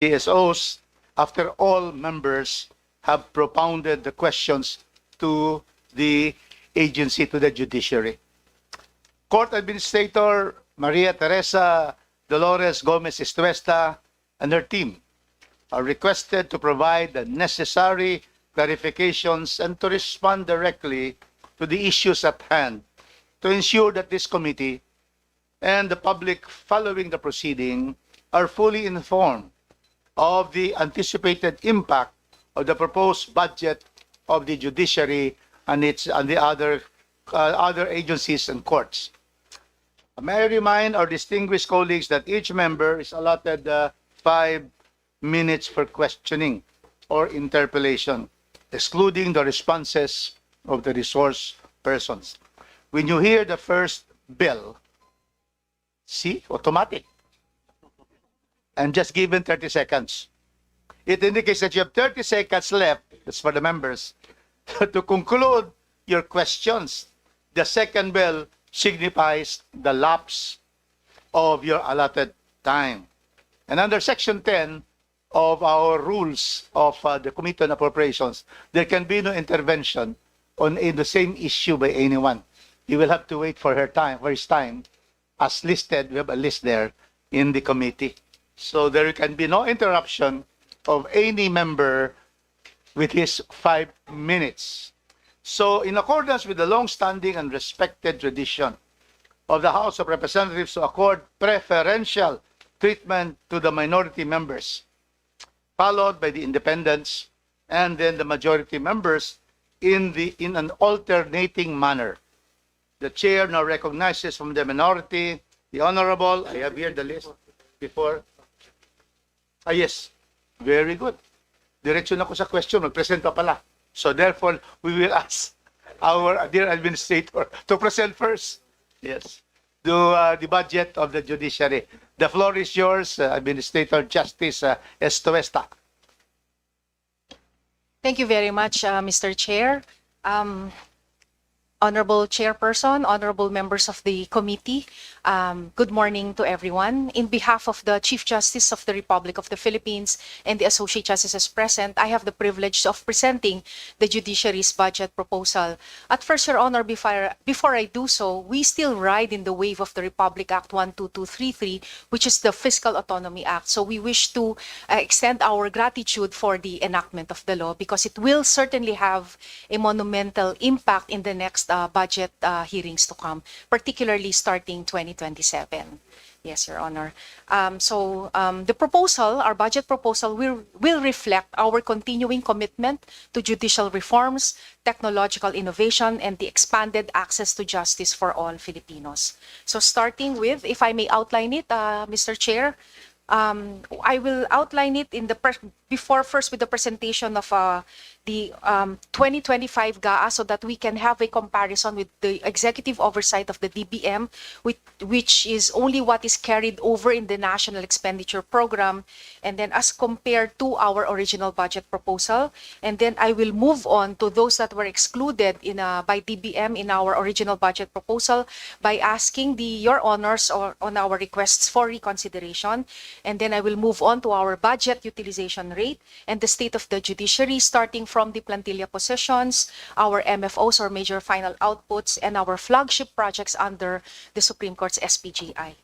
CSOs after all members have propounded the questions to the agency, to the judiciary. Court Administrator Maria Teresa Dolores Gomez Estuesta and her team are requested to provide the necessary clarifications and to respond directly to the issues at hand to ensure that this committee and the public following the proceeding are fully informed of the anticipated impact of the proposed budget of the judiciary and the other agencies and courts. May I remind our distinguished colleagues that each member is allotted 5 minutes for questioning or interpellation, excluding the responses of the resource persons. When you hear the first bell, see, automatic, and just given 30 seconds. It indicates that you have 30 seconds left, that's for the members, to conclude your questions. The second bell signifies the lapse of your allotted time. And under Section 10 of our rules of the Committee on Appropriations, there can be no intervention in the same issue by anyone. You will have to wait for his time, as listed. We have a list there in the committee. So there can be no interruption of any member with his 5 minutes. So in accordance with the long-standing and respected tradition of the House of Representatives to accord preferential treatment to the minority members, followed by the independents, and then the majority members in an alternating manner. The chair now recognizes from the minority the Honorable, I have here the list before. Yes, very good. Diretso na ko sa question, mag-present pa pala. So therefore, we will ask our dear administrator to present first. Yes, the budget of the judiciary. The floor is yours, Administrator Justice Estuesta. Thank you very much, Mr. Chair. Honorable Chairperson, honorable members of the committee, good morning to everyone. In behalf of the Chief Justice of the Republic of the Philippines and the Associate Justices present, I have the privilege of presenting the judiciary's budget proposal. At first, Your Honor, before I do so, we still ride in the wave of the Republic Act 12233, which is the Fiscal Autonomy Act. So we wish to extend our gratitude for the enactment of the law because it will certainly have a monumental impact in the next budget hearings to come, particularly starting 2027. Yes, Your Honor. The proposal, our budget proposal, will reflect our continuing commitment to judicial reforms, technological innovation, and the expanded access to justice for all Filipinos. So starting with, if I may outline it, Mr. Chair, I will outline it in the first with the presentation of the 2025 GAA so that we can have a comparison with the executive oversight of the DBM, which is only what is carried over in the National Expenditure Program, and then as compared to our original budget proposal. And then I will move on to those that were excluded by DBM in our original budget proposal by asking your honors on our requests for reconsideration. And then I will move on to our budget utilization rate and the state of the judiciary, starting from the plantilla positions, our MFOs or major final outputs, and our flagship projects under the Supreme Court's SPGI.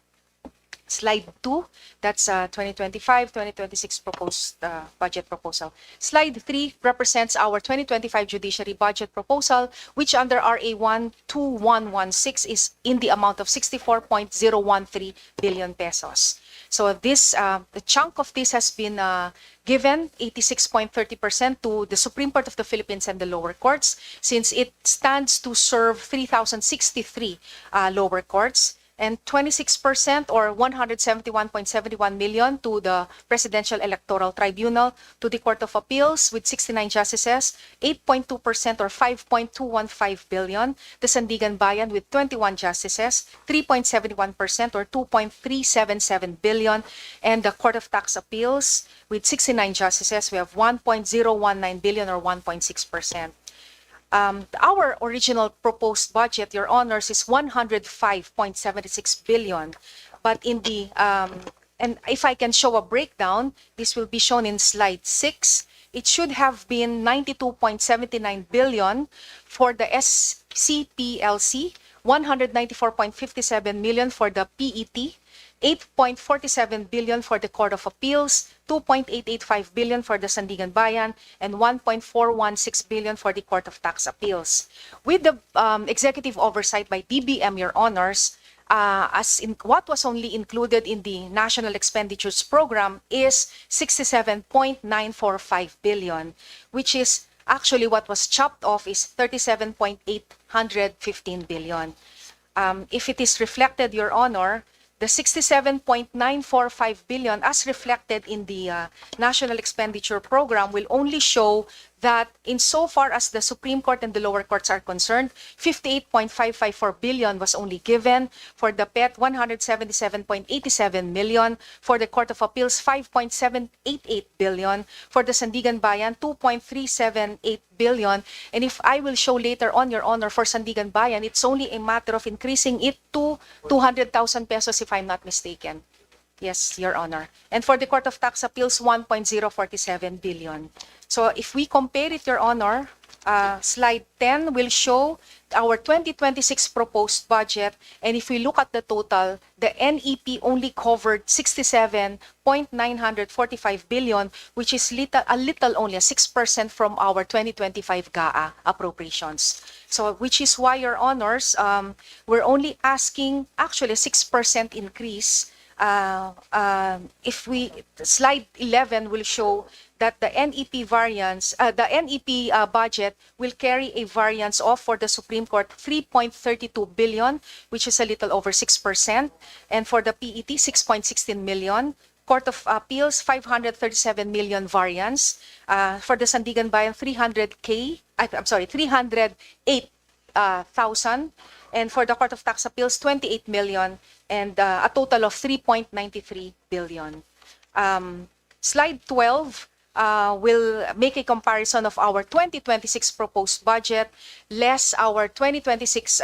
Slide 2, that's 2025-2026 proposed budget proposal. Slide 3 represents our 2025 judiciary budget proposal, which under RA 12116 is in the amount of 64.013 billion pesos. So this, the chunk of this has been given 86.30% to the Supreme Court of the Philippines and the lower courts, since it stands to serve 3,063 lower courts, and 26% or 171.71 million to the Presidential Electoral Tribunal, to the Court of Appeals with 69 justices, 8.2% or 5.215 billion, the Sandigan Bayan with 21 justices, 3.71% or 2.377 billion, and the Court of Tax Appeals with 69 justices, we have 1.019 billion or 1.6%. Our original proposed budget, Your Honors, is 105.76 billion. But in the And if I can show a breakdown, this will be shown in slide 6. It should have been 92.79 billion for the SCPLC, 194.57 million for the PET, 8.47 billion for the Court of Appeals, 2.885 billion for the Sandigan Bayan, and 1.416 billion for the Court of Tax Appeals. With the executive oversight by DBM, Your Honors, as in what was only included in the National Expenditures Program is 67.945 billion, which is actually what was chopped off is 37.815 billion. If it is reflected, Your Honor, the 67.945 billion as reflected in the National Expenditure Program will only show that insofar as the Supreme Court and the lower courts are concerned, 58.554 billion was only given. For the PET, 177.87 million. For the Court of Appeals, 5.788 billion. For the Sandigan Bayan, 2.378 billion. And if I will show later on, Your Honor, for Sandigan Bayan, it's only a matter of increasing it to 200,000 pesos if I'm not mistaken. Yes, Your Honor. And for the Court of Tax Appeals, 1.047 billion. So if we compare it, Your Honor, slide 10 will show our 2026 proposed budget. And if we look at the total, the NEP only covered 67.945 billion, which is a little only, 6% from our 2025 GAA appropriations. So which is why, Your Honors, we're only asking actually a 6% increase. Slide 11 will show that the NEP variance, the NEP budget will carry a variance of, for the Supreme Court, 3.32 billion, which is a little over 6%, and for the PET, 6.16 million. Court of Appeals, 537 million variance. For the Sandigan Bayan, 308,000. And for the Court of Tax Appeals, 28 million, and a total of 3.93 billion. Slide 12 will make a comparison of our 2026 proposed budget, less our 2026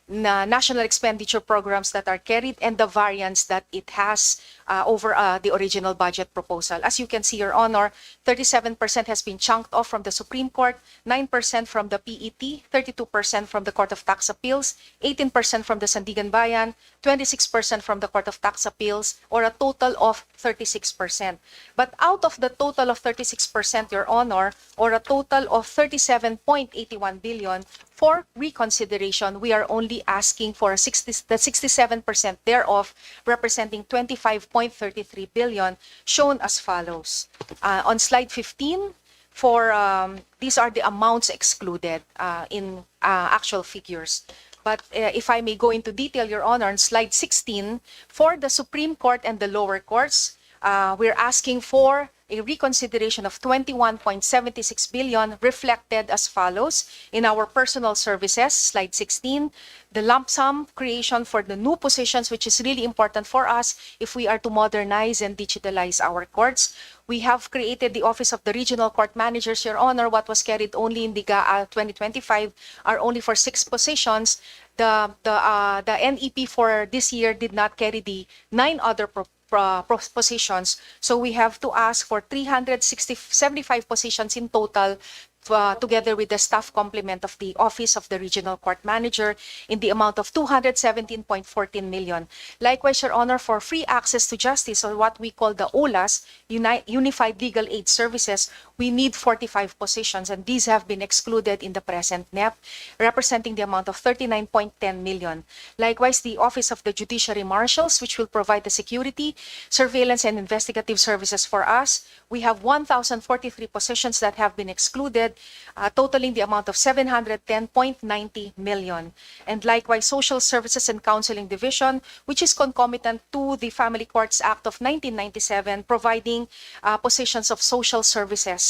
national expenditure programs that are carried, and the variance that it has over the original budget proposal. As you can see, Your Honor, 37% has been chunked off from the Supreme Court, 9% from the PET, 32% from the Court of Tax Appeals, 18% from the Sandigan Bayan, 26% from the Court of Tax Appeals, or a total of 36%. But out of the total of 36%, Your Honor, or a total of 37.81 billion, for reconsideration, we are only asking for the 67% thereof, representing 25.33 billion, shown as follows. On slide 15, these are the amounts excluded in actual figures. But if I may go into detail, Your Honor, on slide 16, for the Supreme Court and the lower courts, we're asking for a reconsideration of 21.76 billion, reflected as follows. In our personal services, slide 16, the lump sum creation for the new positions, which is really important for us if we are to modernize and digitalize our courts. We have created the Office of the Regional Court Managers, Your Honor. What was carried only in the GAA 2025 are only for 6 positions. The NEP for this year did not carry the 9 other positions, so we have to ask for 375 positions in total, together with the staff complement of the Office of the Regional Court Manager, in the amount of 217.14 million. Likewise, Your Honor, for free access to justice, or what we call the OLAS, Unified Legal Aid Services, we need 45 positions, and these have been excluded in the present NEP, representing the amount of 39.10 million. Likewise, the Office of the Judiciary Marshals, which will provide the security, surveillance, and investigative services for us, we have 1,043 positions that have been excluded, totaling the amount of 710.90 million. And likewise, Social Services and Counseling Division, which is concomitant to the Family Courts Act of 1997, providing positions of social services.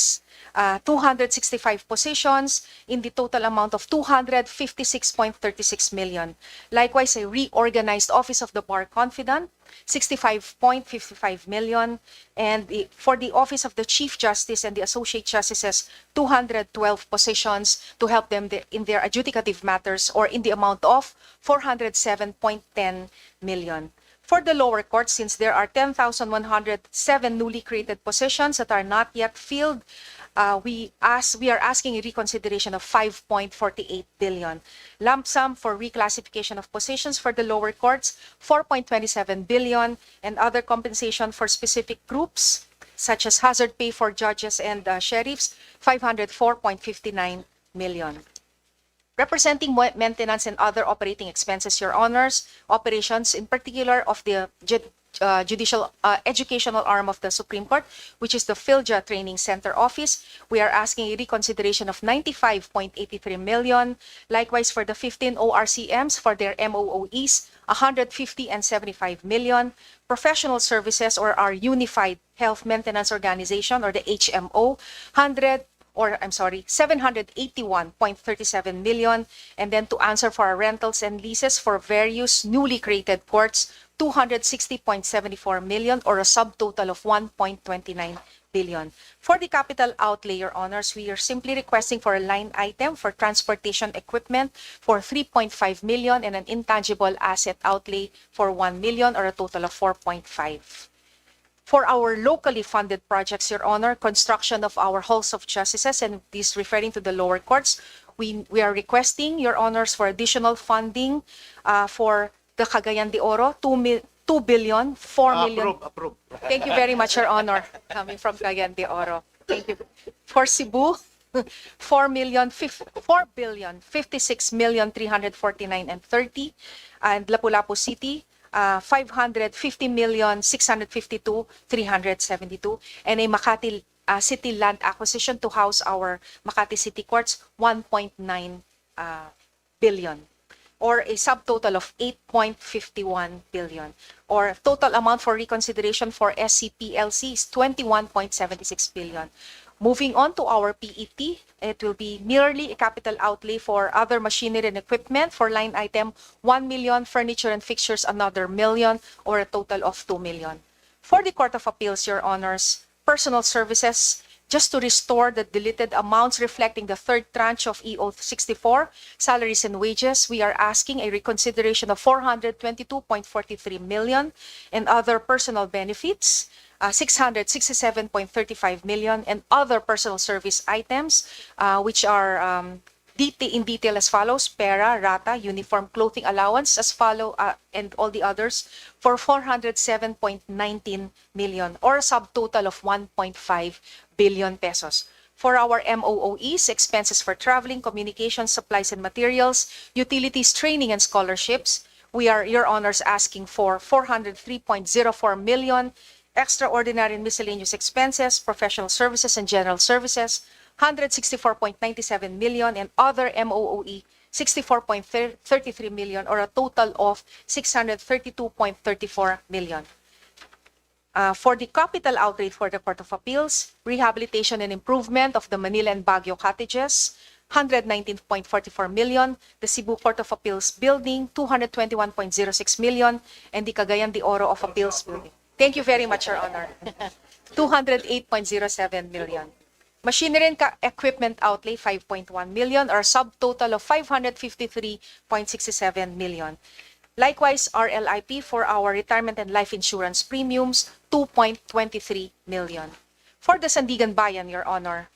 265 positions in the total amount of 256.36 million. Likewise, a reorganized Office of the Bar Confidant, 65.55 million, and for the Office of the Chief Justice and the Associate Justices, 212 positions to help them in their adjudicative matters, or in the amount of 407.10 million. For the lower courts, since there are 10,107 newly created positions that are not yet filled, we are asking a reconsideration of 5.48 billion. Lump sum for reclassification of positions for the lower courts, 4.27 billion, and other compensation for specific groups, such as hazard pay for judges and sheriffs, 504.59 million. Representing maintenance and other operating expenses, Your Honors, operations in particular of the judicial educational arm of the Supreme Court, which is the PhilJA Training Center Office, we are asking a reconsideration of 95.83 million. Likewise, for the 15 ORCMs for their MOOEs, 150 and 75 million. Professional services or our Unified Health Maintenance Organization or the HMO, 781.37 million. And then to answer for our rentals and leases for various newly created courts, 260.74 million or a subtotal of 1.29 billion. For the capital outlay, Your Honors, we are simply requesting for a line item for transportation equipment for 3.5 million and an intangible asset outlay for 1 million or a total of 4.5. For our locally funded projects, Your Honor, construction of our halls of justices, and this referring to the lower courts, we are requesting, Your Honors, for additional funding for the Cagayan de Oro, 2 billion, 4 million. Approve. Thank you very much, Your Honor, coming from Cagayan de Oro. Thank you. For Cebu, 4 billion, 56 million, 349 and 30. And Lapu-Lapu City, 550 million, 652, 372. And a Makati City land acquisition to house our Makati City Courts, 1.9 billion. Or a subtotal of 8.51 billion. Or total amount for reconsideration for SCPLC is 21.76 billion. Moving on to our PET, it will be merely a capital outlay for other machinery and equipment for line item 1 million, furniture and fixtures another million, or a total of 2 million. For the Court of Appeals, Your Honors, personal services, just to restore the deleted amounts reflecting the third tranche of EO 64, salaries and wages, we are asking a reconsideration of 422.43 million, and other personal benefits, 667.35 million, and other personal service items, which are in detail as follows: pera, rata, uniform clothing allowance as follow, and all the others for 407.19 million, or a subtotal of 1.5 billion pesos. For our MOOEs, expenses for traveling, communication, supplies and materials, utilities, training and scholarships, we are, Your Honors, asking for 403.04 million, extraordinary and miscellaneous expenses, professional services and general services, 164.97 million, and other MOOE, 64.33 million, or a total of 632.34 million. For the capital outlay for the Court of Appeals, rehabilitation and improvement of the Manila and Baguio cottages, 119.44 million, the Cebu Court of Appeals building, 221.06 million, and the Cagayan de Oro of Appeals building. Thank you very much, Your Honor. 208.07 million. Machinery and equipment outlay, 5.1 million, or subtotal of 553.67 million. Likewise, RLIP for our retirement and life insurance premiums, 2.23 million. For the Sandigan Bayan, Your Honor,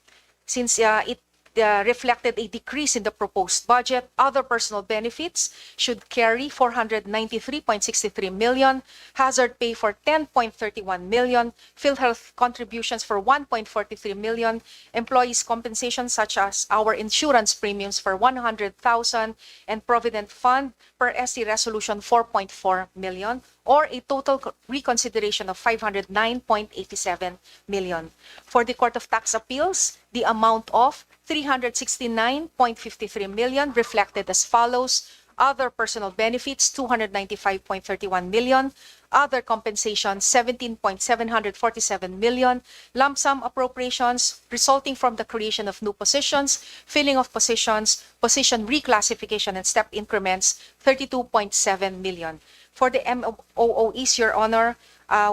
since it reflected a decrease in the proposed budget, other personal benefits should carry 493.63 million, hazard pay for 10.31 million, PhilHealth contributions for 1.43 million, employees' compensation such as our insurance premiums for 100,000, and Provident Fund per SC Resolution 4.4 million, or a total reconsideration of 509.87 million. For the Court of Tax Appeals, the amount of 369.53 million reflected as follows: other personal benefits, 295.31 million, other compensation, 17.747 million, lump sum appropriations resulting from the creation of new positions, filling of positions, position reclassification and step increments, 32.7 million. For the MOOEs, Your Honor,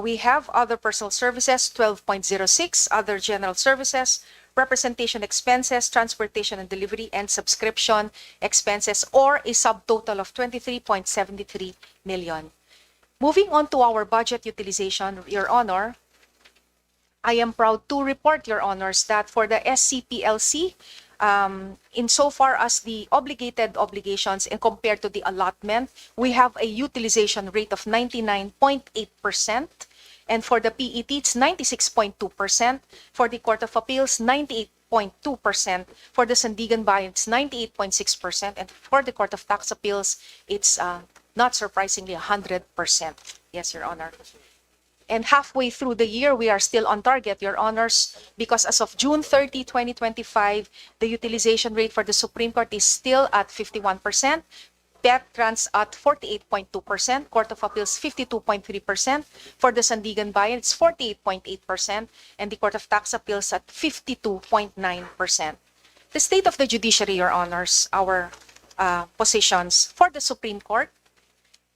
we have other personal services, 12.06, other general services, representation expenses, transportation and delivery, and subscription expenses, or a subtotal of 23.73 million. Moving on to our budget utilization, Your Honor, I am proud to report, Your Honors, that for the SCPLC, insofar as the obligated obligations and compared to the allotment, we have a utilization rate of 99.8%. And for the PET, it's 96.2%. For the Court of Appeals, 98.2%. For the Sandigan Bayan, it's 98.6%. And for the Court of Tax Appeals, it's not surprisingly 100%. Yes, Your Honor. And halfway through the year, we are still on target, Your Honors, because as of June 30, 2025, the utilization rate for the Supreme Court is still at 51%, Veterans at 48.2%, Court of Appeals 52.3%, for the Sandigan Bayan, it's 48.8%, and the Court of Tax Appeals at 52.9%. The state of the judiciary, Your Honors, our positions for the Supreme Court,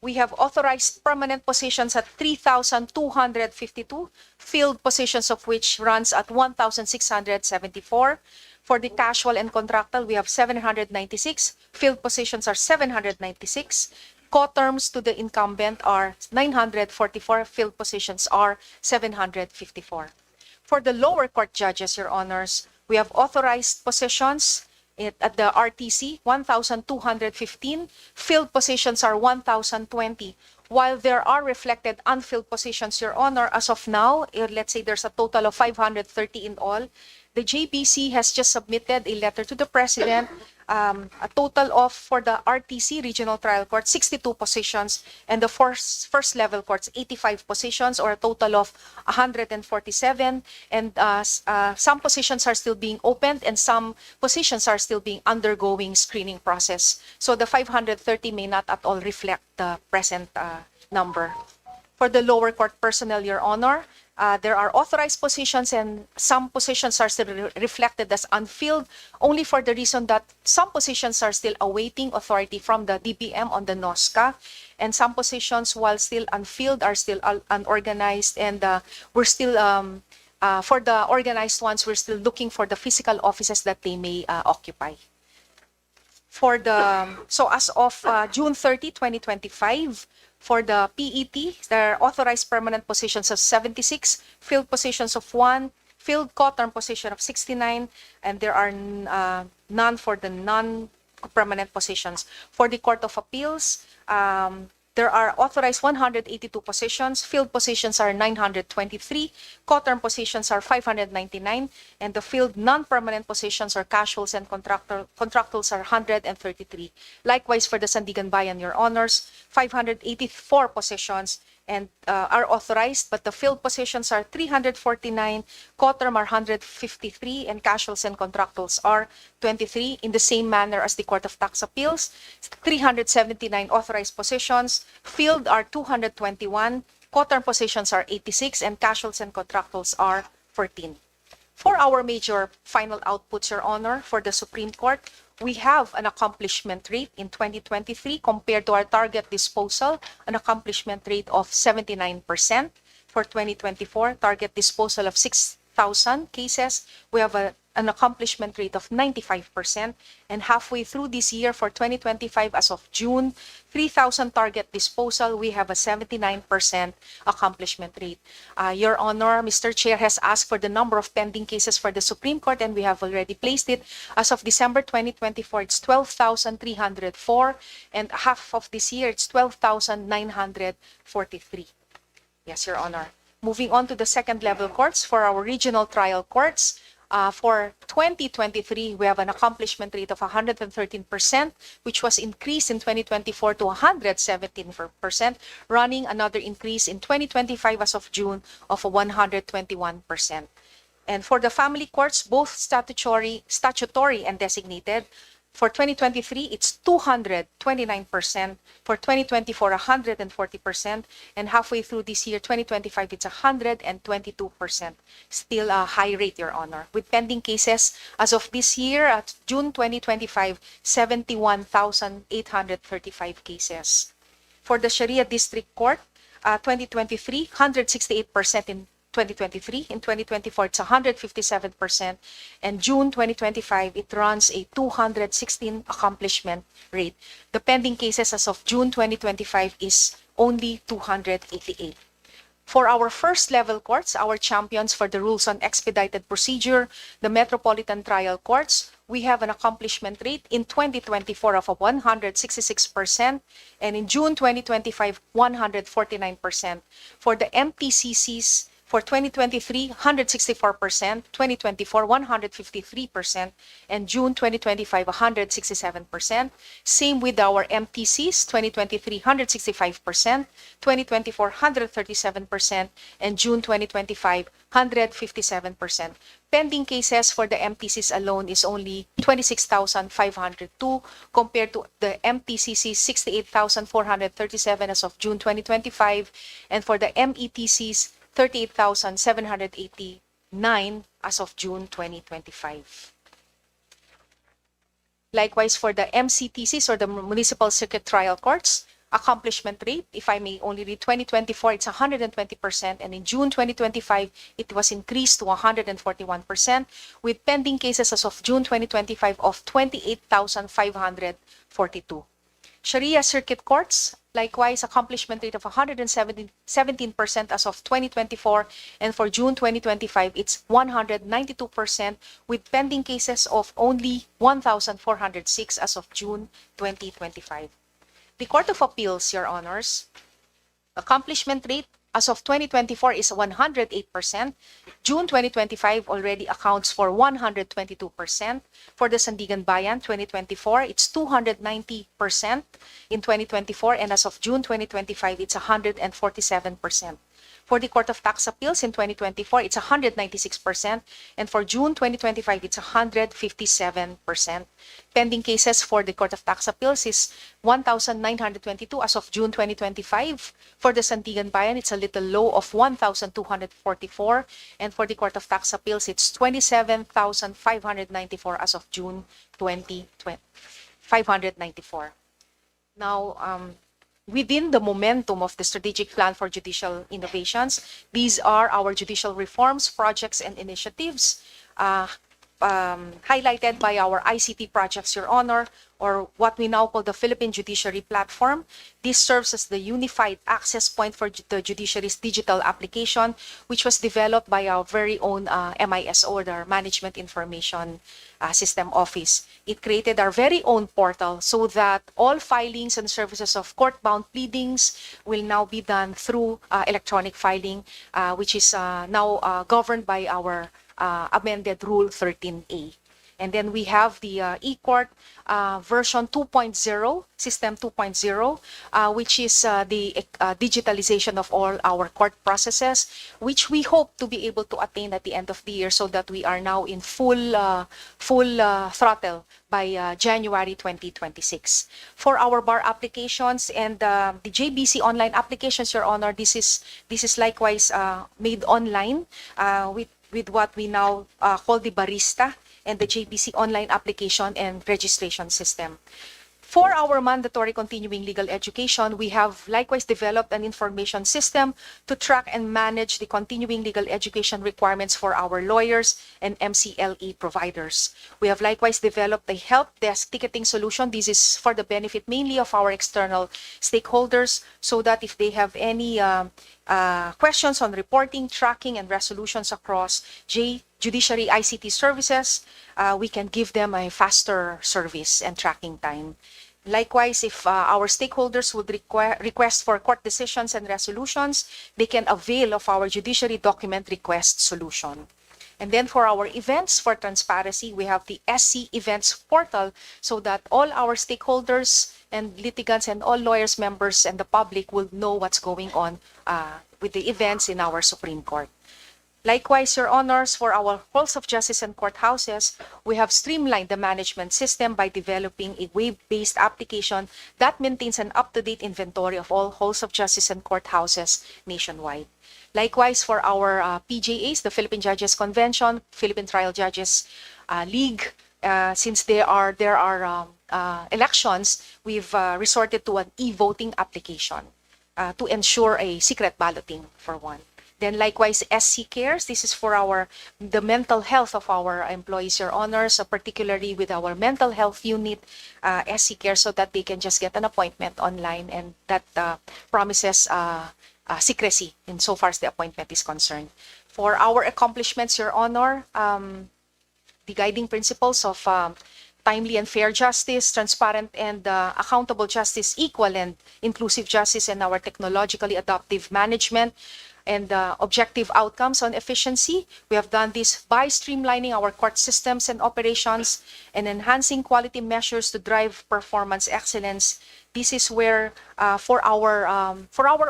we have authorized permanent positions at 3,252, field positions of which runs at 1,674. For the casual and contractual, we have 796, field positions are 796. Co-terms to the incumbent are 944, field positions are 754. For the lower court judges, Your Honors, we have authorized positions at the RTC, 1,215. Field positions are 1,020. While there are reflected unfilled positions, Your Honor, as of now, let's say there's a total of 530 in all. The JBC has just submitted a letter to the President, a total of, for the RTC, Regional Trial Court, 62 positions, and the first level courts, 85 positions, or a total of 147. And some positions are still being opened, and some positions are still being undergoing screening process. So the 530 may not at all reflect the present number. For the lower court personnel, Your Honor, there are authorized positions and some positions are still reflected as unfilled, only for the reason that some positions are still awaiting authority from the DBM on the NOSCA, and some positions, while still unfilled, are still unorganized, and we're still, for the organized ones, we're still looking for the physical offices that they may occupy. For the, so as of June 30, 2025, for the PET, there are authorized permanent positions of 76, field positions of 1, field co-term position of 69, and there are none for the non-permanent positions. For the Court of Appeals, there are authorized 182 positions, field positions are 923, co-term positions are 599, and the field non-permanent positions or casuals and contractuals are 133. Likewise, for the Sandigan Bayan, Your Honors, 584 positions and are authorized, but the field positions are 349, co-term are 153, and casuals and contractuals are 23. In the same manner as the Court of Tax Appeals, 379 authorized positions, field are 221, co-term positions are 86, and casuals and contractuals are 14. For our major final outputs, Your Honor, for the Supreme Court, we have an accomplishment rate in 2023 compared to our target disposal, an accomplishment rate of 79%. For 2024, target disposal of 6,000 cases, we have an accomplishment rate of 95%. And halfway through this year, for 2025, as of June, 3,000 target disposal, we have a 79% accomplishment rate. Your Honor, Mr. Chair has asked for the number of pending cases for the Supreme Court, and we have already placed it. As of December 2024, it's 12,304, and half of this year, it's 12,943. Yes, Your Honor. Moving on to the second level courts, for our regional trial courts, for 2023, we have an accomplishment rate of 113%, which was increased in 2024 to 117%, running another increase in 2025 as of June of 121%. And for the family courts, both statutory and designated, for 2023, it's 229%. For 2024, 140%. And halfway through this year, 2025, it's 122%. Still a high rate, Your Honor. With pending cases, as of this year, at June 2025, 71,835 cases. For the Sharia District Court, 2023, 168% in 2023. In 2024, it's 157%. And June 2025, it runs a 216 accomplishment rate. The pending cases as of June 2025 is only 288. For our first level courts, our champions for the rules on expedited procedure, the Metropolitan Trial Courts, we have an accomplishment rate in 2024 of 166%, and in June 2025, 149%. For the MTCCs, for 2023, 164%, 2024, 153%, and June 2025, 167%. Same with our MTCs, 2023, 165%, 2024, 137%, and June 2025, 157%. Pending cases for the MTCs alone is only 26,502 compared to the MTCCs 68,437 as of June 2025, and for the METCs 38,789 as of June 2025. Likewise, for the MCTCs or the Municipal Circuit Trial Courts, accomplishment rate, if I may only read 2024, it's 120%, and in June 2025, it was increased to 141%, with pending cases as of June 2025 of 28,542. Sharia Circuit Courts, likewise, accomplishment rate of 117% as of 2024, and for June 2025, it's 192%, with pending cases of only 1,406 as of June 2025. The Court of Appeals, Your Honors, accomplishment rate as of 2024 is 108%. June 2025 already accounts for 122%. For the Sandigan Bayan 2024, it's 290% in 2024, and as of June 2025, it's 147%. For the Court of Tax Appeals in 2024, it's 196%, and for June 2025, it's 157%. Pending cases for the Court of Tax Appeals is 1,922 as of June 2025. For the Sandigan Bayan, it's a little low of 1,244, and for the Court of Tax Appeals, it's 27,594 as of June 2020. 594. Now, within the momentum of the Strategic Plan for Judicial Innovations, these are our judicial reforms, projects, and initiatives highlighted by our ICT projects, Your Honor, or what we now call the Philippine Judiciary Platform. This serves as the unified access point for the judiciary's digital application, which was developed by our very own MISO, the Management Information System Office. It created our very own portal so that all filings and services of court-bound pleadings will now be done through electronic filing, which is now governed by our amended Rule 13A. And then we have the e-court version 2.0, system 2.0, which is the digitalization of all our court processes, which we hope to be able to attain at the end of the year so that we are now in full throttle by January 2026. For our bar applications and the JBC online applications, Your Honor, this is likewise made online with what we now call the barista and the JBC online application and registration system. For our mandatory continuing legal education, we have likewise developed an information system to track and manage the continuing legal education requirements for our lawyers and MCLE providers. We have likewise developed a help desk ticketing solution. This is for the benefit mainly of our external stakeholders, so that if they have any questions on reporting, tracking, and resolutions across Judiciary ICT services, we can give them a faster service and tracking time. Likewise, if our stakeholders would request for court decisions and resolutions, they can avail of our Judiciary Document Request solution. And then for our events for transparency, we have the SC Events portal so that all our stakeholders and litigants and all lawyers, members, and the public will know what's going on with the events in our Supreme Court. Likewise, Your Honors, for our halls of justice and courthouses, we have streamlined the management system by developing a web-based application that maintains an up-to-date inventory of all halls of justice and courthouses nationwide. Likewise, for our PJAs, the Philippine Judges Convention, Philippine Trial Judges League, since there are elections, we've resorted to an e-voting application to ensure a secret balloting for one. Then likewise, SC Cares, this is for the mental health of our employees, Your Honor, so particularly with our mental health unit, SC Care, so that they can just get an appointment online, and that promises secrecy insofar as the appointment is concerned. For our accomplishments, Your Honor, the guiding principles of timely and fair justice, transparent and accountable justice, equal and inclusive justice, and our technologically adaptive management, and objective outcomes on efficiency. We have done this by streamlining our court systems and operations and enhancing quality measures to drive performance excellence. This is where, for our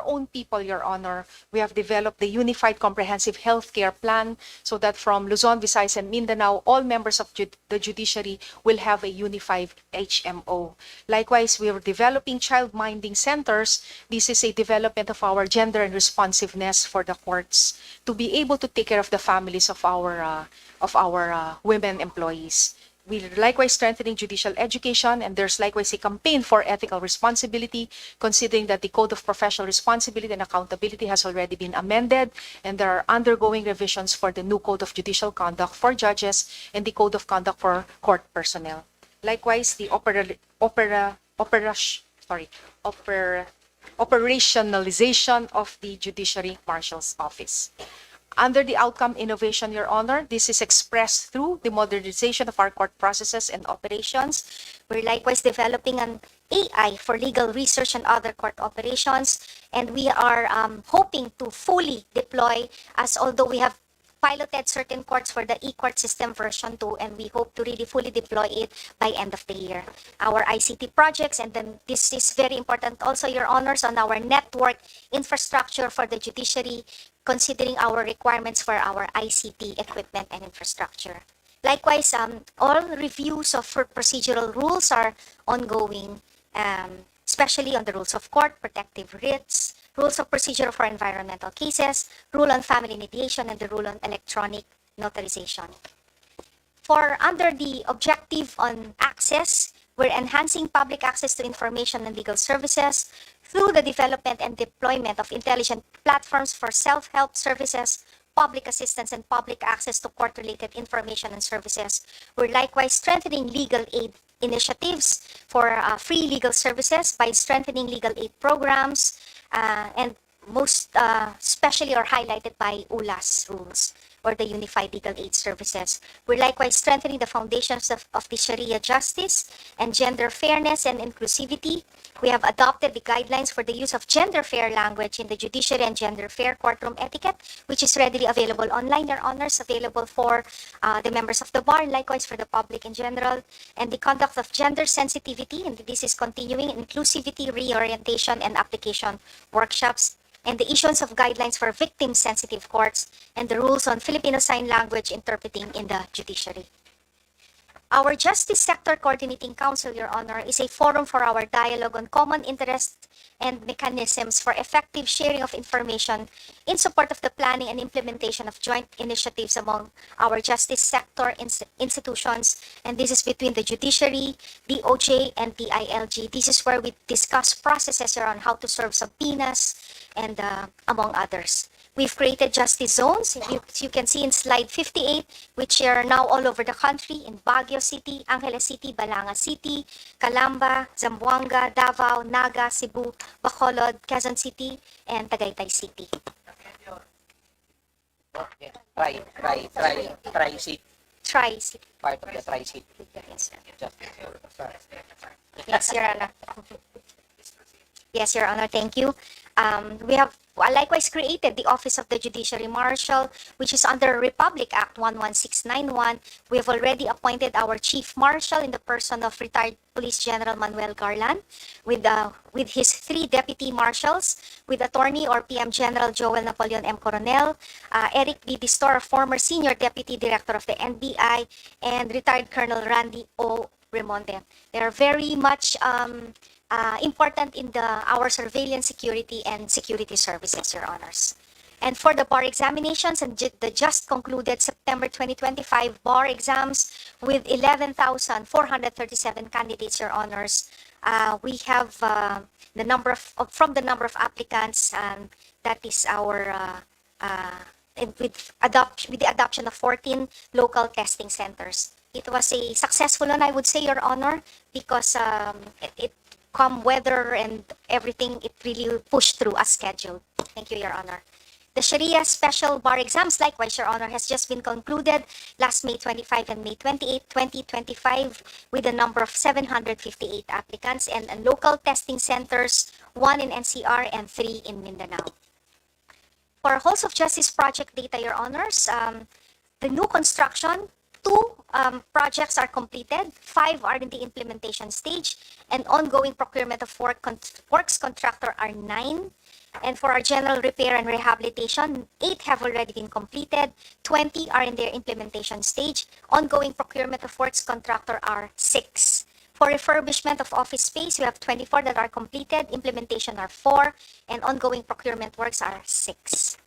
own people, Your Honor, we have developed the Unified Comprehensive Healthcare Plan, so that from Luzon, Visayas, and Mindanao, all members of the judiciary will have a unified HMO. Likewise, we are developing child minding centers. This is a development of our gender and responsiveness for the courts to be able to take care of the families of our women employees. We're likewise strengthening judicial education, and there's likewise a campaign for ethical responsibility, considering that the Code of Professional Responsibility and Accountability has already been amended, and there are undergoing revisions for the new Code of Judicial Conduct for judges and the Code of Conduct for court personnel. Likewise, the operationalization of the Judiciary Marshal's Office. Under the outcome innovation, Your Honor, this is expressed through the modernization of our court processes and operations. We're likewise developing an AI for legal research and other court operations, and we are hoping to fully deploy, as although we have piloted certain courts for the e-court system version 2, and we hope to really fully deploy it by end of the year. Our ICT projects, and then this is very important also, Your Honors, on our network infrastructure for the judiciary, considering our requirements for our ICT equipment and infrastructure. Likewise, all reviews of procedural rules are ongoing, especially on the rules of court, protective writs, rules of procedure for environmental cases, rule on family mediation, and the rule on electronic notarization. For under the objective on access, we're enhancing public access to information and legal services through the development and deployment of intelligent platforms for self-help services, public assistance, and public access to court-related information and services. We're likewise strengthening legal aid initiatives for free legal services by strengthening legal aid programs, and most especially are highlighted by ULAS rules, or the Unified Legal Aid Services. We're likewise strengthening the foundations of the Sharia justice and gender fairness and inclusivity. We have adopted the guidelines for the use of gender fair language in the judiciary and gender fair courtroom etiquette, which is readily available online, Your Honors, available for the members of the bar, and likewise for the public in general. And the conduct of gender sensitivity, and this is continuing, inclusivity, reorientation, and application workshops, and the issuance of guidelines for victim-sensitive courts, and the rules on Filipino Sign Language interpreting in the judiciary. Our Justice Sector Coordinating Council, Your Honor, is a forum for our dialogue on common interests and mechanisms for effective sharing of information in support of the planning and implementation of joint initiatives among our justice sector institutions, and this is between the judiciary, DOJ, and PILG. This is where we discuss processes around how to serve subpoenas, and among others. We've created justice zones, you can see in slide 58, which are now all over the country in Baguio City, Angeles City, Balanga City, Calamba, Zamboanga, Davao, Naga, Cebu, Bacolod, Quezon City, and Tagaytay City. Tri-city. Tri-city. Part of the tri-city. Yes, sir. Just Yes, Your Honor. Yes, Your Honor, thank you. We have likewise created the Office of the Judiciary Marshal, which is under Republic Act 11691. We have already appointed our Chief Marshal in the person of retired Police General Manuel Garland, with his 3 Deputy Marshals, with Attorney or PM General Joel Napoleon M. Coronel, Eric B. Distor, former Senior Deputy Director of the NBI, and retired Colonel Randy O. Remonte. They are very much important in our surveillance security and security services, Your Honors. And for the bar examinations and the just concluded September 2025 bar exams with 11,437 candidates, Your Honors, we have from the number of applicants, that is our with the adoption of 14 local testing centers. It was a successful one, I would say, Your Honor, because it come weather and everything, it really pushed through as scheduled. Thank you, Your Honor. The Sharia special bar exams, likewise, Your Honor, has just been concluded last May 25 and May 28, 2025, with a number of 758 applicants and local testing centers, 1 in NCR and 3 in Mindanao. For Halls of Justice project data, Your Honors, the new construction, 2 projects are completed, 5 are in the implementation stage, and ongoing procurement of works contractor are 9. And for our general repair and rehabilitation, 8 have already been completed, 20 are in their implementation stage, ongoing procurement of works contractor are 6. For refurbishment of office space, we have 24 that are completed, implementation are 4, and ongoing procurement works are 6.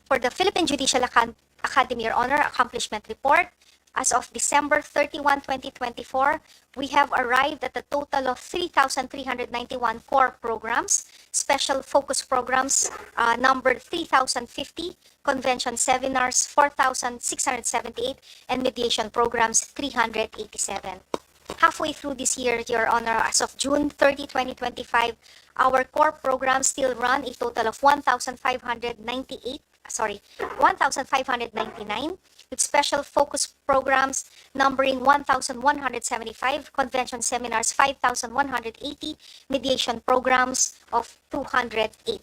For the Philippine Judicial Academy, Your Honor, accomplishment report, as of December 31, 2024, we have arrived at a total of 3,391 core programs, special focus programs numbered 3,050, convention seminars 4,678, and mediation programs 387. Halfway through this year, Your Honor, as of June 30, 2025, our core programs still run a total of 1,599, with special focus programs numbering 1,175, convention seminars 5,180, mediation programs of 208.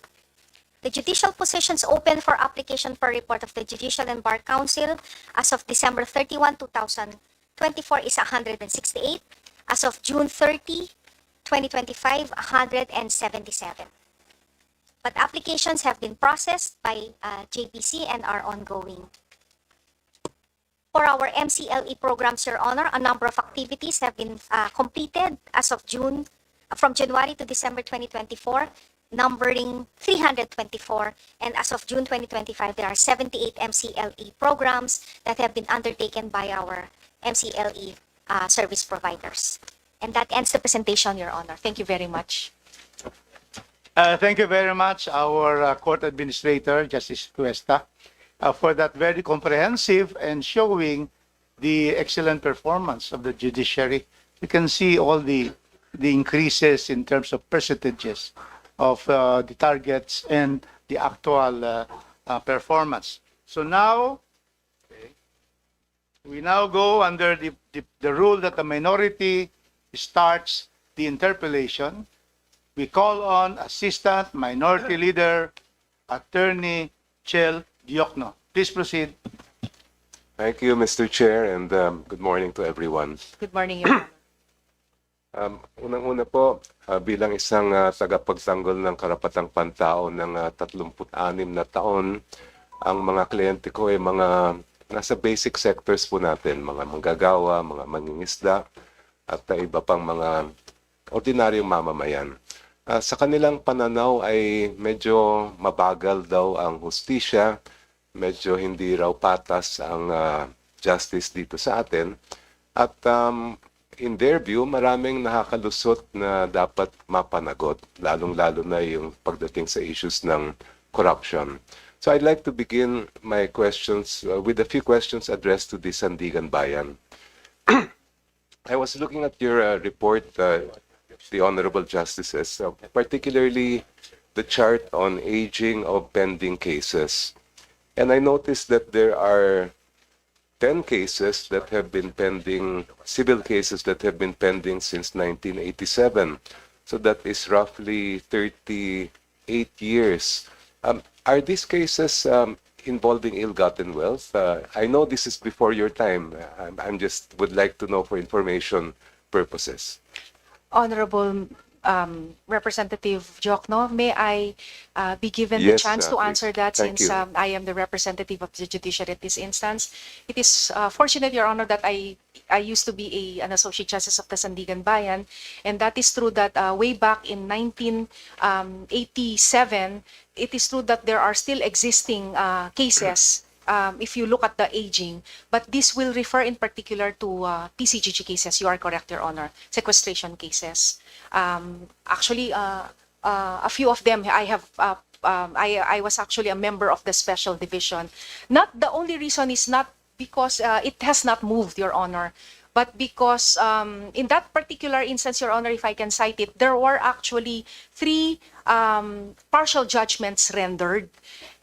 The judicial positions open for application per report of the Judicial and Bar Council as of December 31, 2024 is 168. As of June 30, 2025, 177. But applications have been processed by JPC and are ongoing. For our MCLE programs, Your Honor, a number of activities have been completed as of from January to December 2024, numbering 324. And as of June 2025, there are 78 MCLE programs that have been undertaken by our MCLE service providers. And that ends the presentation, Your Honor. Thank you very much. Thank you very much, our court administrator, Justice Cuesta, for that very comprehensive and showing the excellent performance of the judiciary. You can see all the increases in terms of percentages of the targets and the actual performance. So now, we now go under the rule that the minority starts the interpellation. We call on Assistant Minority Leader, Attorney Chel Diokno. Please proceed. Thank you, Mr. Chair, and good morning to everyone. Good morning, Your Honor. Unang-una po, bilang isang tagapagtanggol ng karapatang pantao ng 36 na taon, ang mga kliyente ko ay mga nasa basic sectors po natin, mga manggagawa, mga mangingisda, at iba pang mga ordinaryong mamamayan. Sa kanilang pananaw ay medyo mabagal daw ang hustisya, medyo hindi raw patas ang justice dito sa atin. At in their view, maraming nakakalusot na dapat mapanagot, lalong-lalo na yung pagdating sa issues ng corruption. So I'd like to begin my questions with a few questions addressed to the Sandigan Bayan. I was looking at your report, the Honorable Justices, particularly the chart on aging of pending cases. And I noticed that there are 10 cases that have been pending, civil cases that have been pending since 1987. So that is roughly 38 years. Are these cases involving ill-gotten wealth? I know this is before your time. I'm just would like to know for information purposes. Honorable Representative Diokno, may I be given the Yes, chance to please. answer that, Thank since you. I am the representative of the judiciary at this instance? It is fortunate, Your Honor, that I used to be an Associate Justice of the Sandigan Bayan, and that is true that way back in 1987, it is true that there are still existing cases if you look at the aging, but this will refer in particular to PCGG cases. You are correct, Your Honor, sequestration cases. Actually, a few of them I have I was actually a member of the special division. Not the only reason is not because it has not moved, Your Honor, but because in that particular instance, Your Honor, if I can cite it, there were actually 3 partial judgments rendered,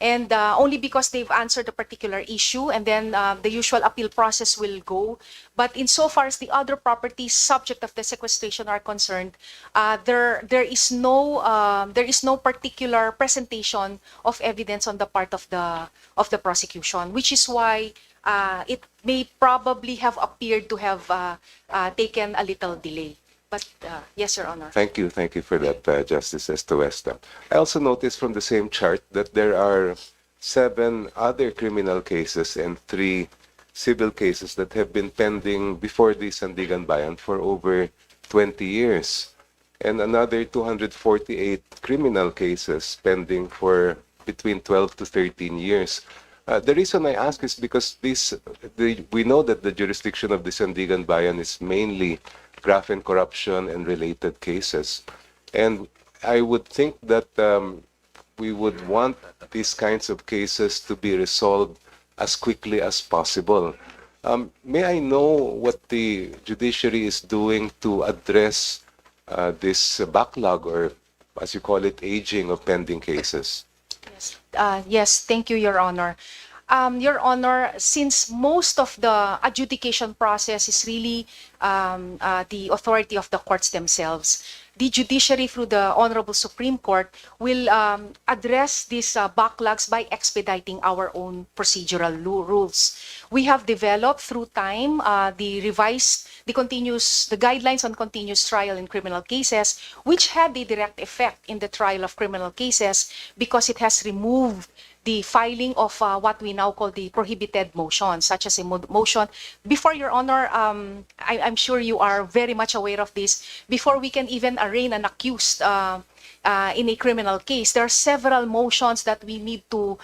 and only because they've answered a particular issue, and then the usual appeal process will go. But insofar as the other properties subject of the sequestration are concerned, there is no particular presentation of evidence on the part of the prosecution, which is why it may probably have appeared to have taken a little delay. But yes, Your Honor. Thank you for that, Justice Estoesta. I also noticed from the same chart that there are 7 other criminal cases and 3 civil cases that have been pending before the Sandigan Bayan for over 20 years, and another 248 criminal cases pending for between 12 to 13 years. The reason I ask is because we know that the jurisdiction of the Sandigan Bayan is mainly graft and corruption and related cases. And I would think that we would want these kinds of cases to be resolved as quickly as possible. May I know what the judiciary is doing to address this backlog, or as you call it, aging of pending cases? Yes, thank you, Your Honor. Your Honor, since most of the adjudication process is really the authority of the courts themselves, the judiciary through the Honorable Supreme Court will address these backlogs by expediting our own procedural rules. We have developed through time the guidelines on continuous trial in criminal cases, which had a direct effect in the trial of criminal cases because it has removed the filing of what we now call the prohibited motions, such as a motion. Before, Your Honor, I'm sure you are very much aware of this. Before we can even arraign an accused in a criminal case, there are several motions that we need to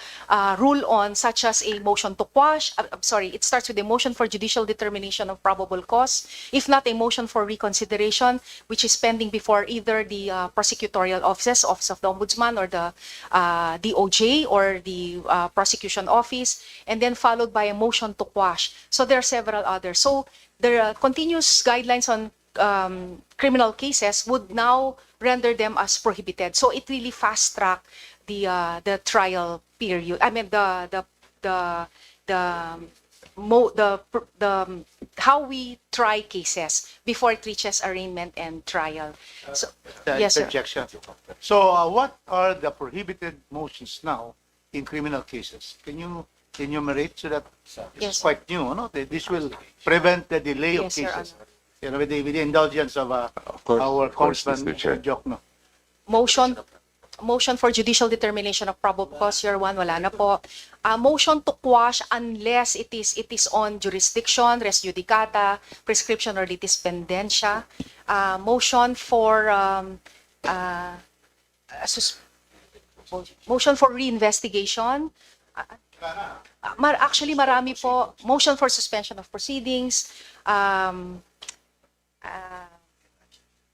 rule on, such as a motion to quash. It starts with a motion for judicial determination of probable cause, if not a motion for reconsideration, which is pending before either the prosecutorial office, Office of the Ombudsman, or the DOJ, or the prosecution office, and then followed by a motion to quash. So there are several others. So the continuous guidelines on criminal cases would now render them as prohibited. So it really fast track the trial period. I mean how we try cases before it reaches arraignment and trial. So yes, sir. Interjection. So what are the prohibited motions now in criminal cases? Can you enumerate, so that this Yes, is quite new, no? This will prevent the delay of Yes, Your cases. Honor. You know, with the indulgence of course, our of course, Congressman Mr. Chair. Jokno. Motion for judicial determination of probable cause, Your One, wala na po. Motion to quash unless it is on jurisdiction, res judicata, prescription, or litis pendentia. Motion for motion for reinvestigation. Actually, marami po. Motion for suspension of proceedings.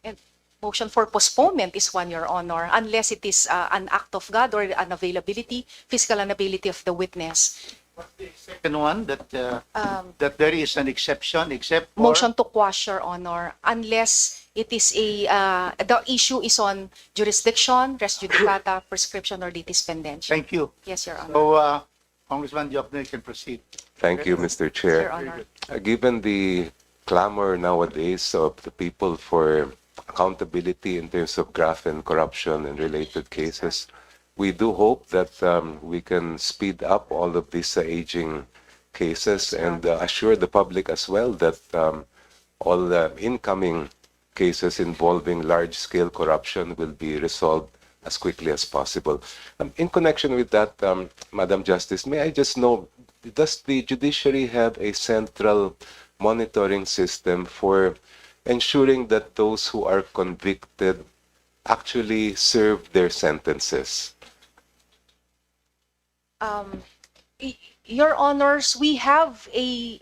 And motion for postponement is one, Your Honor, unless it is an act of God or physical unavailability of the witness. Second one, that there is an exception, except for Motion to quash, Your Honor, unless it is the issue is on jurisdiction, res judicata, prescription, or litis pendentia. Thank you. Yes, Your Honor. So, Congressman Jokno, you can proceed. Thank you, Mr. Your Chair. Honor. Given the clamor nowadays of the people for accountability in terms of graft and corruption and related cases, we do hope that we can speed up all of these aging cases and assure the public as well that all the incoming cases involving large-scale corruption will be resolved as quickly as possible. In connection with that, Madam Justice, may I just know, does the judiciary have a central monitoring system for ensuring that those who are convicted actually serve their sentences? Your Honors, we have a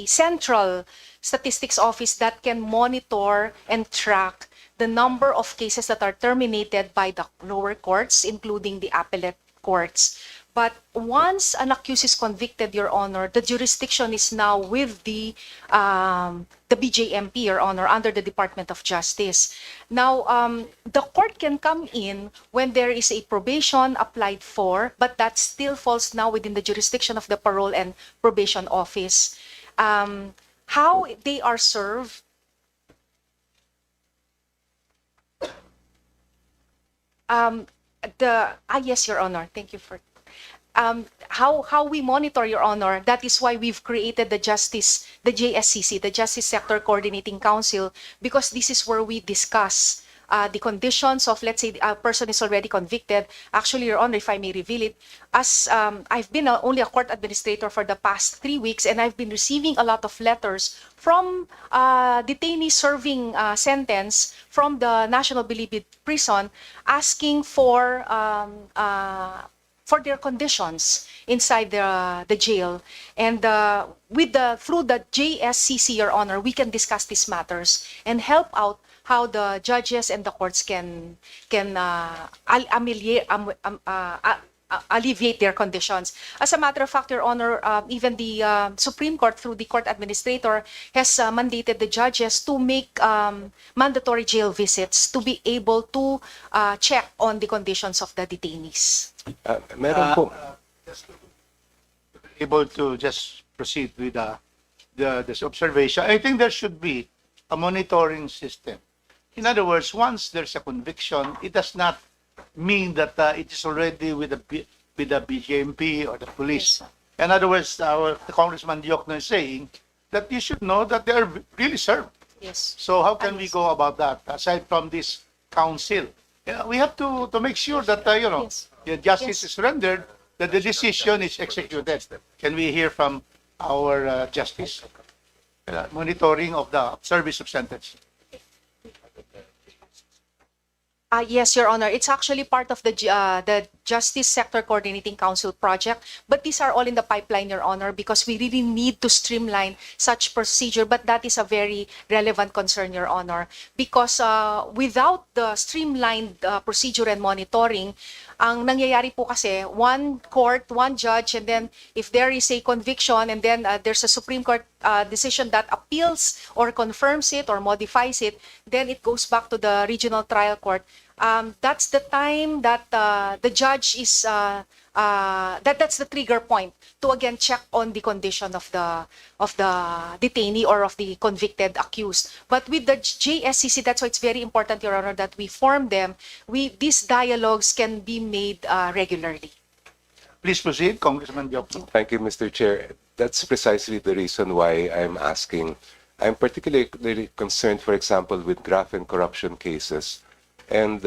central statistics office that can monitor and track the number of cases that are terminated by the lower courts, including the appellate courts. But once an accused is convicted, Your Honor, the jurisdiction is now with the BJMP, Your Honor, under the Department of Justice. Now, the court can come in when there is a probation applied for, but that still falls now within the jurisdiction of the Parole and Probation Office. How they are served? Yes, Your Honor. Thank you for how we monitor, Your Honor. That is why we've created the JSCC, the Justice Sector Coordinating Council, because this is where we discuss the conditions of, let's say, a person is already convicted. Actually, Your Honor, if I may reveal it, as I've been only a court administrator for the past 3 weeks, and I've been receiving a lot of letters from detainees serving sentence from the National Bilibid Prison asking for their conditions inside the jail. And through the JSCC, Your Honor, we can discuss these matters and help out how the judges and the courts can alleviate their conditions. As a matter of fact, Your Honor, even the Supreme Court, through the court administrator, has mandated the judges to make mandatory jail visits to be able to check on the conditions of the detainees. Meron po. Able to just proceed with this observation. I think there should be a monitoring system. In other words, once there's a conviction, it does not mean that it is already with the BJMP or the police. In other words, the Congressman Diokno is saying that you should know that they are really served. Yes. So how can we go about that aside from this council? We have to make sure that Yes. the justice is rendered, that the decision is executed. Can we hear from our justice? Monitoring of the service of sentence. Yes, Your Honor. It's actually part of the Justice Sector Coordinating Council project, but these are all in the pipeline, Your Honor, because we really need to streamline such procedure. But that is a very relevant concern, Your Honor, because without the streamlined procedure and monitoring, ang nangyayari po kasi, one court, one judge, and then if there is a conviction and then there's a Supreme Court decision that appeals or confirms it or modifies it, then it goes back to the regional trial court. That's the time that the judge is, that's the trigger point to again check on the condition of the detainee or of the convicted accused. But with the JSCC, that's why it's very important, Your Honor, that we form them. These dialogues can be made regularly. Please proceed, Congressman Diokno. Thank you, Mr. Chair. That's precisely the reason why I'm asking. I'm particularly concerned, for example, with graft and corruption cases, and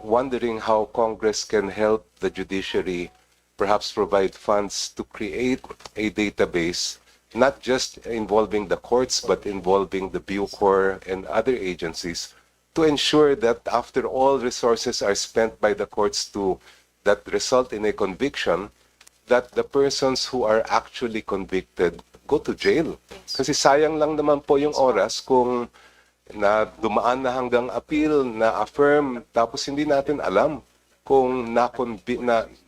wondering how Congress can help the judiciary perhaps provide funds to create a database, not just involving the courts, but involving the Bucor and other agencies, to ensure that after all resources are spent by the courts that result in a conviction, that the persons who are actually convicted go to jail. Kasi sayang lang naman po yung oras kung na dumaan na hanggang appeal, na affirm, tapos hindi natin alam kung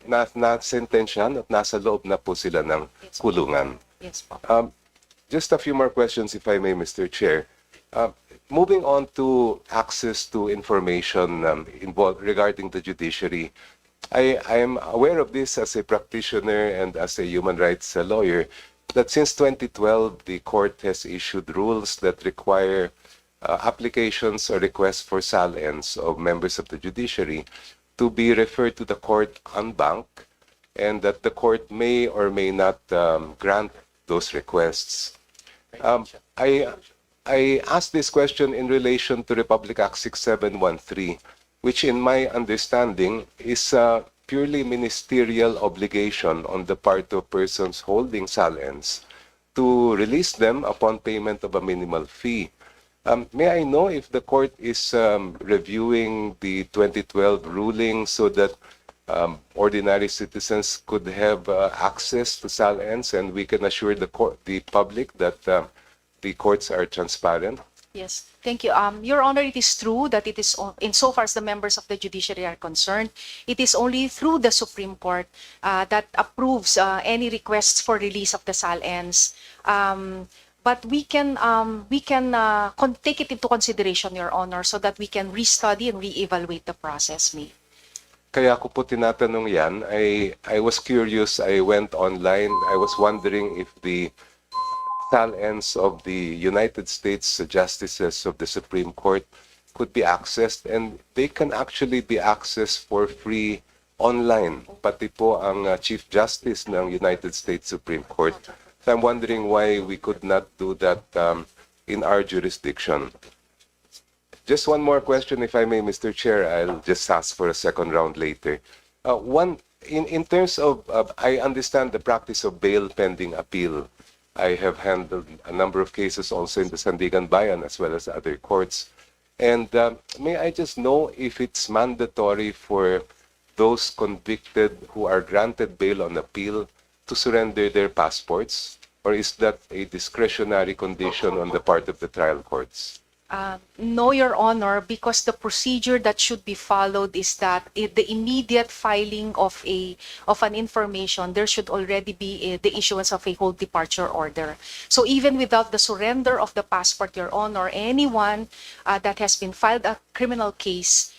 na-sentensyan at nasa loob na po sila ng kulungan. Yes, po. Just a few more questions, if I may, Mr. Chair. Moving on to access to information regarding the judiciary, I am aware of this as a practitioner and as a human rights lawyer, that since 2012, the court has issued rules that require applications or requests for salience of members of the judiciary to be referred to the court en banc, and that the court may or may not grant those requests. I asked this question in relation to Republic Act 6713, which in my understanding is a purely ministerial obligation on the part of persons holding salience to release them upon payment of a minimal fee. May I know if the court is reviewing the 2012 ruling so that ordinary citizens could have access to salience, and we can assure the public that the courts are transparent? Yes, thank you. Your Honor, it is true that it is, insofar as the members of the judiciary are concerned, it is only through the Supreme Court that approves any requests for release of the SAL-Ns. But we can take it into consideration, Your Honor, so that we can restudy and reevaluate the process, May. Kaya ko po tinatanong yan, I was curious, I went online, I was wondering if the SAL-Ns of the United States justices of the Supreme Court could be accessed, and they can actually be accessed for free online, pati po ang Chief Justice ng United States Supreme Court. So I'm wondering why we could not do that in our jurisdiction. Just one more question, if I may, Mr. Chair. I'll just ask for a second round later. In terms of, I understand the practice of bail pending appeal. I have handled a number of cases also in the Sandigan Bayan as well as other courts. And may I just know if it's mandatory for those convicted who are granted bail on appeal to surrender their passports? Or is that a discretionary condition on the part of the trial courts? No, Your Honor, because the procedure that should be followed is that the immediate filing of an information, there should already be the issuance of a hold departure order. So even without the surrender of the passport, Your Honor, anyone that has been filed a criminal case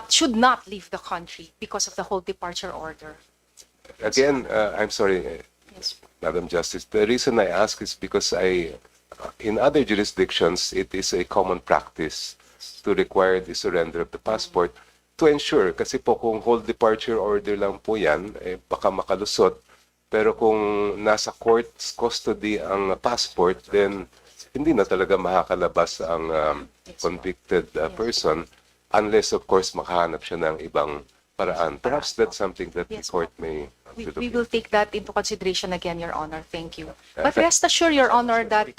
should not leave the country because of the hold departure order. Again, I'm sorry, Yes. Madam Justice. The reason I ask is because in other jurisdictions, it is a common practice to require the surrender of the passport to ensure, kasi po kung hold departure order lang po yan, baka makalusot. Pero kung nasa court's custody ang passport, then hindi na talaga makakalabas ang convicted person unless, of course, makahanap siya ng ibang paraan. Perhaps that's something that the Yes, court may... We will take that into consideration again, Your Honor. Thank you. But rest assured, Your Honor, that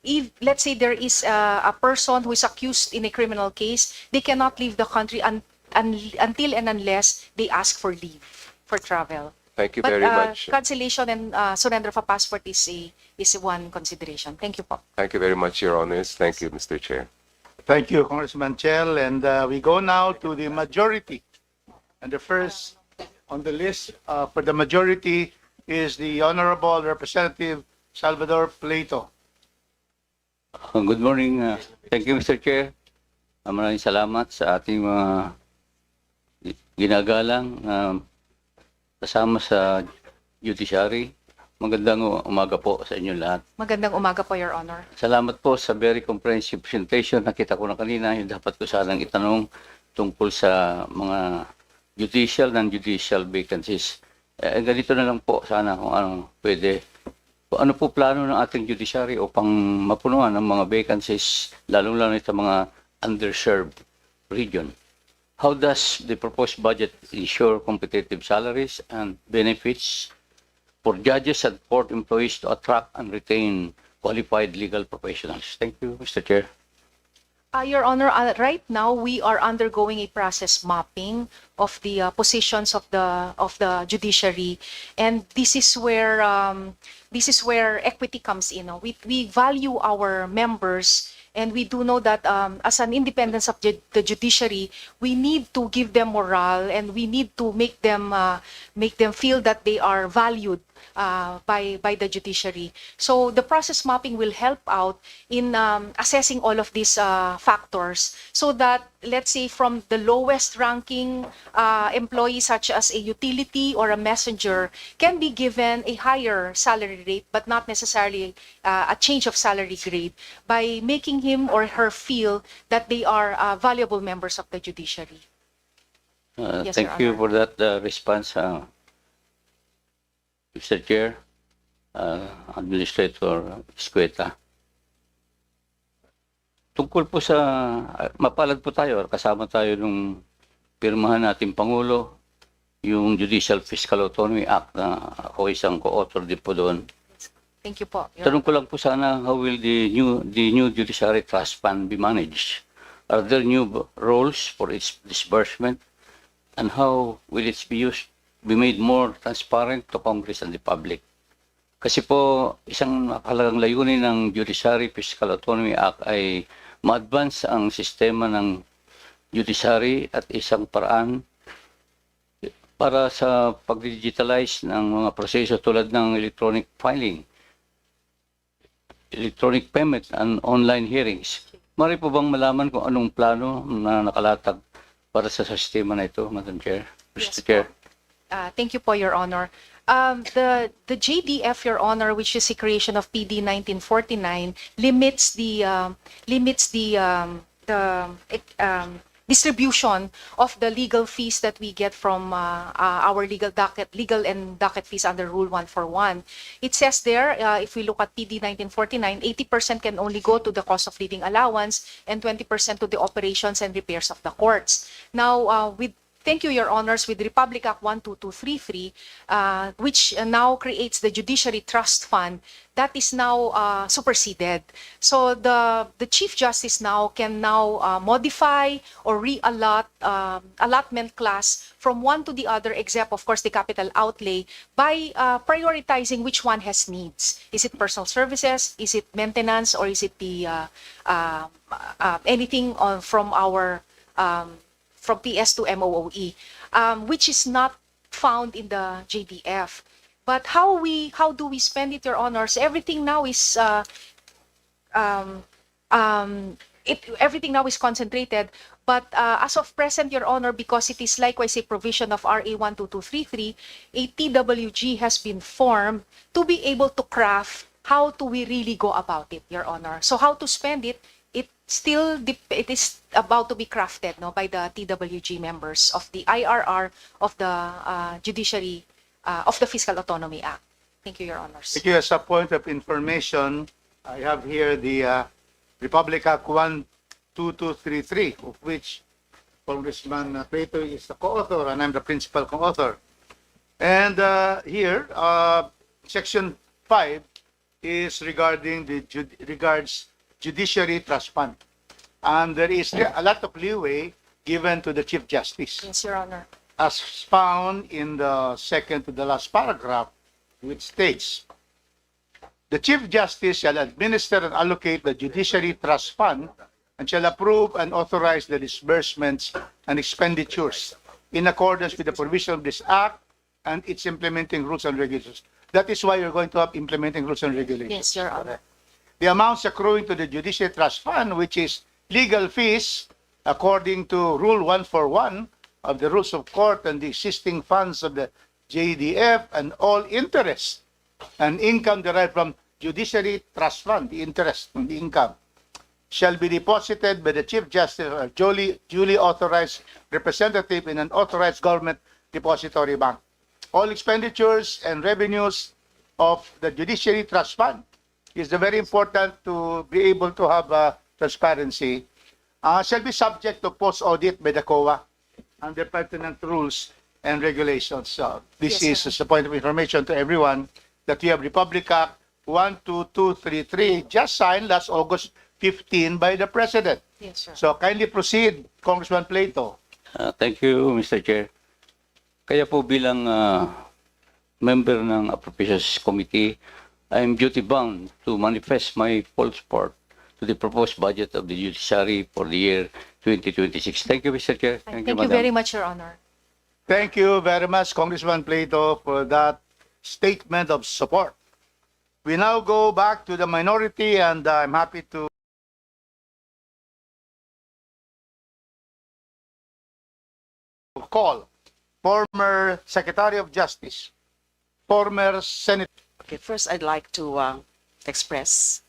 if, let's say, there is a person who is accused in a criminal case, they cannot leave the country until and unless they ask for leave for travel. Thank you But very much. cancellation and surrender of a passport is one consideration. Thank you po. Thank you very much, Your Honors. Thank you, Mr. Chair. Thank you, Congressman Chell. And we go now to the majority. And the first on the list for the majority is the Honorable Representative Salvador Plato. Good morning. Thank you, Mr. Chair. Maraming salamat sa ating mga ginagalang kasama sa Judiciary. Magandang umaga po sa inyo lahat. Magandang umaga po, Your Honor. Salamat po sa very comprehensive presentation. Nakita ko na kanina yung dapat ko sanang itanong tungkol sa mga judicial and judicial vacancies. Ganito na lang po sana kung anong pwede. Kung ano po plano ng ating judiciary upang mapunuan ang mga vacancies, lalong-lalo sa mga underserved region. How does the proposed budget ensure competitive salaries and benefits for judges and court employees to attract and retain qualified legal professionals? Thank you, Mr. Chair. Your Honor, right now we are undergoing a process mapping of the positions of the judiciary, and this is where equity comes in. We value our members, and we do know that as an independence of the judiciary, we need to give them morale, and we need to make them feel that they are valued by the judiciary. So the process mapping will help out in assessing all of these factors, so that, let's say, from the lowest ranking employee, such as a utility or a messenger, can be given a higher salary rate, but not necessarily a change of salary grade, by making him or her feel that they are valuable members of the judiciary. Yes, Thank Your you for that response, Mr. Chair, Administrator Escueta. Tungkol po sa, mapalad po tayo, kasama tayo nung pirmahan natin Pangulo, yung Judicial Fiscal Autonomy Act na ako isang co-author din po doon. Thank you po. Tanong ko lang po sana, how will the new Judiciary Trust Fund be managed? Are there new roles for its disbursement? And how will it be used, be made more transparent to Congress and the public? Kasi po, isang nakalagang layunin ng Judiciary Fiscal Autonomy Act ay ma-advance ang sistema ng Judiciary at isang paraan para sa pag-digitalize ng mga proseso tulad ng electronic filing, electronic payment, and online hearings. Mari po bang malaman kung anong plano na nakalatag para sa sistema na ito, Madam Chair? Mr. Chair. Thank you po, Your Honor. The JDF, Your Honor, which is the creation of PD 1949, limits the distribution of the legal fees that we get from our legal and docket fees under Rule 141. It says there, if we look at PD 1949, 80% can only go to the cost of living allowance and 20% to the operations and repairs of the courts. Now, thank you, Your Honors, with Republic Act 12233, which now creates the Judiciary Trust Fund, that is now superseded. So the Chief Justice now can now modify or re-allot allotment class from one to the other, except, of course, the capital outlay, by prioritizing which one has needs. Is it personal services? Is it maintenance? Or is it the anything from our from PS to MOOE, which is not found in the JDF. But how do we spend it, Your Honors? Everything now is everything now is concentrated. But as of present, Your Honor, because it is likewise a provision of RA 12233, a TWG has been formed to be able to craft how do we really go about it, Your Honor. So how to spend it? It is about to be crafted, no, by the TWG members of the IRR of the Judiciary of the Fiscal Autonomy Act. Thank you, Your Honors. Thank you. As a point of information, I have here the Republic Act 12233, of which Congressman Plato is the co-author and I'm the principal co-author. And here, Section 5 is regarding regards Judiciary Trust Fund. And there is a lot of leeway given to the Chief Justice. Yes, Your Honor. As found in the second to the last paragraph, which states, the Chief Justice shall administer and allocate the Judiciary Trust Fund and shall approve and authorize the disbursements and expenditures in accordance with the provision of this Act and its implementing rules and regulations. That is why you're going to have implementing rules and regulations. Yes, Your Honor. The amounts accruing to the Judiciary Trust Fund, which is legal fees, according to Rule 141 of the Rules of Court and the existing funds of the JDF, and all interest and income derived from Judiciary Trust Fund, the interest on the income, shall be deposited by the Chief Justice or duly authorized representative in an authorized government depository bank. All expenditures and revenues of the Judiciary Trust Fund is very important to be able to have transparency, shall be subject to post-audit by the COA under pertinent rules and regulations. So this Yes, is sir. just a point of information to everyone that we have Republic Act 12233 just signed last August 15 by the President. Yes, sir. So kindly proceed, Congressman Plato. Thank you, Mr. Chair. Kaya po bilang member ng Appropriations Committee, I am duty-bound to manifest my full support to the proposed budget of the Judiciary for the year 2026. Thank you, Mr. Chair. Thank you Madam. very much, Your Honor. Thank you very much, Congressman Plato, for that statement of support. We now go back to the minority, and I'm happy to call former Secretary of Justice, former Senator. Okay, first I'd like to express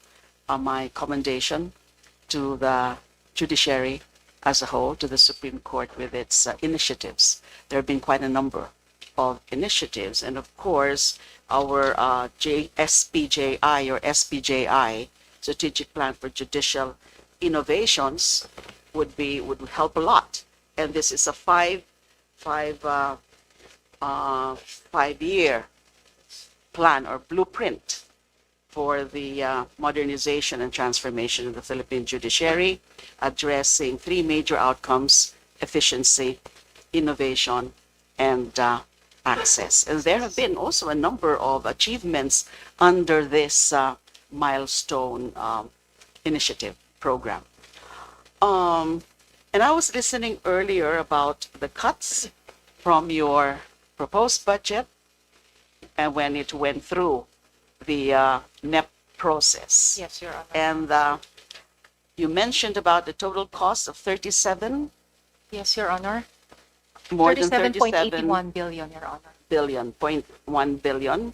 my commendation to the Judiciary as a whole, to the Supreme Court with its initiatives. There have been quite a number of initiatives, and of course, our SPJI or SPJI, Strategic Plan for Judicial Innovations, would help a lot. And this is a five-year plan or blueprint for the modernization and transformation of the Philippine judiciary, addressing three major outcomes: efficiency, innovation, and access. And there have been also a number of achievements under this milestone initiative program. And I was listening earlier about the cuts from your proposed budget and when it went through the NEP process. Yes, Your Honor. And you mentioned about the total cost of 37, Yes, Your Honor. more than 37.81 billion, Your Honor. billion, 0.1 billion,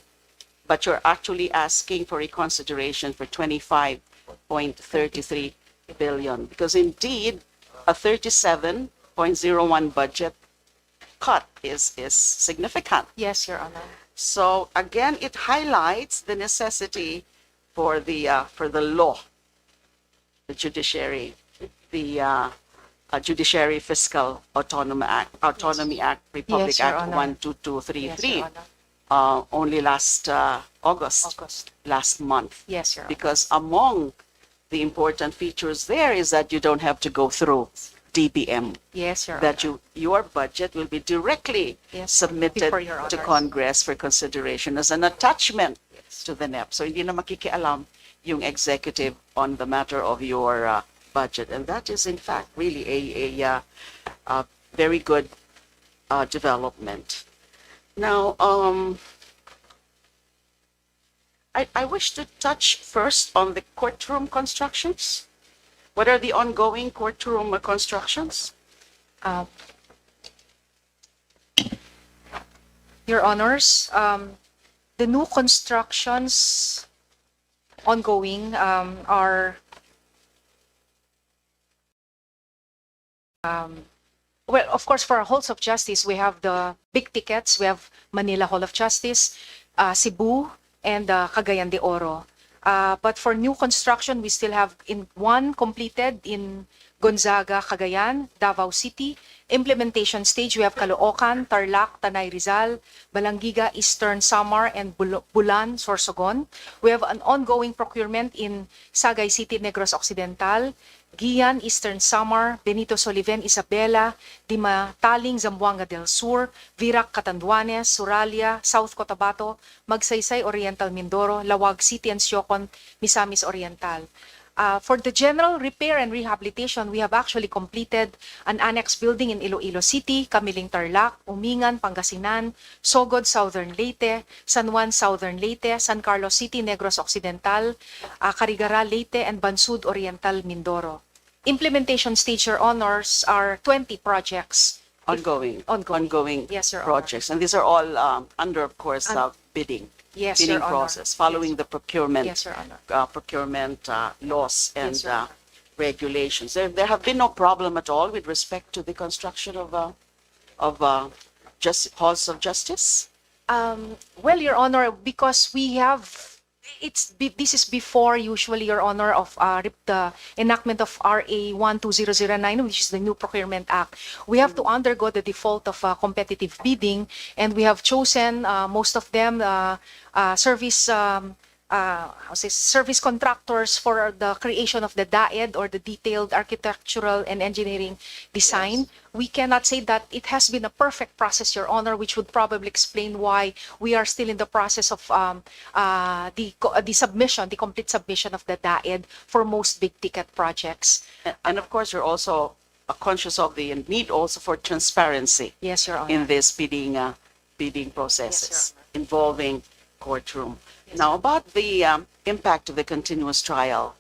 but you're actually asking for reconsideration for 25.33 billion, because indeed, a 37.01 budget cut is significant. Yes, Your Honor. So again, it highlights the necessity for the law, the judiciary, the Judiciary Fiscal Autonomy Act, Republic Yes, Your Act Honor. 12233, Yes, Your Honor. only last August, last month. Yes, Your Honor. Because among the important features there is that you don't have to go through DBM, Yes, Your that Honor. your budget will be directly Yes, submitted before Your to Honors. Congress for consideration as an attachment to the NEP. So hindi na makikialam yung executive on the matter of your budget. And that is in fact really a very good development. Now, I wish to touch first on the courtroom constructions. What are the ongoing courtroom constructions? Your Honors, the new constructions ongoing are well, of course, for our halls of justice, we have the big tickets. We have Manila Hall of Justice, Cebu, and Cagayan de Oro. But for new construction, we still have one completed in Gonzaga, Cagayan, Davao City. Implementation stage, we have Caloocan, Tarlac, Tanay Rizal, Balangiga, Eastern Samar, and Bulan, Sorsogon. We have an ongoing procurement in Sagay City, Negros Occidental, Gian, Eastern Samar, Benito Soliven, Isabela, Dimataling, Zamboanga del Sur, Virac, Catanduanes, Suralia, South Cotabato, Magsaysay, Oriental Mindoro, Lawag City, and Siocon, Misamis Oriental. For the general repair and rehabilitation, we have actually completed an annex building in Iloilo City, Camiling Tarlac, Umingan, Pangasinan, Sogod, Southern Leyte, San Juan, Southern Leyte, San Carlos City, Negros Occidental, Carigara, Leyte, and Bansud, Oriental, Mindoro. Implementation stage, Your Honors, are 20 projects. Ongoing Yes, Your Honor. projects. And these are all under, of course, bidding. Yes, Bidding Your Honor. process, following Yes. the procurement Yes, Your Honor. procurement laws and Yes, Your Honor. regulations. There have been no problem at all with respect to the construction of halls of justice. Well, Your Honor, because we have, this is before usually, Your Honor, of the enactment of RA 12009, which is the new Procurement Act. We have to undergo the default of competitive bidding, and we have chosen most of them service contractors for the creation of the DAED, or the detailed architectural and engineering design. We cannot say that it has been a perfect process, Your Honor, which would probably explain why we are still in the process of the complete submission of the DAED for most big ticket projects. And of course, you're also conscious of the need also for transparency Yes, Your Honor. in this bidding processes involving courtroom. Now, about the impact of the continuous trial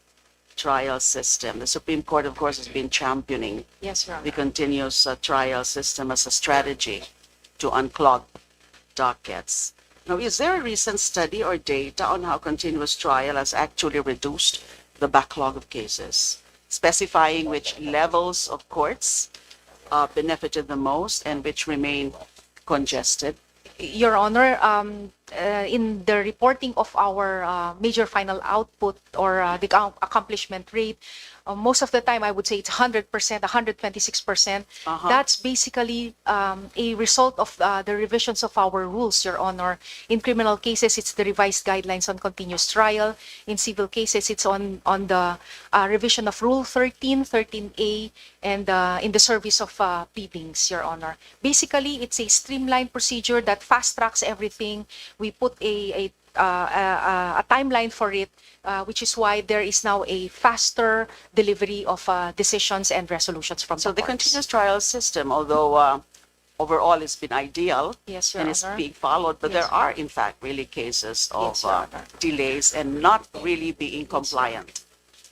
system, the Supreme Court, of course, has been championing Yes, Your the Honor. continuous trial system as a strategy to unclog dockets. Now, is there a recent study or data on how continuous trial has actually reduced the backlog of cases, specifying which levels of courts benefited the most and which remain congested? Your Honor, in the reporting of our major final output or the accomplishment rate, most of the time I would say it's 100%, 126%. That's basically a result of the revisions of our rules, Your Honor. In criminal cases, it's the revised guidelines on continuous trial. In civil cases, it's on the revision of Rule 13, 13A, and in the service of pleadings, Your Honor. Basically, it's a streamlined procedure that fast tracks everything. We put a timeline for it, which is why there is now a faster delivery of decisions and resolutions from So the the courts. continuous trial system, although overall it's been ideal Yes, Your and it's Honor. being followed, but Yes, there are in fact really cases of Yes, Your Honor. delays and not really being compliant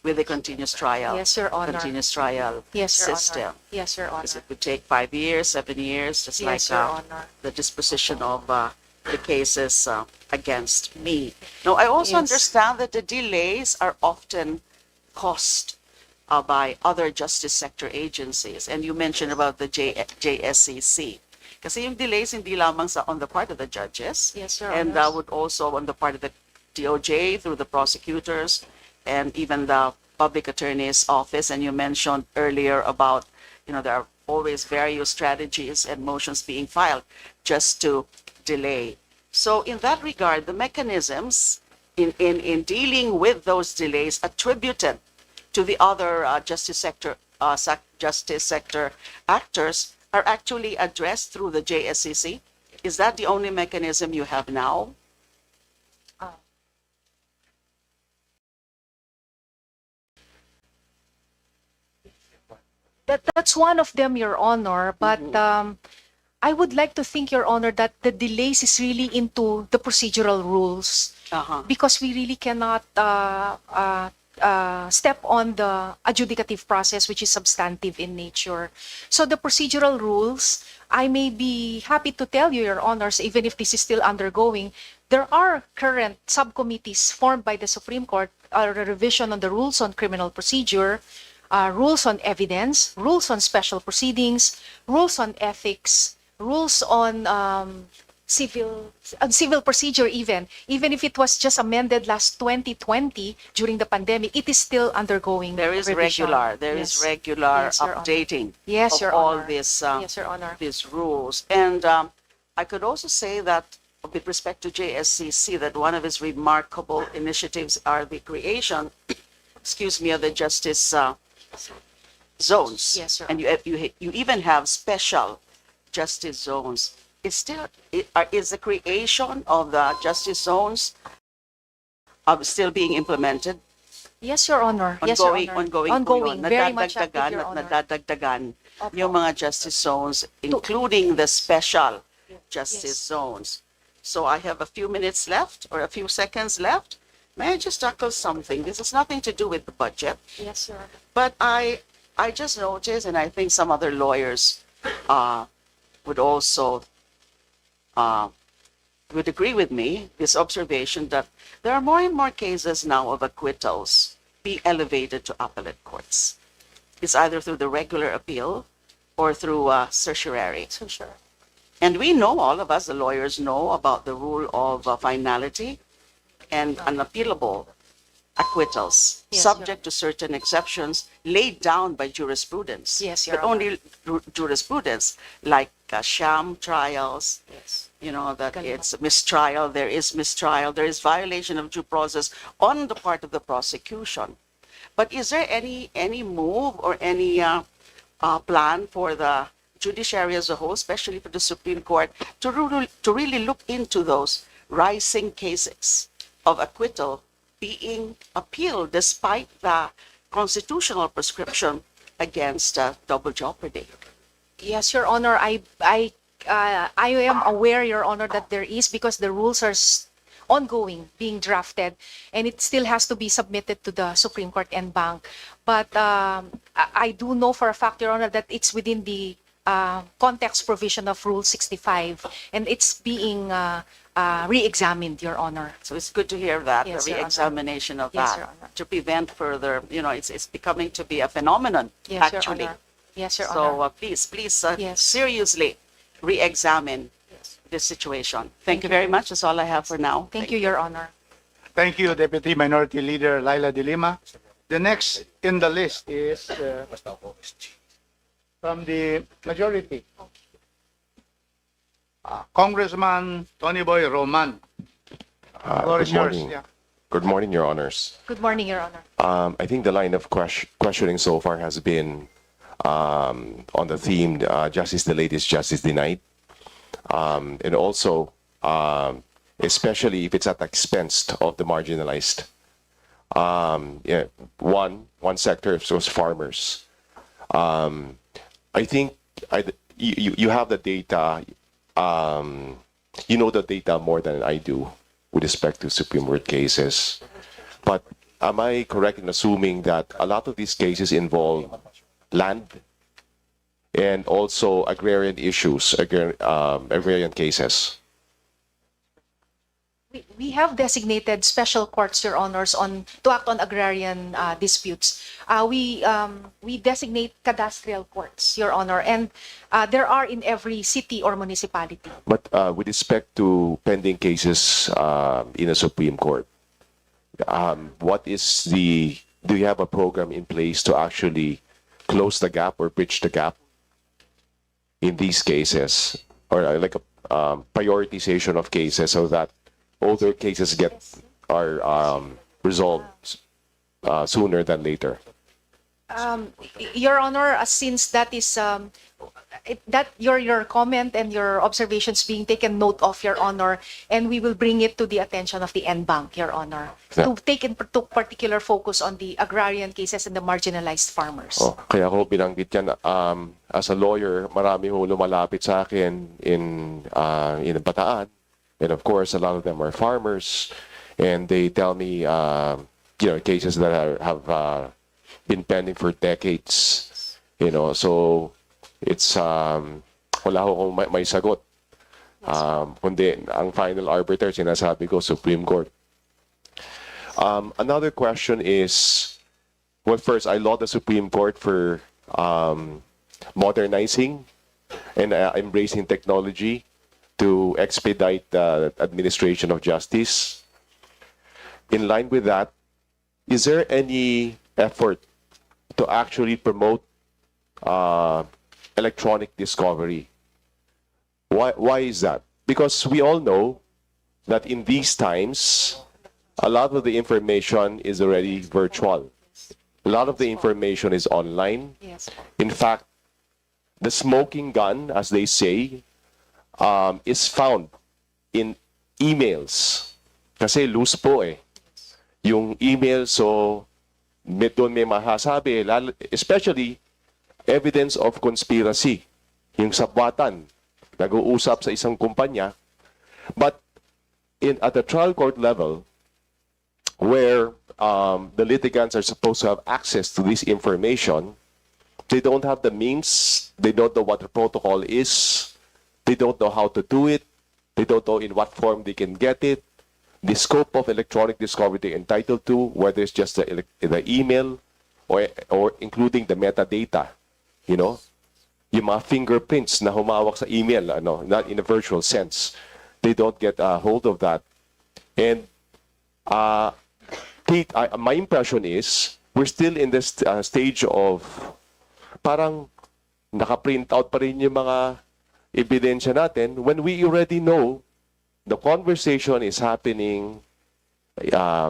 with the continuous trial. Yes, Your Honor. Continuous trial Yes, Your system. Honor. Yes, Your Because Honor. it would take 5 years, 7 years, just like Yes, Your Honor. the disposition of the cases against me. Now, I also Yes. understand that the delays are often caused by other justice sector agencies. And you mentioned about the JSCC. Kasi yung delays hindi lamang on the part of the judges. Yes, Your And Honors. would also on the part of the DOJ through the prosecutors and even the public attorney's office. And you mentioned earlier about, there are always various strategies and motions being filed just to delay. So in that regard, the mechanisms in dealing with those delays attributed to the other justice sector actors are actually addressed through the JSCC. Is that the only mechanism you have now? That's one of them, Your Honor. But I would like to think, Your Honor, that the delays is really into the procedural rules because we really cannot step on the adjudicative process, which is substantive in nature. So the procedural rules, I may be happy to tell you, Your Honors, even if this is still undergoing, there are current subcommittees formed by the Supreme Court, a revision on the rules on criminal procedure, rules on evidence, rules on special proceedings, rules on ethics, rules on civil procedure even if it was just amended last 2020 during the pandemic, it is still undergoing There is revision. Yes, regular Yes, Your Honor. updating Yes, of Your all Honor. this Yes, Your Honor. these rules. And I could also say that with respect to JSCC, that one of its remarkable initiatives are the creation, of the justice zones. Yes, Your And you even have special justice zones. Is the creation of the justice zones still being implemented? Yes, Your Honor. Yes, Your Honor. Ongoing po yun. Very much active, Nadadagdagan Your at Honor. nadadagdagan Opo. yung mga justice zones, including the special justice Yes. zones. So I have a few minutes left or a few seconds left. May I just tackle something? This has nothing to do with the budget, Yes, Your Honor. but I just noticed, and I think some other lawyers would also would agree with me, this observation that there are more and more cases now of acquittals being elevated to appellate courts. It's either through the regular appeal or through certiorari. So sure. And we know, all of us, the lawyers know about the rule of finality and unappealable acquittals, Yes, subject to certain exceptions laid down by jurisprudence. Yes, Your but only jurisprudence, like sham trials, Yes. that Galing. it's mistrial, there is violation of due process on the part of the prosecution. But is there any move or any plan for the judiciary as a whole, especially for the Supreme Court, to really look into those rising cases of acquittal being appealed despite the constitutional prescription against double jeopardy? Yes, Your Honor. I am aware, Your Honor, that there is, because the rules are ongoing, being drafted, and it still has to be submitted to the Supreme Court and Bank. But I do know for a fact, Your Honor, that it's within the context provision of Rule 65, and it's being re-examined, Your Honor. So it's good to hear that, Yes, the Your Honor. re-examination of Yes, that, Your Honor. to prevent further, it's becoming to be a phenomenon, Yes, actually. Your Honor. Yes, Your So Honor. please Yes. seriously re-examine this situation. Thank you very much. That's all I have for now. Thank you, Your Honor. Thank you, Deputy Minority Leader Laila De Lima. The next in the list is from the majority. Congressman Tony Boy Roman. Floor is Good yours. morning. Yeah. Good morning, Your Honors. Good morning, Your Honor. I think the line of questioning so far has been on the theme justice delayed is justice denied. And also, especially if it's at the expense of the marginalized. Yeah, one sector was farmers. I think you have the data. You know the data more than I do with respect to Supreme Court cases. But am I correct in assuming that a lot of these cases involve land and also agrarian issues, agrarian cases? We have designated special courts, Your Honors, to act on agrarian disputes. We designate cadastral courts, Your Honor, and there are in every city or municipality. But with respect to pending cases in the Supreme Court, do you have a program in place to actually close the gap or bridge the gap in these cases, or like a prioritization of cases so that older cases are resolved sooner than later? Your Honor, since that is that your comment and your observations being taken note of, Your Honor, and we will bring it to the attention of the NBank, Your Honor, Yeah. to particular focus on the agrarian cases and the marginalized farmers. Oh, kaya ko binanggit yan. As a lawyer, marami ho lumalapit sa akin in Bataan. And of course, a lot of them are farmers. And they tell me, cases that have been pending for decades. So it's, wala ho kung may sagot. Kundi, ang final arbiter, sinasabi ko, Supreme Court. Another question is, well, first, I laud the Supreme Court for modernizing and embracing technology to expedite the administration of justice. In line with that, is there any effort to actually promote electronic discovery? Why is that? Because we all know that in these times, a lot of the information is already virtual. A lot of the information is online. Yes. In fact, the smoking gun, as they say, is found in emails. Kasi loose po eh. Yung email, so doon may masasabi, especially evidence of conspiracy. Yung sabwatan, nag-uusap sa isang kumpanya. But at the trial court level, where the litigants are supposed to have access to this information, they don't have the means, they don't know what the protocol is, they don't know how to do it, they don't know in what form they can get it, the scope of electronic discovery they're entitled to, whether it's just the email or including the metadata, yung mga fingerprints na humawak sa email, not in a virtual sense. They don't get a hold of that. And Kate, my impression is we're still in this stage of parang naka-print out pa rin yung mga ebidensya natin when we already know the conversation is happening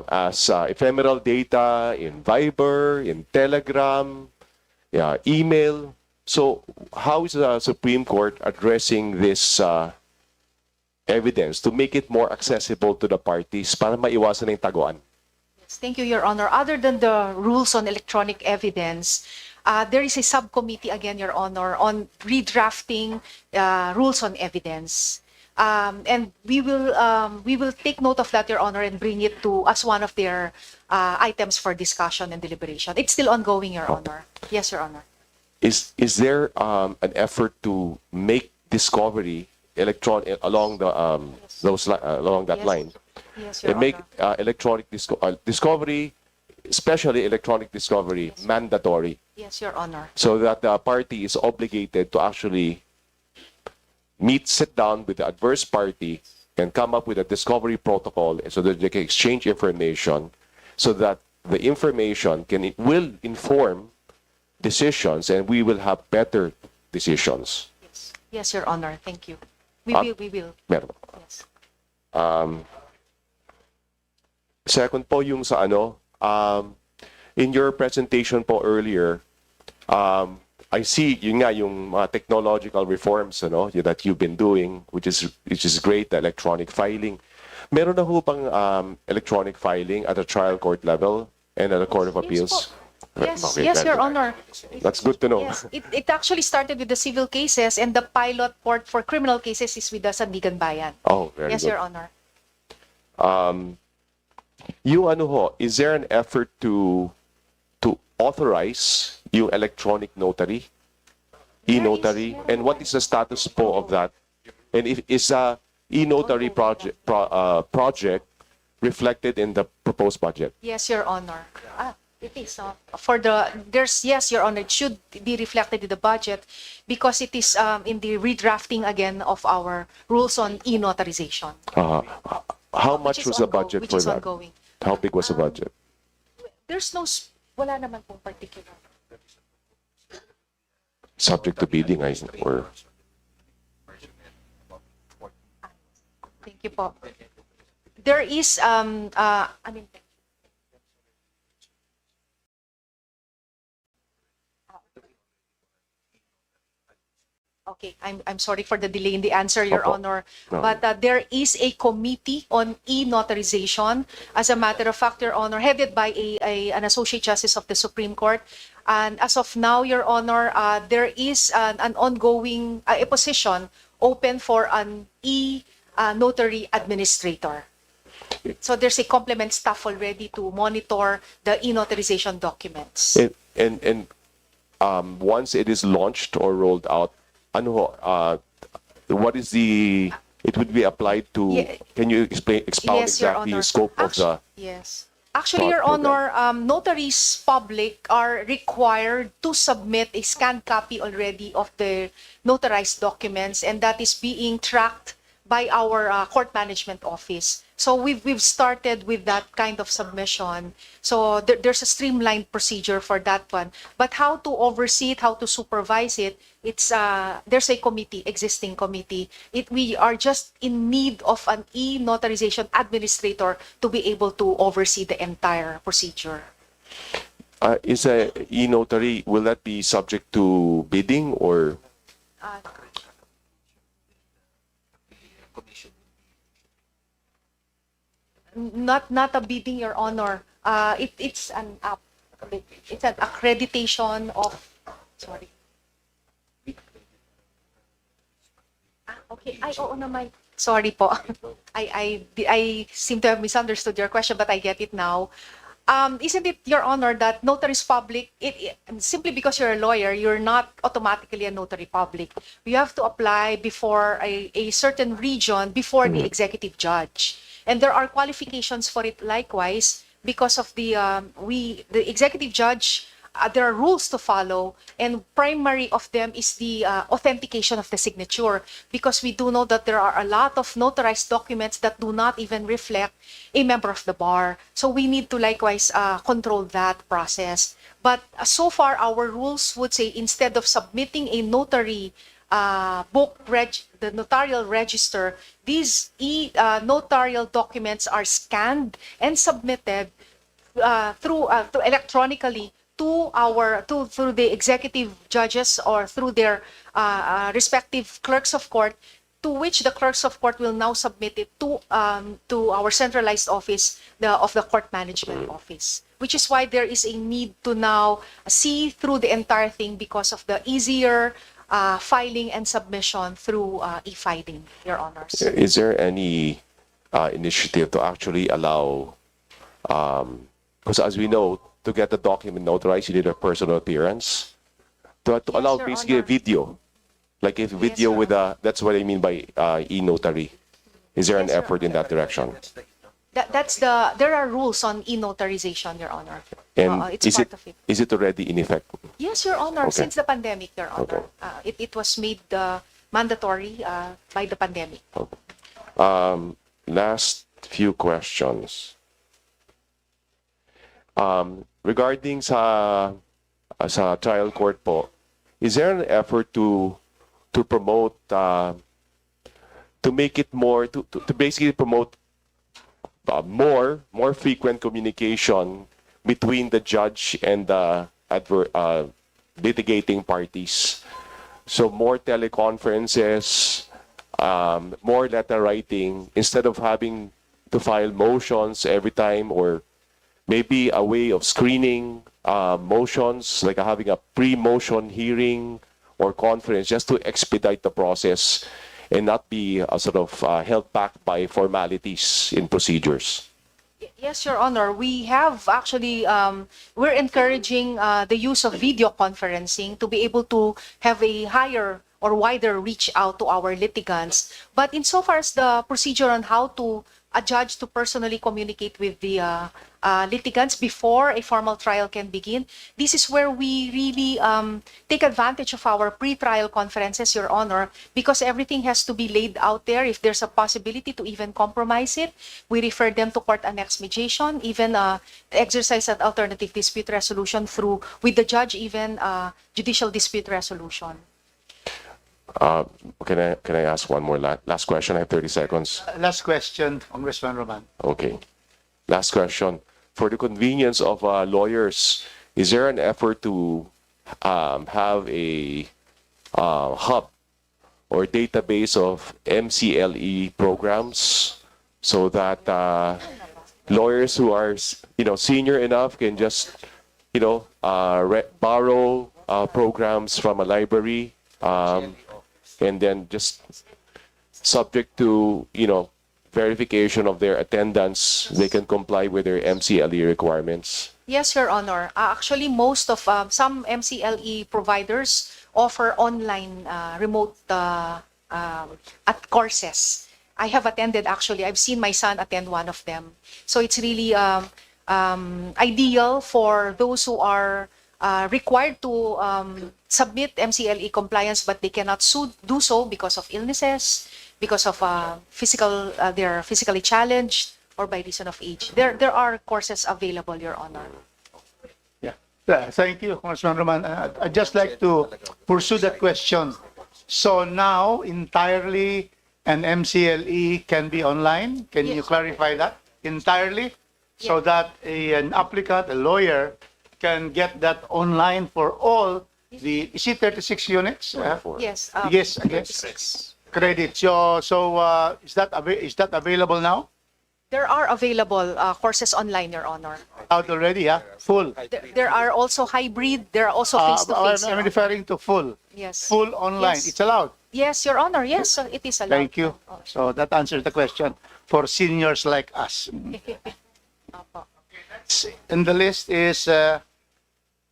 as ephemeral data in Viber, in Telegram, email. So how is the Supreme Court addressing this evidence to make it more accessible to the parties para maiwasan ng taguan? Thank you, Your Honor. Other than the rules on electronic evidence, there is a subcommittee, again, Your Honor, on redrafting rules on evidence. And we will take note of that, Your Honor, and bring it to as one of their items for discussion and deliberation. It's still ongoing, Your Honor. Yes, Your Honor. Is there an effort to make discovery electronic along the along that Yes. line? Yes, Your And make Honor. electronic discovery, especially electronic discovery, mandatory, Yes, Your Honor. so that the party is obligated to actually sit down with the adverse party and come up with a discovery protocol so that they can exchange information so that the information will inform decisions and we will have better decisions. Yes, Your Honor. Thank you. We will. Meron. Yes. Second po yung sa in your presentation po earlier, I see yung mga technological reforms that you've been doing, which is great, the electronic filing. Meron na ho bang electronic filing at a trial court level and at a court of appeals? Yes, Okay, yes, that- Your Honor. That's good to know. Yes, it actually started with the civil cases, and the pilot port for criminal cases is with the Sandigan Bayan. Oh, very Yes, good. Your Honor. Is there an effort to authorize yung electronic notary, e-notary, and what is the status po of that? And if is a e-notary project reflected in the proposed budget? Yes, Your Honor. It is. Yes, Your Honor, it should be reflected in the budget because it is in the redrafting again of our rules on e-notarization. How much was the budget which for is that? ongoing. How big was the budget? There's wala naman pong particular. Subject to bidding, or Thank you po. There is, okay, I'm sorry for the delay in the answer, Your Opo. Honor. No. But there is a committee on e-notarization. As a matter of fact, Your Honor, headed by an Associate Justice of the Supreme Court. And as of now, Your Honor, there is an ongoing a position open for an e-notary administrator. So there's a complement staff already to monitor the e-notarization documents. and once it is launched or rolled out, what is it would be applied to? Yeah. Can you expound Yes, Your exactly Honor. the scope of the? Yes. Actually, Your program? Honor, notaries public are required to submit a scanned copy already of the notarized documents, and that is being tracked by our court management office. So we've started with that kind of submission. So there's a streamlined procedure for that one. But how to oversee it, how to supervise it, there's a existing committee. We are just in need of an e-notarization administrator to be able to oversee the entire procedure. Is a e-notary, will that be subject to bidding or? Not a bidding, Your Honor. It's an app. It's an accreditation of. Sorry. Okay. Oo naman. Sorry po. I seem to have misunderstood your question, but I get it now. Isn't it, Your Honor, that notaries public, simply because you're a lawyer, you're not automatically a notary public. You have to apply before a certain region, before the executive judge. And there are qualifications for it likewise because of the executive judge, there are rules to follow, and primary of them is the authentication of the signature, because we do know that there are a lot of notarized documents that do not even reflect a member of the bar. So we need to likewise control that process. But so far, our rules would say instead of submitting a notary the notarial register, these notarial documents are scanned and submitted through electronically through the executive judges or through their respective clerks of court, to which the clerks of court will now submit it to our centralized office of the court management office, which is why there is a need to now see through the entire thing because of the easier filing and submission through e-filing, Your Honors. Is there any initiative to actually allow, because as we know, to get the document notarized, you need a personal appearance, to allow Your basically a Honor. video, like a video Your with that's what I mean by e-notary. Is there an Yes, Your effort in that direction? There are rules on e-notarization, Your Honor. And It's part of it. is it already in effect? Yes, Your Honor. Okay. Since the pandemic, Your Honor, Okay. it was made mandatory by the pandemic. Last few questions. Regarding sa trial court po, is there an effort to promote to make it more to basically promote more frequent communication between the judge and the litigating parties? So more teleconferences, more letter writing, instead of having to file motions every time, or maybe a way of screening motions, like having a pre-motion hearing or conference, just to expedite the process and not be sort of held back by formalities in procedures. Yes, Your Honor. We have actually, we're encouraging the use of video conferencing to be able to have a higher or wider reach out to our litigants. But insofar as the procedure on how to a judge to personally communicate with the litigants before a formal trial can begin, this is where we really take advantage of our pre-trial conferences, Your Honor, because everything has to be laid out there. If there's a possibility to even compromise it, we refer them to court annex mediation, even exercise an alternative dispute resolution through, with the judge, even judicial dispute resolution. Can I ask one more last question? I have 30 seconds. Last question, Congressman Roman. Okay. Last question. For the convenience of lawyers, is there an effort to have a hub or database of MCLE programs so that lawyers who are senior enough can just borrow programs from a library, and then just subject to verification of their attendance, they can comply with their MCLE requirements? Yes, Your Honor. Actually, most of some MCLE providers offer online remote at courses. I have attended, actually. I've seen my son attend one of them. So it's really ideal for those who are required to submit MCLE compliance, but they cannot do so because of illnesses, because of they're physically challenged, or by reason of age. There are courses available, Your Honor. Yeah, thank you, Congressman Roman. I'd just like to pursue that question. So now, entirely, an MCLE can be online? Can you clarify that? Entirely? So that an applicant, a lawyer, can get that online for all the, is it 36 units? Yes. Yes. Credit. So is that available now? There are available courses online, Your Honor. Out already, yeah? Full. There are also hybrid. There are also face-to-face. I'm referring to full. Yes. Full online. Yes. It's allowed. Yes, Your Honor. Yes, it is allowed. Thank you. So that answers the question for seniors like us. Opo. And the list is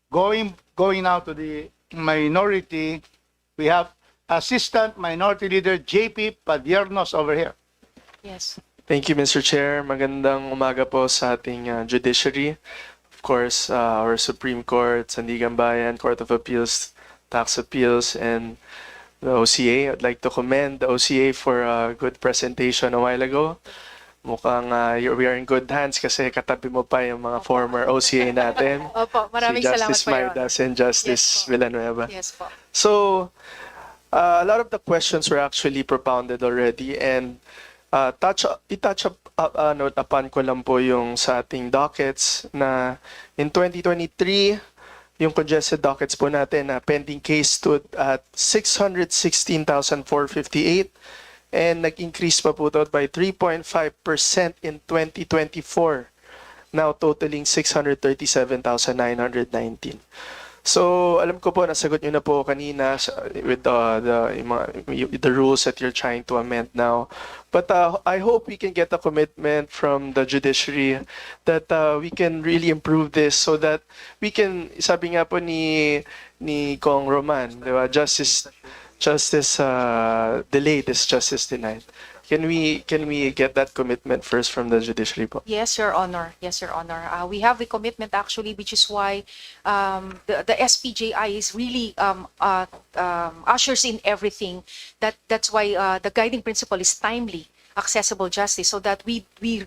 going now to the minority. We have Assistant Minority Leader JP Padiernos over here. Yes. Thank you, Mr. Chair. Magandang umaga po sa ating judiciary. Of course, our Supreme Court, Sandigan Bayan, Court of Appeals, Tax Appeals, and the OCA. I'd like to commend the OCA for a good presentation a while ago. Mukhang we are in good hands kasi katabi mo pa yung mga former OCA natin. Opo, maraming si salamat Justice po, Your Honor. Mardas and Justice Yes po. Villanueva. Yes po. So, a lot of the questions were actually propounded already, and i-touch upon ko lang po yung sa ating dockets na in 2023, yung congested dockets po natin na pending case stood at 616,458 and nag-increase pa po ito by 3.5% in 2024, now totaling 637,919. So, alam ko po, nasagot nyo na po kanina with the rules that you're trying to amend now. But I hope we can get a commitment from the judiciary that we can really improve this so that we can, sabi nga po ni Kong Roman, di ba? Justice delayed is justice denied. Can we get that commitment first from the judiciary po? Yes, Your Honor. Yes, Your Honor. We have the commitment actually, which is why the SPJI is really ushers in everything. That's why the guiding principle is timely, accessible justice, so that we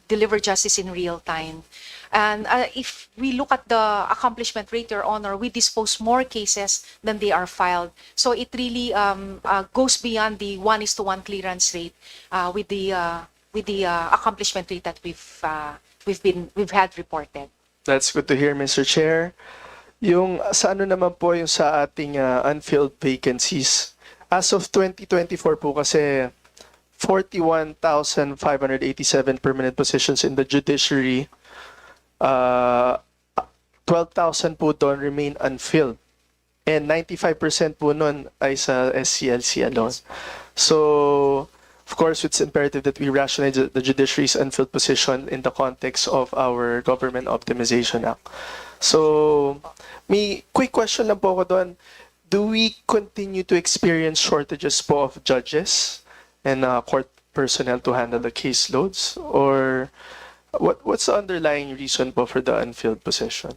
deliver justice in real time. And if we look at the accomplishment rate, Your Honor, we dispose more cases than they are filed. So it really goes beyond the 1:1 clearance rate with the accomplishment rate that we've had reported. That's good to hear, Mr. Chair. Yung sa ano naman po yung sa ating unfilled vacancies. As of 2024 po kasi 41,587 permanent positions in the judiciary. 12,000 po doon remain unfilled. And 95% po nun ay sa SCLC alone. So, of course, it's imperative that we rationalize the judiciary's unfilled position in the context of our Government Optimization Act. So, may quick question lang po ako doon. Do we continue to experience shortages po of judges and court personnel to handle the caseloads? Or what's the underlying reason po for the unfilled position?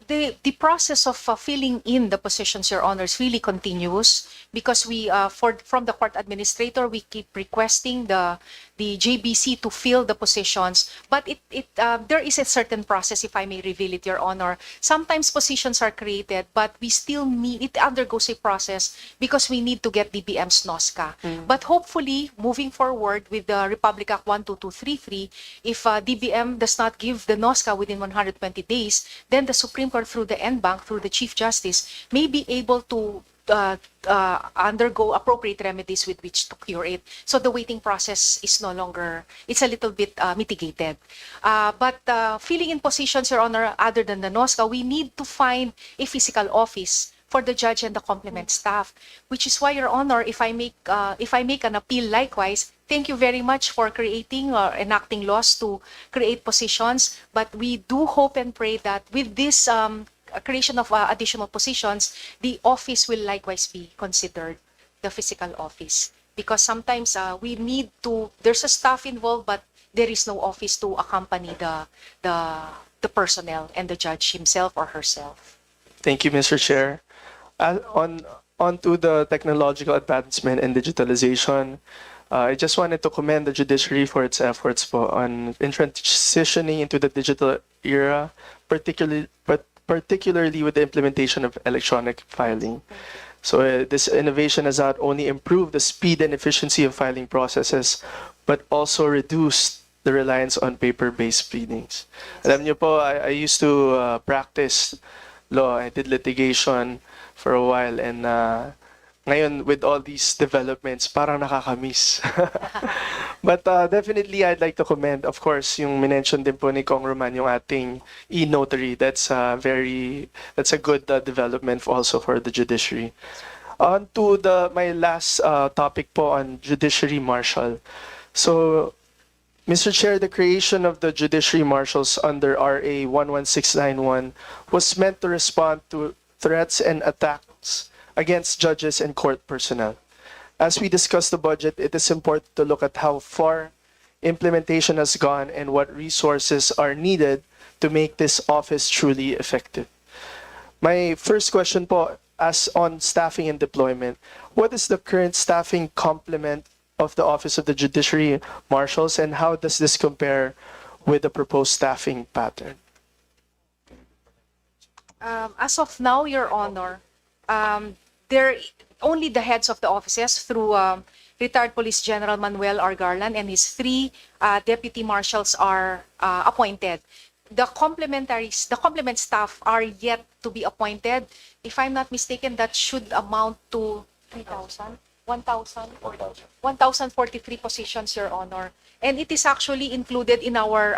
The process of filling in the positions, Your Honor, is really continuous because we from the court administrator we keep requesting the JBC to fill the positions, but there is a certain process, if I may reveal it, Your Honor. Sometimes positions are created, but we still need it undergoes a process because we need to get DBM's NOSCA. But hopefully, moving forward with the Republic Act 12233, if DBM does not give the NOSCA within 120 days, then the Supreme Court through the NBank, through the Chief Justice, may be able to undergo appropriate remedies with which to cure it. So the waiting process is no longer, it's a little bit mitigated. But filling in positions, Your Honor, other than the NOSCA, we need to find a physical office for the judge and the complement staff, which is why, Your Honor, if I make an appeal likewise, thank you very much for creating or enacting laws to create positions. But we do hope and pray that with this creation of additional positions, the office will likewise be considered, the physical office. Because sometimes we need to, there's a staff involved, but there is no office to accompany the personnel and the judge himself or herself. Thank you, Mr. Chair. On to the technological advancement and digitalization, I just wanted to commend the judiciary for its efforts on transitioning into the digital era, particularly with the implementation of electronic filing. So this innovation has not only improved the speed and efficiency of filing processes, but also reduced the reliance on paper-based pleadings. Alam niyo po, I used to practice law. I did litigation for a while, and ngayon with all these developments, parang nakakamiss. But definitely, I'd like to commend, of course, yung minention din po ni Kong Roman, yung ating e-notary. That's a good development also for the judiciary. On to my last topic po on judiciary marshal. So, Mr. Chair, the creation of the judiciary marshals under RA 11691 was meant to respond to threats and attacks against judges and court personnel. As we discuss the budget, it is important to look at how far implementation has gone and what resources are needed to make this office truly effective. My first question po, as on staffing and deployment, what is the current staffing complement of the Office of the Judiciary Marshals, and how does this compare with the proposed staffing pattern? As of now, Your Honor, they're only the heads of the offices through retired Police General Manuel R. Garland and his 3 deputy marshals are appointed. The complement staff are yet to be appointed. If I'm not mistaken, that should amount to 1,043 positions, Your Honor. And it is actually included in our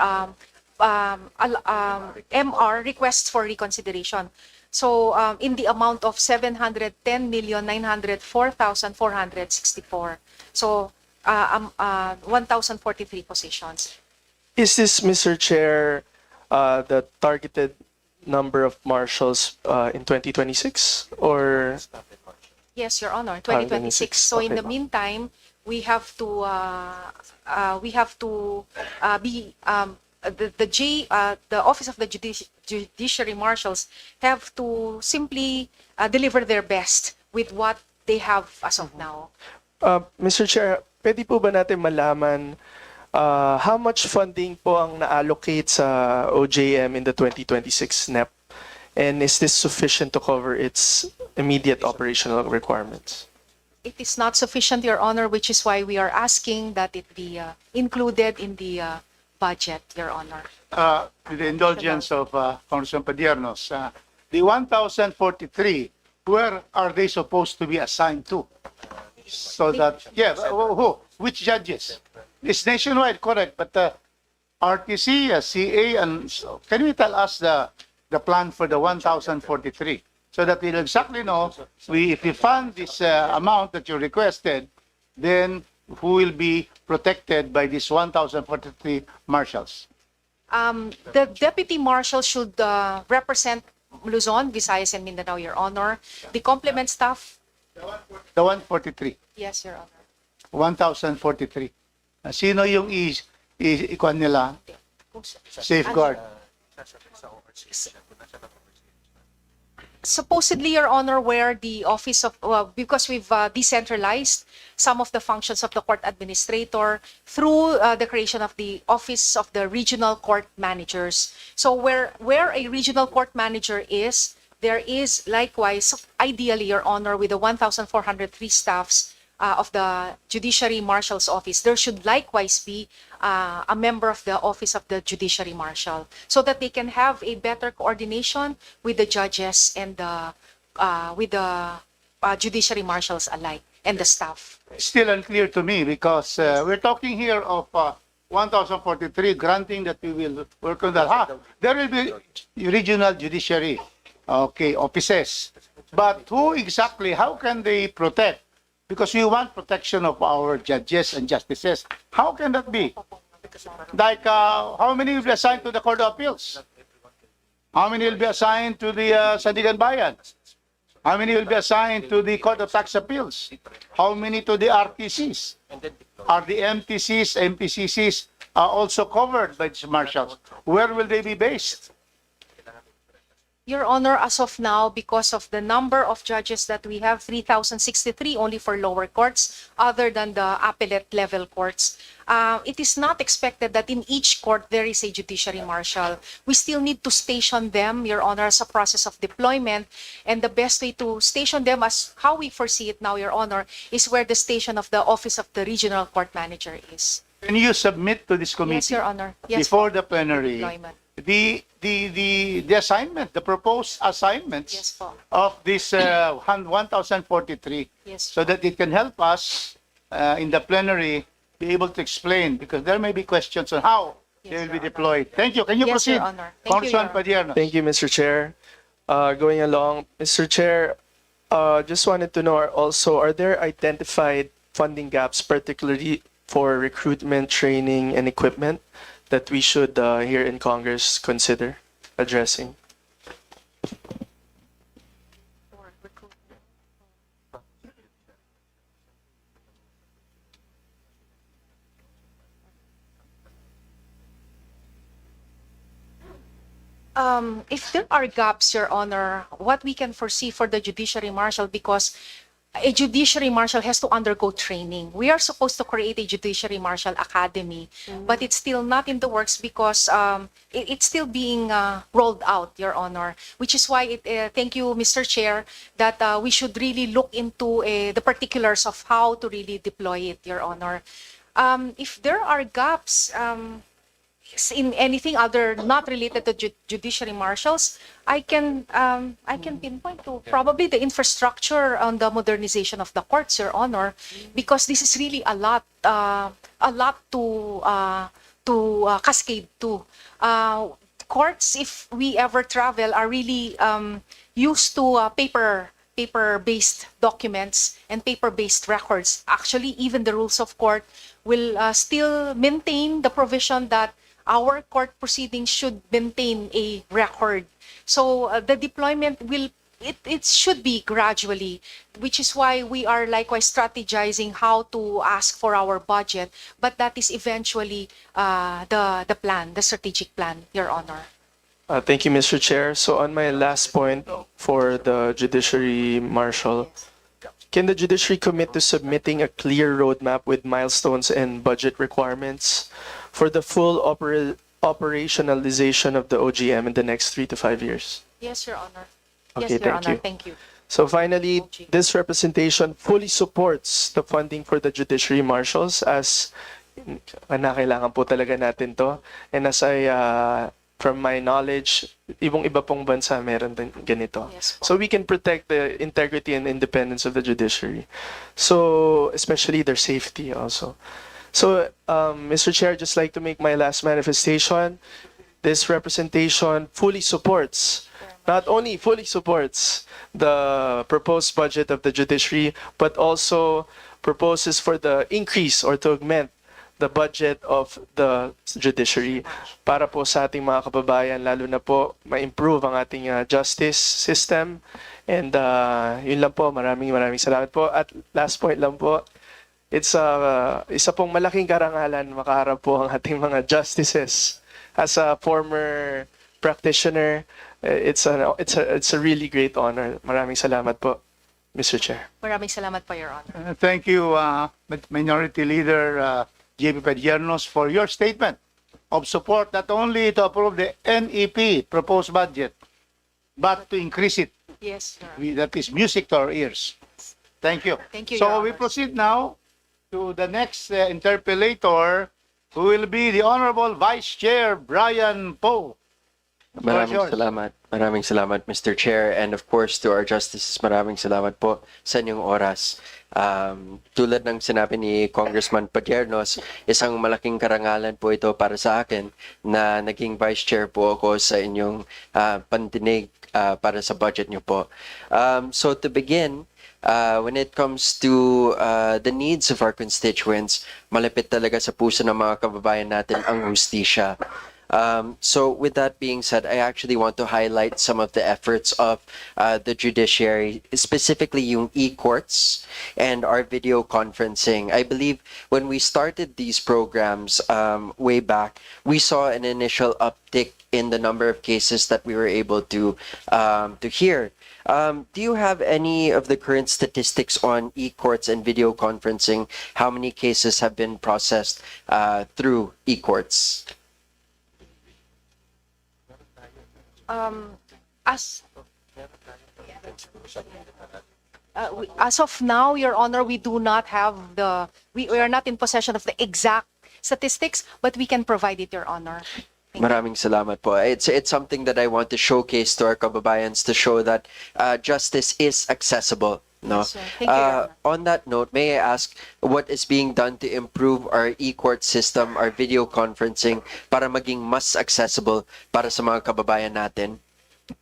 MR, requests for reconsideration. So in the amount of 710,904,464. So 1,043 positions. Is this, Mr. Chair, the targeted number of marshals in 2026 or? Yes, Your Honor, 2026. So in the meantime, we have to be the Office of the Judiciary Marshals have to simply deliver their best with what they have as of now. Mr. Chair, pwede po ba natin malaman how much funding po ang na-allocate sa OJM in the 2026 NEP? And is this sufficient to cover its immediate operational requirements? It is not sufficient, Your Honor, which is why we are asking that it be included in the budget, Your Honor. With the indulgence of Congressman Padiernos, the 1,043, where are they supposed to be assigned to? So that, yeah, who? Which judges? It's nationwide, correct, but RTC, CA, and so, can you tell us the plan for the 1,043? So that we'll exactly know, if we fund this amount that you requested, then who will be protected by this 1,043 marshals? The deputy marshal should represent Luzon, Visayas, and Mindanao, Your Honor. The complement staff, The 143. yes, Your Honor. 1,043. Sino yung ikuan nila? Safeguard. Supposedly, Your Honor, where the office of, because we've decentralized some of the functions of the court administrator through the creation of the office of the regional court managers. So where a regional court manager is, there is likewise, ideally, Your Honor, with the 1,403 staffs of the Judiciary Marshal's office, there should likewise be a member of the Office of the Judiciary Marshal, so that they can have a better coordination with the judges and with the Judiciary Marshals alike and the staff. Still unclear to me because we're talking here of 1,043, granting that we will work on that. There will be regional judiciary, okay, offices. But who exactly, how can they protect? Because we want protection of our judges and justices. How can that be? Like, how many will be assigned to the Court of Appeals? How many will be assigned to the Sandigan Bayan? How many will be assigned to the Court of Tax Appeals? How many to the RTCs? Are the MTCs, MPCCs also covered by these marshals? Where will they be based? Your Honor, as of now, because of the number of judges that we have, 3,063 only for lower courts, other than the appellate level courts, it is not expected that in each court there is a judiciary marshal. We still need to station them, Your Honor, as a process of deployment. And the best way to station them, as how we foresee it now, Your Honor, is where the station of the Office of the Regional Court Manager is. Can you submit to this committee? Yes, Your Honor. Yes, before po. the plenary, Deployment. the assignment, the proposed assignments Yes, po. of this 1,043, Yes, so that it can help us in the plenary be able to explain, because there may be questions on how Yes, they will Your be Honor. deployed. Thank you. Can you Yes, proceed, Your Honor. Thank you, Congressman Your Padierno? Thank you, Mr. Chair. Going along, Mr. Chair, just wanted to know also, are there identified funding gaps, particularly for recruitment, training, and equipment that we should here in Congress consider addressing? If there are gaps, Your Honor, what we can foresee for the Judiciary Marshal, because a Judiciary Marshal has to undergo training. We are supposed to create a Judiciary Marshal Academy, but it's still not in the works because it's still being rolled out, Your Honor, which is why, thank you, Mr. Chair, that we should really look into the particulars of how to really deploy it, Your Honor. If there are gaps, in anything other not related to judiciary marshals, I can pinpoint to probably the infrastructure on the modernization of the courts, Your Honor, because this is really a lot to cascade to. Courts, if we ever travel, are really used to paper-based documents and paper-based records. Actually, even the rules of court will still maintain the provision that our court proceedings should maintain a record. So the deployment will it should be gradually, which is why we are likewise strategizing how to ask for our budget, but that is eventually the plan, the strategic plan, Your Honor. Thank you, Mr. Chair. So on my last point for the Judiciary Marshal, can the Judiciary commit to submitting a clear roadmap with milestones and budget requirements for the full operationalization of the OGM in the next 3 to 5 years? Yes, Your Honor. Okay, Yes, Your thank Honor. you. Thank you. So finally, this representation fully supports the funding for the Judiciary Marshals as kailangan po talaga natin to. And as from my knowledge, iba pong bansa meron din ganito. Yes po. So we can protect the integrity and independence of the judiciary. So, especially their safety also. So, Mr. Chair, I'd just like to make my last manifestation. This representation fully supports, not only fully supports the proposed budget of the judiciary, but also proposes for the increase or to augment the budget of the judiciary para po sa ating mga kababayan, lalo na po ma-improve ang ating justice system. And yun lang po, maraming salamat po. At last point lang po, it's isa pong malaking karangalan makaharap po ang ating mga justices. As a former practitioner, it's a really great honor. Maraming salamat po, Mr. Chair. Maraming salamat po, Your Honor. Thank you, Minority Leader JP Padiernos, for your statement of support not only to approve the NEP proposed budget, but to increase it. Yes, Your Honor. That is music to our ears. Thank you. Thank you, So Your we Honor. proceed now to the next interpellator, who will be the Honorable Vice Chair Brian Poe. Maraming salamat, Mr. Chair. And of course, to our justices, maraming salamat po sa inyong oras. Tulad ng sinabi ni Congressman Padiernos, isang malaking karangalan po ito para sa akin na naging Vice Chair po ako sa inyong pandinig para sa budget niyo po. So to begin, when it comes to the needs of our constituents, malapit talaga sa puso ng mga kababayan natin ang hustisya. So with that being said, I actually want to highlight some of the efforts of the judiciary, specifically yung e-courts and our video conferencing. I believe when we started these programs way back, we saw an initial uptick in the number of cases that we were able to hear. Do you have any of the current statistics on e-courts and video conferencing? How many cases have been processed through e-courts? As of now, Your Honor, we do not have we are not in possession of the exact statistics, but we can provide it, Your Honor. Thank you. Maraming salamat po. It's something that I want to showcase to our kababayans to show that justice is accessible. No. Yes, sir. Thank you, Your Honor. On that note, may I ask what is being done to improve our e-court system, our video conferencing, para maging mas accessible para sa mga kababayan natin?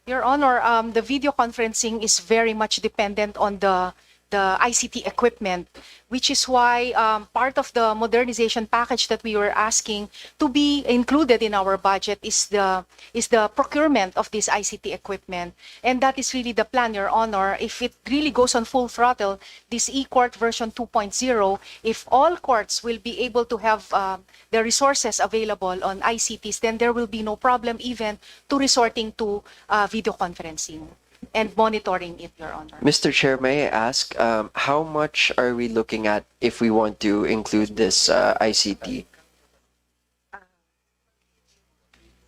Your Honor, the video conferencing is very much dependent on the ICT equipment, which is why part of the modernization package that we were asking to be included in our budget is the procurement of this ICT equipment. And that is really the plan, Your Honor. If it really goes on full throttle, this e-court version 2.0, if all courts will be able to have the resources available on ICTs, then there will be no problem even to resorting to video conferencing and monitoring it, Your Honor. Mr. Chair, may I ask, how much are we looking at if we want to include this ICT?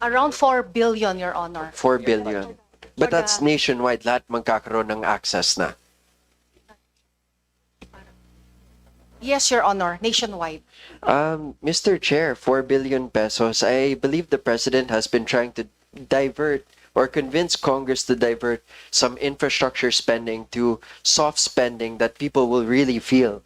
Around 4 billion, Your Honor. 4 billion. But that's nationwide, lahat magkakaroon ng access na. Yes, Your Honor, nationwide. Mr. Chair, 4 billion pesos, I believe the President has been trying to divert or convince Congress to divert some infrastructure spending to soft spending that people will really feel.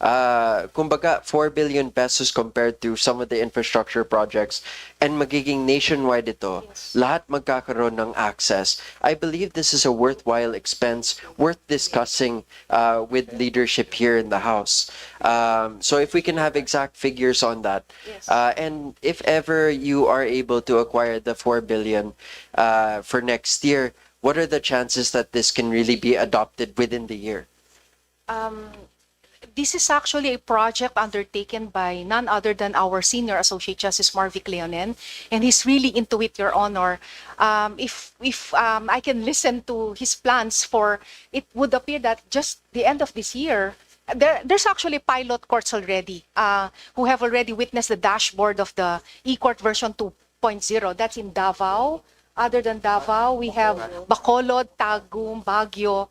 Kumbaga, 4 billion pesos compared to some of the infrastructure projects and magiging nationwide ito, lahat magkakaroon ng access. I believe this is a worthwhile expense, worth discussing with leadership here in the House. So if we can have exact figures on that, and if ever you are able to acquire the 4 billion for next year, what are the chances that this can really be adopted within the year? This is actually a project undertaken by none other than our Senior Associate Justice Marvic Leonen, and he's really into it, Your Honor. If I can listen to his plans for, it would appear that just the end of this year, there's actually pilot courts already who have already witnessed the dashboard of the e-court version 2.0. That's in Davao. Other than Davao, we have Bacolod, Tagum, Baguio,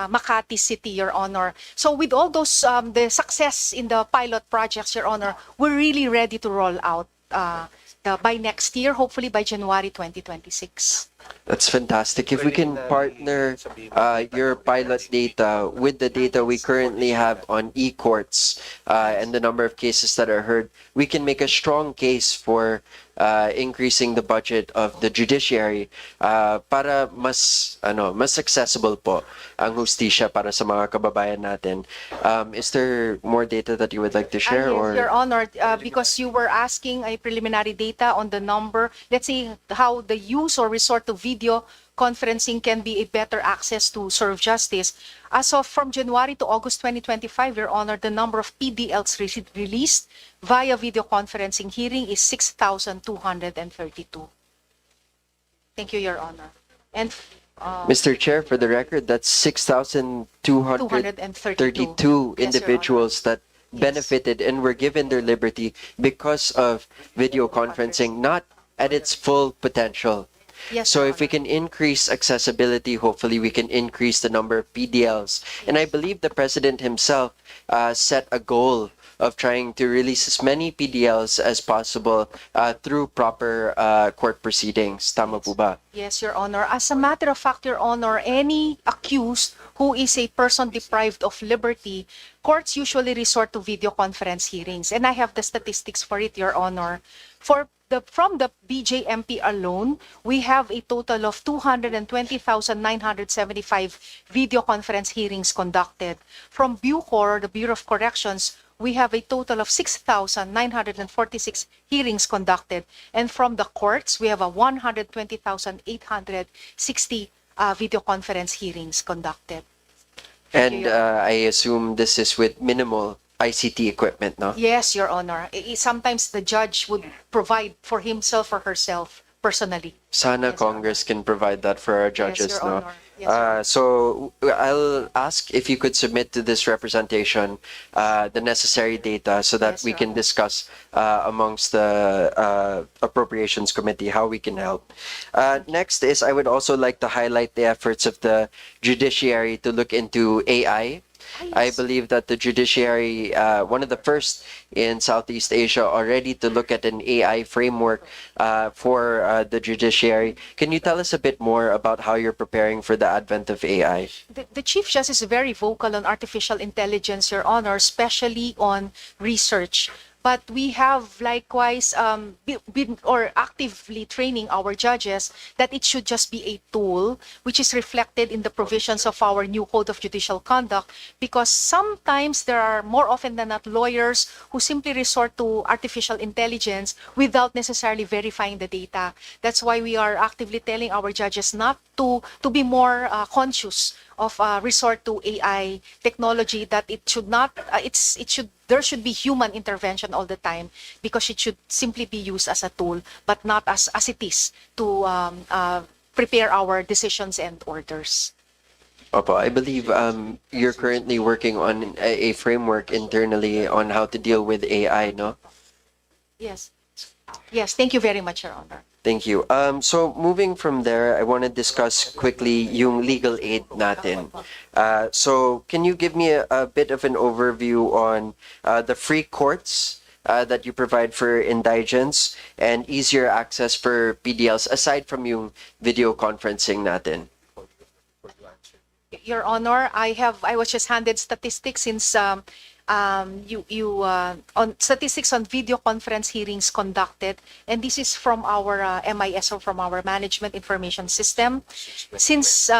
Makati City, Your Honor. So with all those, the success in the pilot projects, Your Honor, we're really ready to roll out by next year, hopefully by January 2026. That's fantastic. If we can partner your pilot data with the data we currently have on e-courts and the number of cases that are heard, we can make a strong case for increasing the budget of the judiciary para mas accessible po ang hustisya para sa mga kababayan natin. Is there more data that you would like to share? Yes, Or Your Honor, because you were asking a preliminary data on the number, let's see how the use or resort to video conferencing can be a better access to serve justice. As of from January to August 2025, Your Honor, the number of PDLs released via video conferencing hearing is 6,232. Thank you, Your Honor. And Mr. Chair, for the record, that's 6,232 Yes, Your individuals that benefited and were given their liberty because of video conferencing, not at its full potential. Yes, So Your if we Honor. can increase accessibility, hopefully we can increase the number of PDLs. And I believe the President himself set a goal of trying to release as many PDLs as possible through proper court proceedings. Tama po ba? Yes, Your Honor. As a matter of fact, Your Honor, any accused who is a person deprived of liberty, courts usually resort to video conference hearings. And I have the statistics for it, Your Honor. From the BJMP alone, we have a total of 220,975 video conference hearings conducted. From Bucor, the Bureau of Corrections, we have a total of 6,946 hearings conducted. And from the courts, we have a 120,860 video conference hearings conducted. And I assume this is with minimal ICT equipment, no? Yes, Your Honor. Sometimes the judge would provide for himself or herself personally. Sana Yes, Your Congress can provide that for our judges, Your no? Honor. Yes, Your Honor. So I'll ask if you could submit to this representation the necessary data so that Yes, we Your can Honor. discuss amongst the Appropriations Committee how we can help. Next is I would also like to highlight the efforts of the Judiciary to look into AI. I believe that the Judiciary, one of the first in Southeast Asia already to look at an AI framework for the Judiciary. Can you tell us a bit more about how you're preparing for the advent of AI? The Chief Justice is very vocal on artificial intelligence, Your Honor, especially on research. But we have likewise been or actively training our judges that it should just be a tool, which is reflected in the provisions of our new Code of Judicial Conduct, because sometimes there are more often than not lawyers who simply resort to artificial intelligence without necessarily verifying the data. That's why we are actively telling our judges not to be more conscious of resort to AI technology, that it should not, there should be human intervention all the time, because it should simply be used as a tool, but not as it is to prepare our decisions and orders. Opo, I believe you're currently working on a framework internally on how to deal with AI, no? Yes. Yes, thank you very much, Your Honor. Thank you. So moving from there, I want to discuss quickly yung legal aid natin. So can you give me a bit of an overview on the free courts that you provide for indigents and easier access for PDLs aside from yung video conferencing natin? Your Honor, I was just handed statistics since on statistics on video conference hearings conducted, and this is from our MIS, or from our Management Information System. Since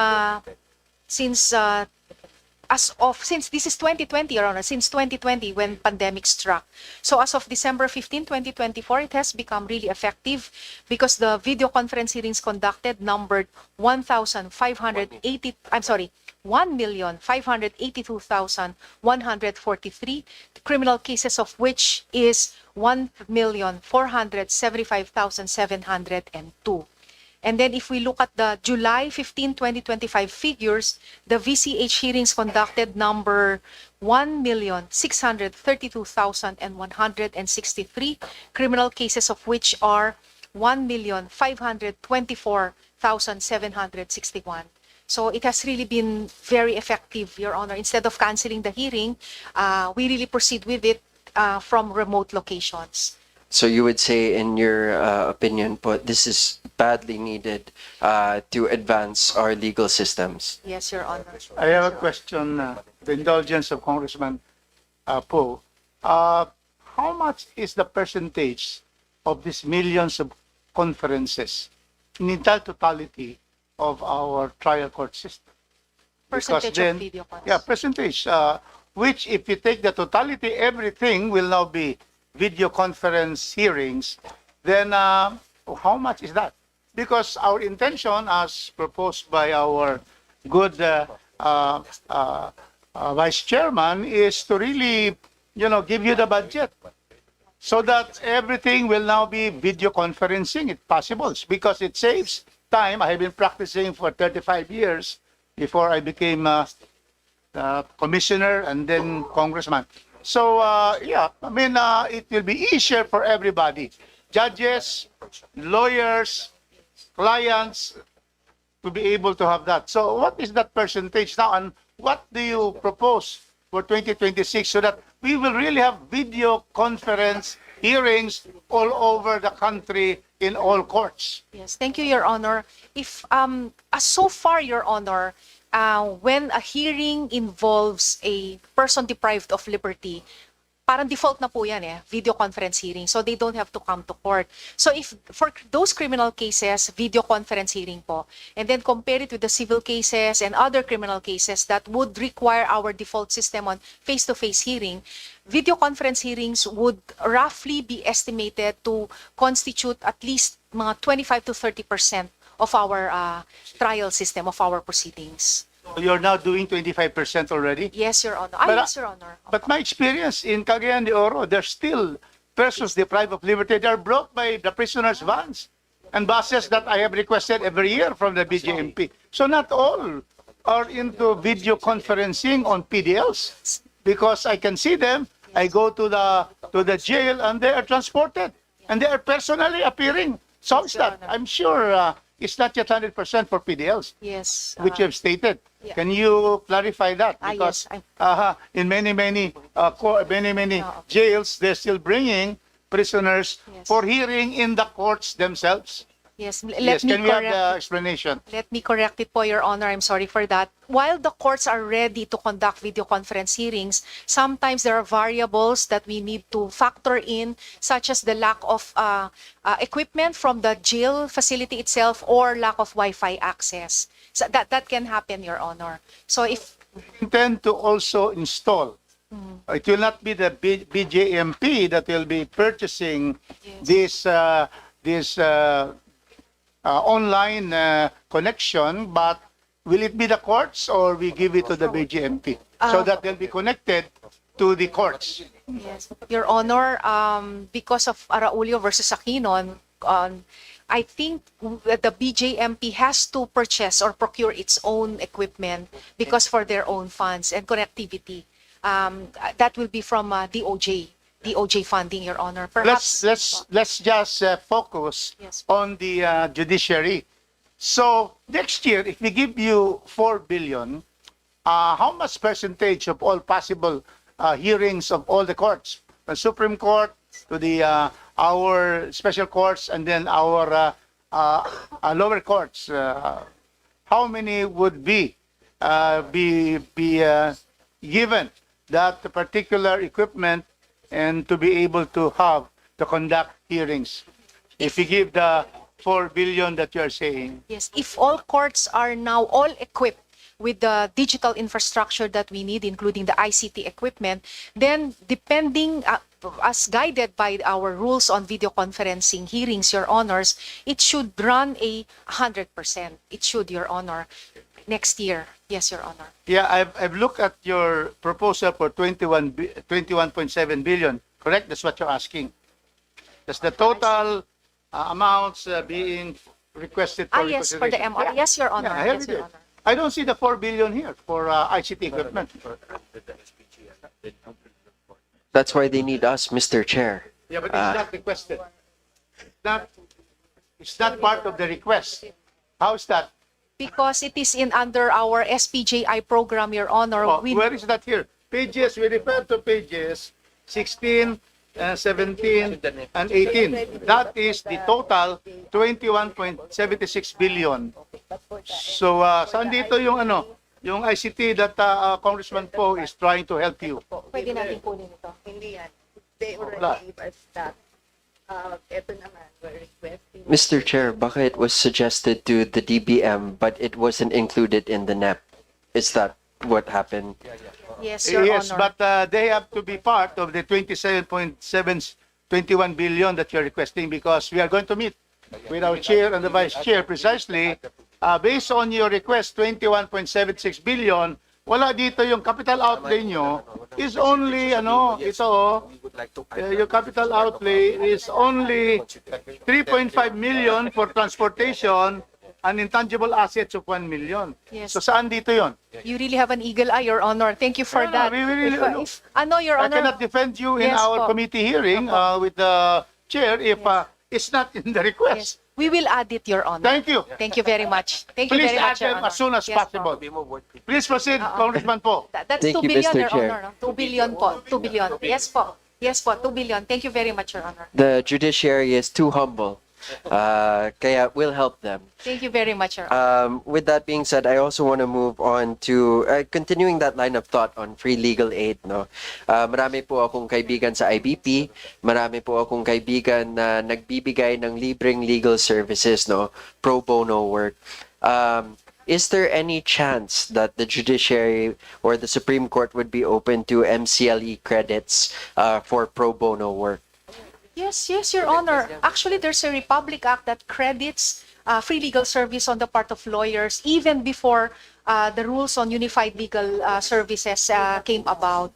since this is 2020, Your Honor, since 2020 when pandemic struck. So as of December 15, 2024, it has become really effective because the video conference hearings conducted numbered 1,582,143 criminal cases, of which is 1,475,702. And then if we look at the July 15, 2025 figures, the VCH hearings conducted number 1,632,163 criminal cases, of which are 1,524,761. So it has really been very effective, Your Honor. Instead of canceling the hearing, we really proceed with it from remote locations. So you would say, in your opinion po, this is badly needed to advance our legal systems? Yes, Your Honor. I have a question, the indulgence of Congressman Poe. How much is the percentage of these millions of conferences in the totality of our trial court system? Percentage of video calls. Yeah, percentage. Which, if you take the totality, everything will now be video conference hearings. Then how much is that? Because our intention, as proposed by our good Vice Chairman, is to really, give you the budget so that everything will now be video conferencing, if possible, because it saves time. I have been practicing for 35 years before I became commissioner and then congressman. So, it will be easier for everybody. Judges, lawyers, clients, to be able to have that. So what is that percentage now, and what do you propose for 2026 so that we will really have video conference hearings all over the country in all courts? Yes, thank you, Your Honor. If so far, Your Honor, when a hearing involves a person deprived of liberty, parang default na po yan video conference hearing, so they don't have to come to court. So if for those criminal cases, video conference hearing po, and then compare it with the civil cases and other criminal cases that would require our default system on face-to-face hearing, video conference hearings would roughly be estimated to constitute at least mga 25 to 30% of our trial system, of our proceedings. You're now doing 25% already? Yes, Your Honor. Yes, Your Honor. But my experience in Cagayan de Oro, there's still persons deprived of liberty. They're brought by the prisoners' vans and buses that I have requested every year from the BJMP. So not all are into video conferencing on PDLs, because I can see them. I go to the jail and they are transported and they are personally appearing. So is that? I'm sure it's not yet 100% for PDLs. Yes. Which you have stated. Yeah. Can you clarify that? Because yes, in many jails, they're still bringing prisoners Yes. for hearing in the courts themselves. yes. Can we have the explanation? Let me correct it po, Your Honor. I'm sorry for that. While the courts are ready to conduct video conference hearings, sometimes there are variables that we need to factor in, such as the lack of equipment from the jail facility itself or lack of Wi-Fi access. So that can happen, Your Honor. So if Intend to also install. It will not be the BJMP that will be purchasing this online connection, but will it be the courts or we give it to the BJMP so that they'll be connected to the courts? Yes, Your Honor, because of Araulio versus Aquino, I think the BJMP has to purchase or procure its own equipment because for their own funds and connectivity. That will be from DOJ funding, Your Honor. Perhaps Let's just focus Yes. on the judiciary. So next year, if we give you 4 billion, how much percentage of all possible hearings of all the courts, the Supreme Court to the our special courts and then our lower courts, how many would be given that particular equipment and to be able to conduct hearings? If you give the 4 billion that you are saying. yes, if all courts are now all equipped with the digital infrastructure that we need, including the ICT equipment, then depending, as guided by our rules on video conferencing hearings, Your Honors, it should run 100%. It should, Your Honor, next year. Yes, Your Honor. Yeah, I've looked at your proposal for 21.7 billion, correct? That's what you're asking. That's the total amounts being requested for Yes, for the reconsideration. MR. Yes, Your Honor. Yeah, I have Yes, it Your here. Honor. I don't see the 4 billion here for ICT equipment. That's why they need us, Mr. Chair. Yeah, but it's not requested. It's not part of the request. How is that? Because it is in under our SPJI program, Your Honor. Oh, We- where is that here? Pages, we refer to pages 16, 17, and 18. That is the total 21.76 billion. So, saan dito yung yung ICT that Congressman Poe is trying to help you? Pwede natin kunin ito. Hindi yan. They Wala. already gave us that. Ito naman, we're requesting. Mr. Chair, baka it was suggested to the DBM but it wasn't included in the NEP? Is that what happened? Yes, Your Yes, Honor. but they have to be part of the 27.721 billion that you're requesting because we are going to meet with our chair and the vice chair precisely based on your request 21.76 billion. Wala dito yung capital outlay nyo is only your capital outlay is only 3.5 million for transportation and intangible assets of 1 million. Yes. So saan dito yon? You really have an eagle eye, Your Honor. Thank you for No, that. we really- Your I Honor. cannot defend you in Yes, our po. committee hearing with the chair if it's not in the Yes. request. We will add it, Your Honor. Thank you. Thank you very much. Thank you Please very add much, Your them Honor. as soon as Yes, po. possible. Please proceed, Congressman Po. That's Thank 2 you, billion, Mr. Your Chair. Honor. 2 billion po. 2 billion. Yes po. Yes po, 2 billion. Thank you very much, Your Honor. The judiciary is too humble. Kaya we'll help them. Thank you very much, Your Honor. With that being said, I also want to move on to continuing that line of thought on free legal aid. No, marami po akong kaibigan sa IBP, marami po akong kaibigan na nagbibigay ng libreng legal services, no, pro bono work. Is there any chance that the judiciary or the Supreme Court would be open to MCLE credits for pro bono work? Yes, Your Honor. Actually, there's a Republic Act that credits free legal service on the part of lawyers even before the rules on unified legal services came about.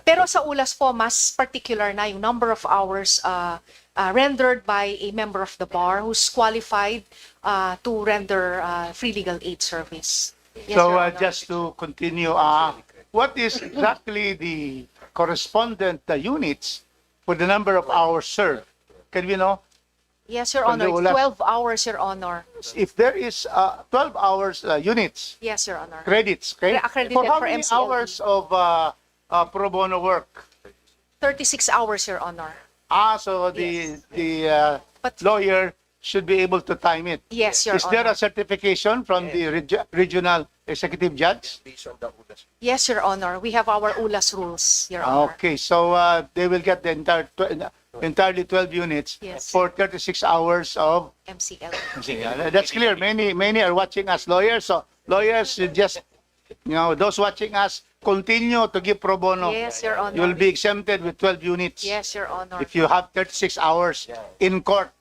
Pero sa ulas po, mas particular na yung number of hours rendered by a member of the bar who's qualified to render free legal aid service. Yes, So Your Honor. just to continue, what is exactly the correspondent units for the number of hours served? Can we know? Yes, Your From the Honor. It's ulas. 12 hours, Your Honor. If there is 12 hours units, Yes, Your Honor. credits, okay? Accredited For how for many MCLE. hours of pro bono work? 36 hours, Your Honor. So the But- lawyer should be able to time it. Yes, Your Is there Honor. a certification from the regional executive judge? Yes, Your Honor. We have our ULAS rules, Your Honor. Okay, so they will get the entirely 12 units Yes. for 36 hours of. MCL. That's clear. Many are watching us lawyers. So lawyers should just, those watching us continue to give pro bono. Yes, Your Honor. You will be exempted with 12 units Yes, Your Honor. if you have 36 hours in court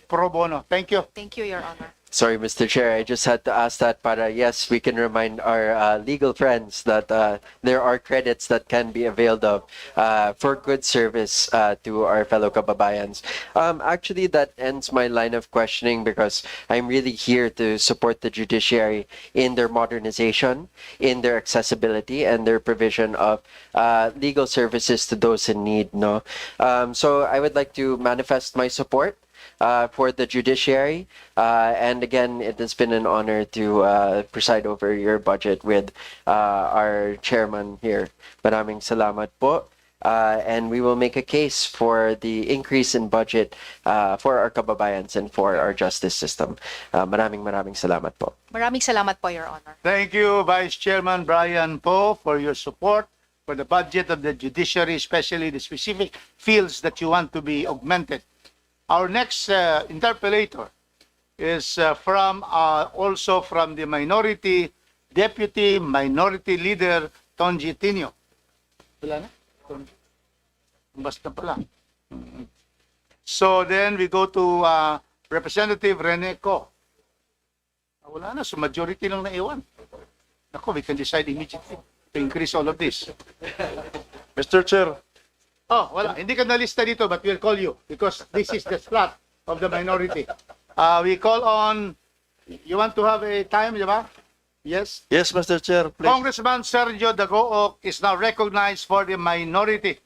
pro bono. Thank you. Thank you, Your Honor. Sorry, Mr. Chair, I just had to ask that para, yes, we can remind our legal friends that there are credits that can be availed of for good service to our fellow kababayans. Actually, that ends my line of questioning because I'm really here to support the judiciary in their modernization, in their accessibility, and their provision of legal services to those in need. No, so I would like to manifest my support for the judiciary. And again, it has been an honor to preside over your budget with our chairman here. Maraming salamat po. And we will make a case for the increase in budget for our kababayans and for our justice system. Maraming salamat po. Maraming salamat po, Your Honor. Thank you, Vice Chairman Brian Poe, for your support for the budget of the judiciary, especially the specific fields that you want to be augmented. Our next interpellator is also from the minority Deputy Minority Leader Tonji Tinio. Wala na? Basta pala. So then we go to Representative Rene Co. Wala na, so majority lang naiwan. Ako, we can decide immediately to increase all of this. Mr. Chair, Oh, wala. Hindi ka nalista dito, but we'll call you because this is the slot of the minority. We call on, you want to have a time, di ba? Yes. yes, Mr. Chair, please. Congressman Sergio Dagook is now recognized for the minority.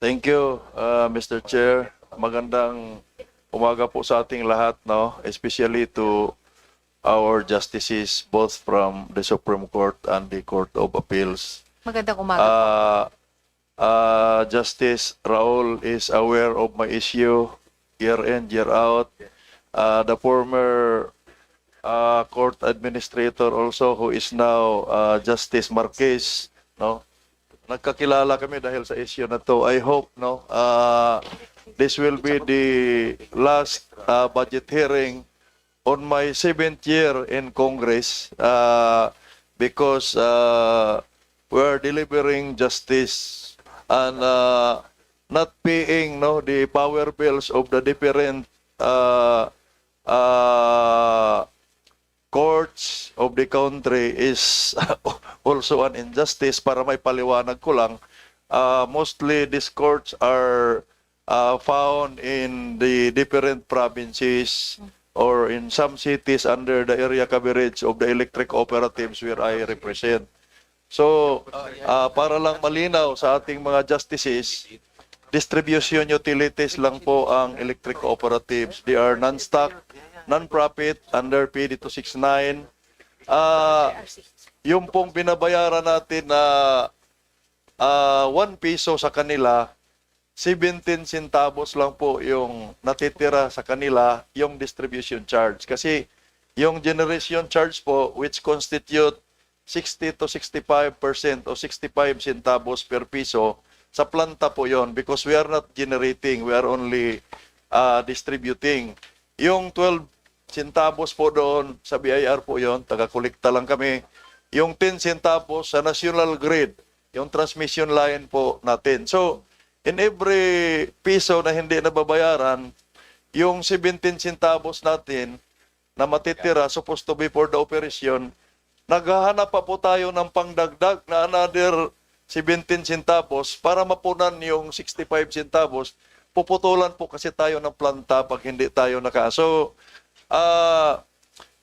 Thank you, Mr. Chair. Magandang umaga po sa ating lahat, no? Especially to our justices, both from the Supreme Court and the Court of Appeals. Magandang umaga. Justice Raul is aware of my issue year in, year out. The former court administrator also, who is now Justice Marquez, no? Nagkakilala kami dahil sa issue na to. I hope, no, this will be the last budget hearing on my 7th year in Congress, because we are delivering justice and not paying, no, the power bills of the different courts of the country is also an injustice. Para may paliwanag ko lang, mostly these courts are found in the different provinces or in some cities under the area coverage of the electric cooperatives where I represent. So, para lang malinaw sa ating mga justices, distribution utilities lang po ang electric cooperatives. They are non-stock, non-profit, under PD 269. Yung pong binabayaran natin na 1 piso sa kanila, 17 centavos lang po yung natitira sa kanila, yung distribution charge. Kasi yung generation charge po, which constitute 60 to 65% o 65 centavos per piso, sa planta po yon, because we are not generating, we are only distributing. Yung 12 centavos po doon, sa BIR po yon, taga-kolekta lang kami. Yung 10 centavos sa national grid, yung transmission line po natin. So, in every piso na hindi nababayaran, yung 17 centavos natin na matitira, supposed to be for the operation, naghahanap pa po tayo ng pangdagdag na another 17 centavos para mapunan yung 65 centavos. Puputulan po kasi tayo ng planta pag hindi tayo So,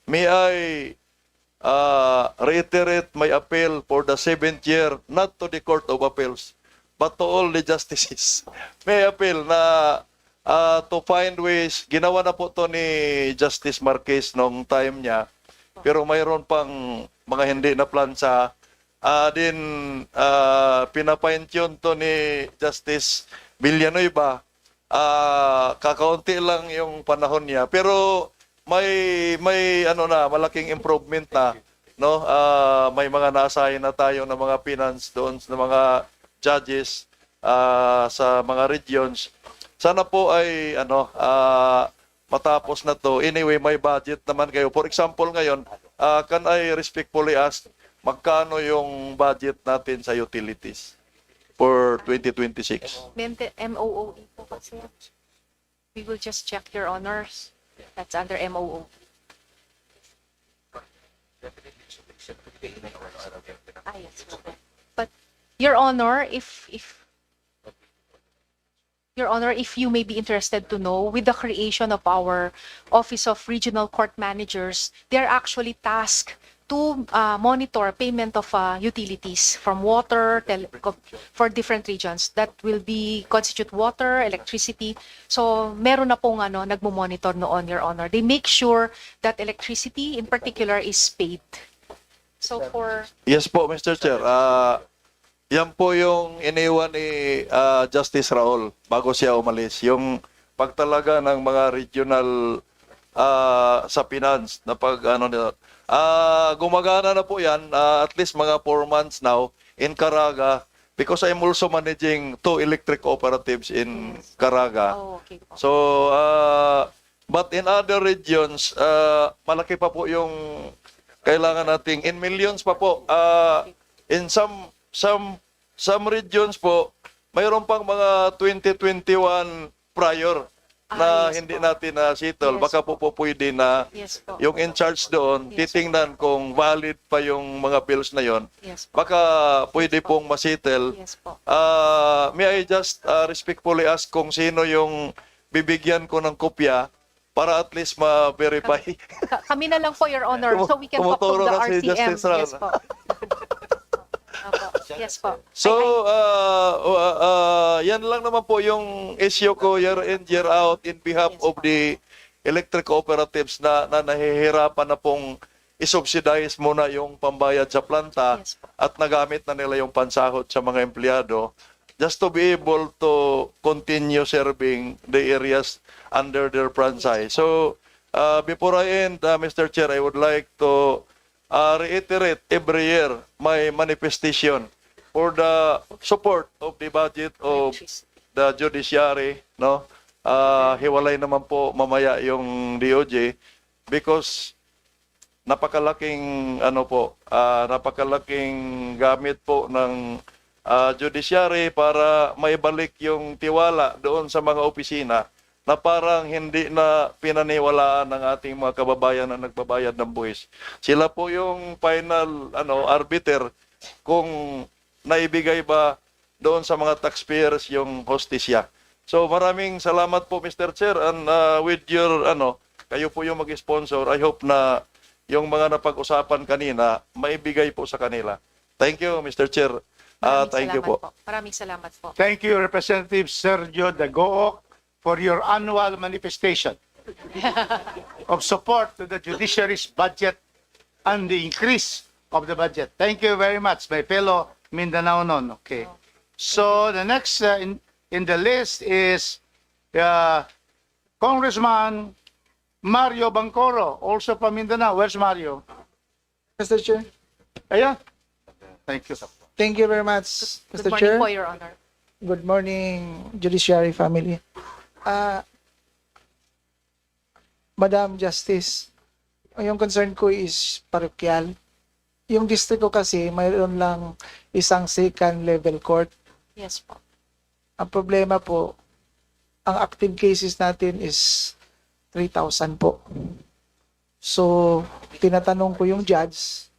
may I reiterate my appeal for the 7th year, not to the Court of Appeals, but to all the justices. May appeal na to find ways. Ginawa na po to ni Justice Marquez nung time niya, pero mayroon pang mga hindi na plansa. Pinapine-tune to ni Justice Villanueva. Kakaunti lang yung panahon niya, pero may malaking improvement na, no? May mga na-assign na tayo na mga finance doon na mga judges sa mga regions. Sana po ay matapos na to. Anyway, may budget naman kayo. For example, ngayon, can I respectfully ask, magkano yung budget natin sa utilities for 2026? MOOE po kasi. We will just check, Your Honors. That's under MOO. Yes. But Your Honor, if you may be interested to know, with the creation of our Office of Regional Court Managers, they are actually tasked to monitor payment of utilities from water for different regions. That will be constitute water, electricity. So meron na pong nagmo-monitor noon, Your Honor. They make sure that electricity in particular is paid. So for Yes po, Mr. Chair. Yan po yung iniwan ni Justice Raul bago siya umalis. Yung pagtalaga ng mga regional sa finance na gumagana na po yan, at least mga 4 months now in Caraga, because I'm also managing 2 electric cooperatives in Caraga. okay po. So, but in other regions, malaki pa po yung kailangan nating in millions pa po. In some regions po, mayroon pang mga 2021 prior na yes hindi po. natin na settle. Yes Baka po pwede na Yes po. yung in charge doon, Yes titingnan kung valid pa yung mga bills na yon. Yes po. Baka pwede pong masettle. Yes po. May I just respectfully ask kung sino yung bibigyan ko ng kopya para at least ma-verify. Kami na lang po, Your Honor, so we can talk to Tumuturo the na si RTM. Justice Ram. Yes po. Opo. Yes po. So, yan lang naman po yung issue ko year in, year out in behalf Yes, of po. the electric cooperatives na nahihirapan na pong isubsidize muna yung pambayad sa planta Yes, po. at nagamit na nila yung pansahod sa mga empleyado just to be able to continue serving the areas under their franchise. So, before I end, Mr. Chair, I would like to reiterate every year my manifestation for the support of the budget of the Judiciary, no? Hiwalay naman po mamaya yung DOJ because napakalaking napakalaking gamit po ng Judiciary para maibalik yung tiwala doon sa mga opisina na parang hindi na pinaniwalaan ng ating mga kababayan na nagbabayad ng buwis. Sila po yung final arbiter kung naibigay ba doon sa mga taxpayers yung hostisya. So maraming salamat po Mr. Chair and with your kayo po yung mag-sponsor. I hope na yung mga napag-usapan kanina maibigay po sa kanila. Thank you Mr. Chair. Thank you po. Maraming salamat po. Thank you, Representative Sergio Dagook, for your annual manifestation of support to the judiciary's budget and the increase of the budget. Thank you very much, my fellow Mindanaonon. Okay. So the next in the list is Congressman Mario Bangcoro, also from Mindanao. Where's Mario? Mr. Chair. Ayan. Thank you. Thank you very much, Good Mr. morning Chair. po, Your Honor. Good morning, Judiciary family. Madam Justice, yung concern ko is parokyal. Yung district ko kasi, mayroon lang isang second level court. Yes po. Ang problema po, ang active cases natin is 3,000 po. So, tinatanong ko yung judge,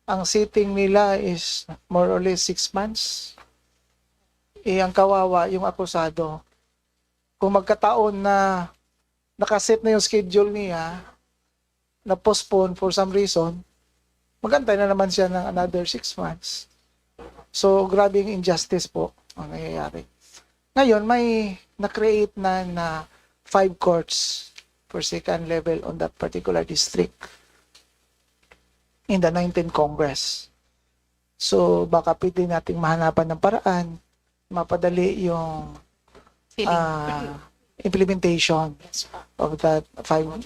ang sitting nila is more or less 6 months. Ang kawawa, yung akusado, kung magkataon na nakaset na yung schedule niya, na postpone for some reason, magantay na naman siya ng another 6 months. So, grabe yung injustice po ang nangyayari. Ngayon, may na-create na 5 courts for second level on that particular district in the 19th Congress. So, baka pwede nating mahanapan ng paraan, mapadali yung implementation Yes po. of that 5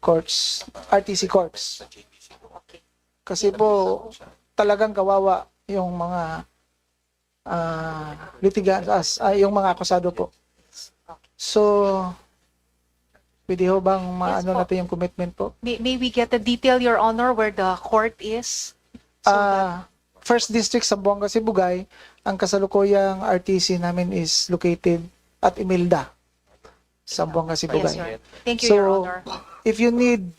courts, RTC courts. Kasi po, talagang kawawa yung mga litigants, yung mga akusado po. So, pwede ho bang maano po. natin yung commitment po? May we get the detail, Your Honor, where the court is? So that, First District sa Buanga, Sibugay, ang kasalukuyang RTC namin is located at Imilda, sa Buanga, yes, Sibugay. Your Honor. Thank you, So, Your Honor. if you need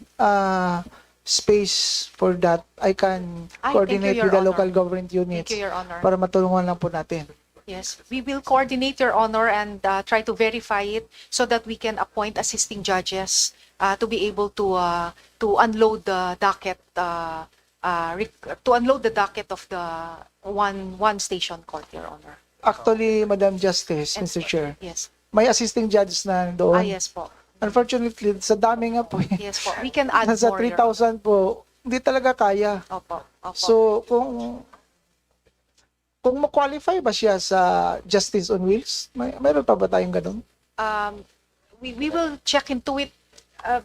space for that, I can Ay, coordinate thank you, Your with the Honor. local government Thank units you, Your Honor. para matulungan lang po natin. Yes, we will coordinate, Your Honor, and try to verify it so that we can appoint assisting judges to be able to unload the docket, to unload the docket of the one station court, Your Honor. Actually, Madam Justice, And- Mr. Chair, Yes. may assisting judges na doon. Yes po. Unfortunately, sa dami nga po, Yes po. We can add nasa more, Your Honor. 3,000 po, hindi talaga kaya. Opo. Opo. So, kung ma-qualify ba siya sa Justice on Wheels, mayroon pa ba tayong ganun? We will check into it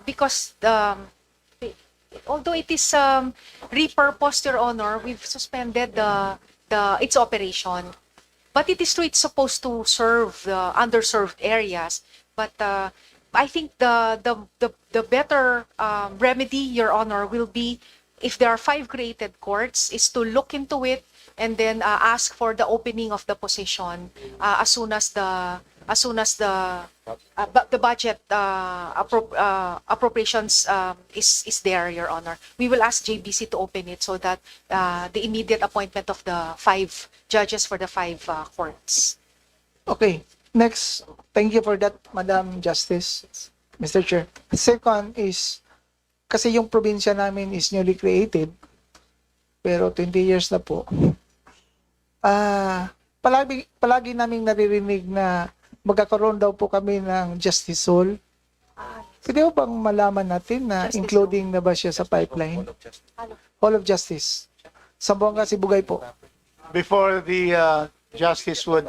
because although it is repurposed, Your Honor, we've suspended its operation. But it is true it's supposed to serve the underserved areas. But I think the better remedy, Your Honor, will be if there are 5 created courts, is to look into it and then ask for the opening of the position as soon as the budget appropriations is there, Your Honor. We will ask JBC to open it so that the immediate appointment of the 5 judges for the 5 courts. Okay. Next, thank you for that, Madam Justice, Mr. Chair. Second is, kasi yung probinsya namin is newly created, pero 20 years na po. Palagi naming naririnig na magkakaroon daw po kami ng Justice Hall. Pwede po bang malaman natin na including na ba siya sa pipeline? Hall of Justice. Sambuanga, Sibugay po. Before the Justice would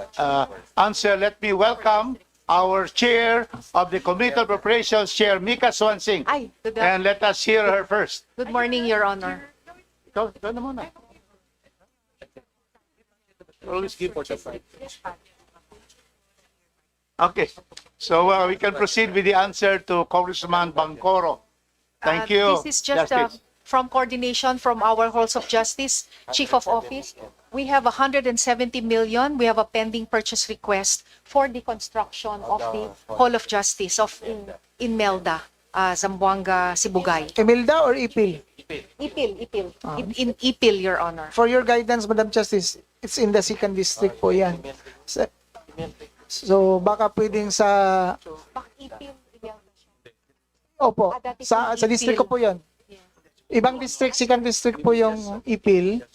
answer, let me welcome our Chair of the Committee on Appropriations, Chair Mika Swansing. Ay, And let us hear her first. good morning, Your Honor. Ikaw na muna. Okay, so we can proceed with the answer to Congressman Bangkoro. Thank you. This is just Justice. from coordination from our halls of justice, chief of office. We have 170 million. We have a pending purchase request for the construction of the Hall of Justice in Melda, Zamboanga, Sibugay. Emilda or Ipil? Ipil. In Ipil, Your Honor. For your guidance, Madam Justice, it's in the 2nd district po yan. So, baka pwedeng sa... Ipil, Opo, dati sa po district ko po yun. Ibang district, 2nd district po yung Ipil.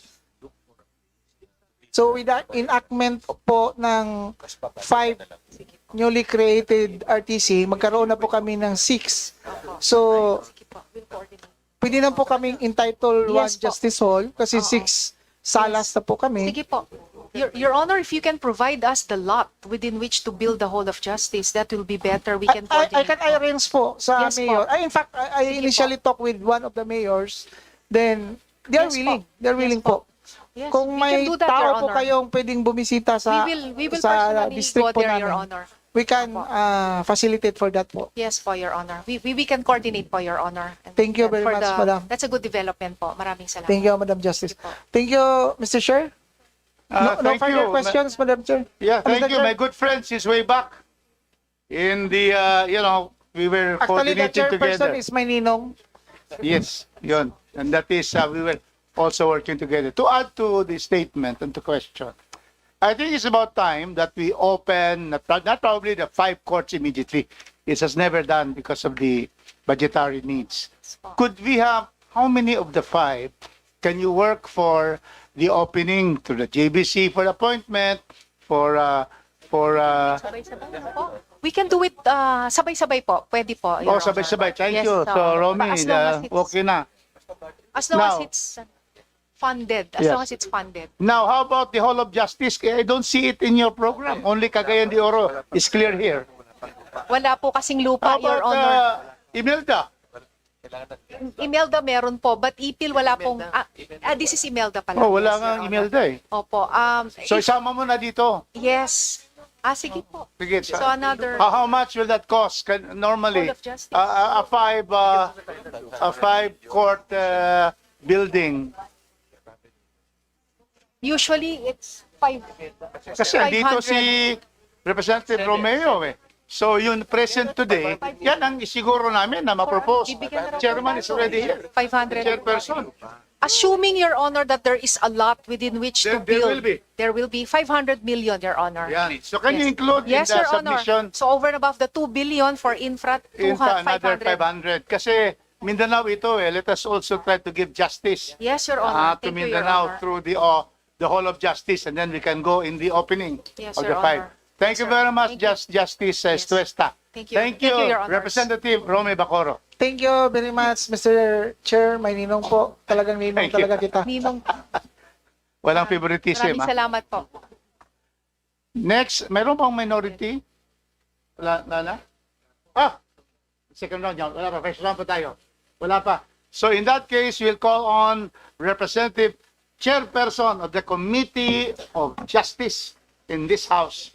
So, with the enactment po ng 5 newly created RTC, magkaroon na po kami ng 6. So, pwede na po kaming entitled Yes one po. Justice Hall kasi 6 salas na po kami. Sige po. Your Honor, if you can provide us the lot within which to build the Hall of Justice, that will be better. We can I coordinate. can arrange po sa Yes po. mayor. In fact, I Sige initially talked with one of the mayors. Then, they're Yes po. willing. They're Yes willing po. po. Yes, Kung we may can do that, tao Your po Honor. kayong pwedeng bumisita sa We will sa personally district go po there, Your namin, Honor. we can facilitate for that po. Yes po, Your Honor. We can coordinate po, Your Honor. And Thank you very for much, Madam. That's a good development po. Maraming salamat. Thank you, Madam Justice. Thank you, Mr. Chair. No Thank further you. questions, Madam Chair. Yeah, thank Mr. you. Chair. My good friends is way back in the, we were Actually, the coordinating chairperson together. is my ninong. Yes, yun. And that is, we were also working together. To add to the statement and to question, I think it's about time that we open, not probably the 5 courts immediately. It has never done because of the budgetary needs. Could we have, how many of the 5 can you work for the opening to the JBC for appointment, for Sabay-sabay na po. We can do it sabay-sabay po. Pwede po, Your oh, Honor. sabay-sabay. Thank Yes, you. So, Romy, as long as it's- okay na. As long Now- as it's funded. As Yes. long as it's funded. Now, how about the Hall of Justice? I don't see it in your program. Only Cagayan de Oro is clear here. Wala po kasing lupa, How Your about Honor. Imelda? Imelda meron po, but Ipil wala pong... this is Imelda pala. Oh, wala Yes, nga Your Honor. Imelda eh. Opo. So, isama mo na dito. Yes. Sige po. Sige. So another... How much will that cost? Normally, Hall of Justice. a 5-court building. Usually, it's 5. Kasi dito si Representative Romeo eh. So, yun present today, yan ang isiguro namin na ma-propose. Bibigyan na raw po Chairman is natin. already here. 500. Chairperson. Assuming, Your Honor, that there is a lot within which to There build. will be. There will be 500 million, Your Honor. Yan. So, can you Yes. include Yes, in the Your Honor. submission So over and above the 2 billion for infra, another 500. 500? Kasi Mindanao ito eh. Let us also try to give justice Yes, Your Honor. to Thank you, Your Mindanao Honor. through the Hall of Justice, and then we can go in the opening Yes, of Your the 5. Honor. Thank Yes, you sir. very much, Thank you. Justice Yes. Estuesta. Thank you. Thank you, Thank you, Your Honors. Representative Romy Bacoro. Thank you very much, Mr. Chair. My ninong po. Talagang ninong Thank you. talaga kita. Ninong, Walang favoritism. maraming salamat po. Next, meron bang minority? Wala na? Second round yan. Wala pa. First round pa tayo. Wala pa. So in that case, we'll call on Representative Chairperson of the Committee of Justice in this House,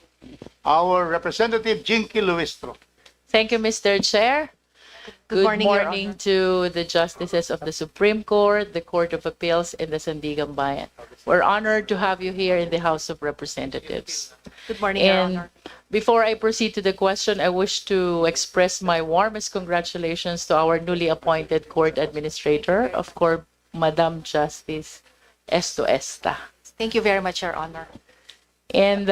our Representative Jinky Luistro. Thank you, Mr. Chair. Good morning, Your morning to the justices of the Supreme Court, the Court of Appeals, and the Sandigan Bayan. We're honored to have you here in the House of Representatives. Good morning, Your And Honor. before I proceed to the question, I wish to express my warmest congratulations to our newly appointed court administrator of court, Madam Justice Esto Esta. Thank you very much, Your Honor. And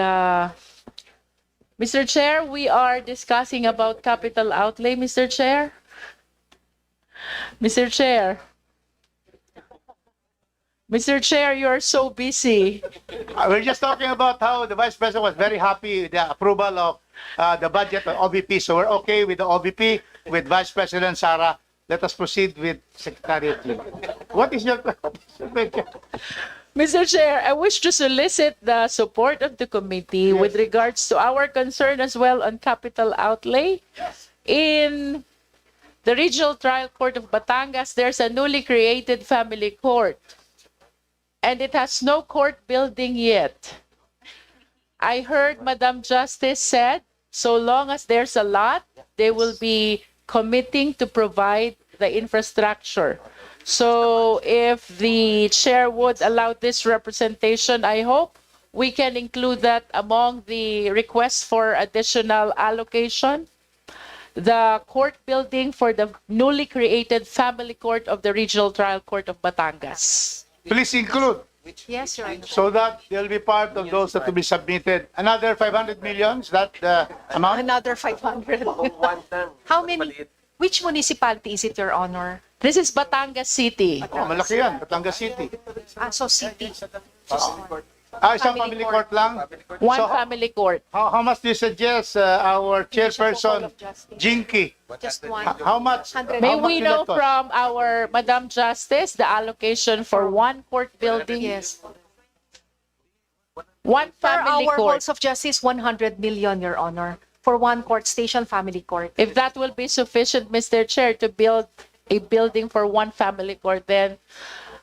Mr. Chair, we are discussing about capital outlay, Mr. Chair. Mr. Chair. Mr. Chair, you are so busy. We're just talking about how the Vice President was very happy with the approval of the budget of OVP. So we're okay with the OVP, with Vice President Sara. Let us proceed with Secretary of Clean. What is your question? Mr. Chair, I wish to solicit the support of the committee with regards to our concern as well on capital outlay. In the Regional Trial Court of Batangas, there's a newly created family court. And it has no court building yet. I heard Madam Justice said, so long as there's a lot, they will be committing to provide the infrastructure. So if the chair would allow this representation, I hope we can include that among the requests for additional allocation. The court building for the newly created family court of the Regional Trial Court of Batangas. Please include, Yes, Your Honor. so that they'll be part of those that will be submitted. Another 500 million, is that the amount? Another 500. How many? Which municipality is it, Your Honor? This is Batangas City. Oh, malaki yan, Batangas City. So city. Isang family court lang. One So, family court. How much do you suggest our chairperson, Jinky? Just one. How much? 100. May How much we will know that cost? from our Madam Justice the allocation for one court building? Yes. One For family our court. halls of justice, 100 million, Your Honor. For one court station, family court. If that will be sufficient, Mr. Chair, to build a building for one family court, then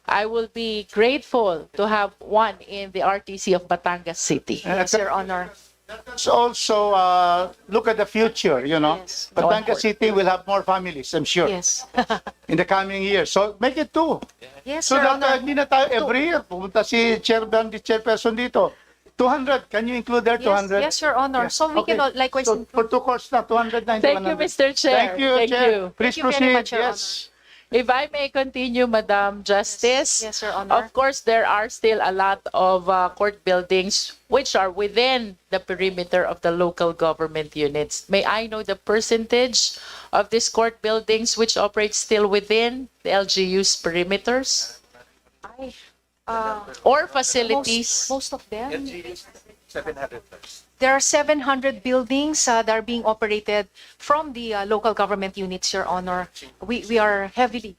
I will be grateful to have one in the RTC of Batangas City. Yes, Your Honor. So also look at the future, you know. Yes. Batangas City will have more families, I'm sure, Yes. in the coming years. So make it two. Yes, So Your that Honor. hindi na tayo every year. Pumunta si chairperson dito. 200. Can you include there 200? Yes, Your Honor. So we Okay. can likewise So for two courts na, 290. Thank you, Mr. Chair. Thank you, Thank Chair. you. Please Thank you very proceed. much, Your Yes. If I may continue, Madam Justice. Yes, Your Honor. Of course, there are still a lot of court buildings which are within the perimeter of the local government units. May I know the percentage of these court buildings which operate still within the LGU's perimeters or facilities? Most of them. There are 700 buildings that are being operated from the local government units, Your Honor. We are heavily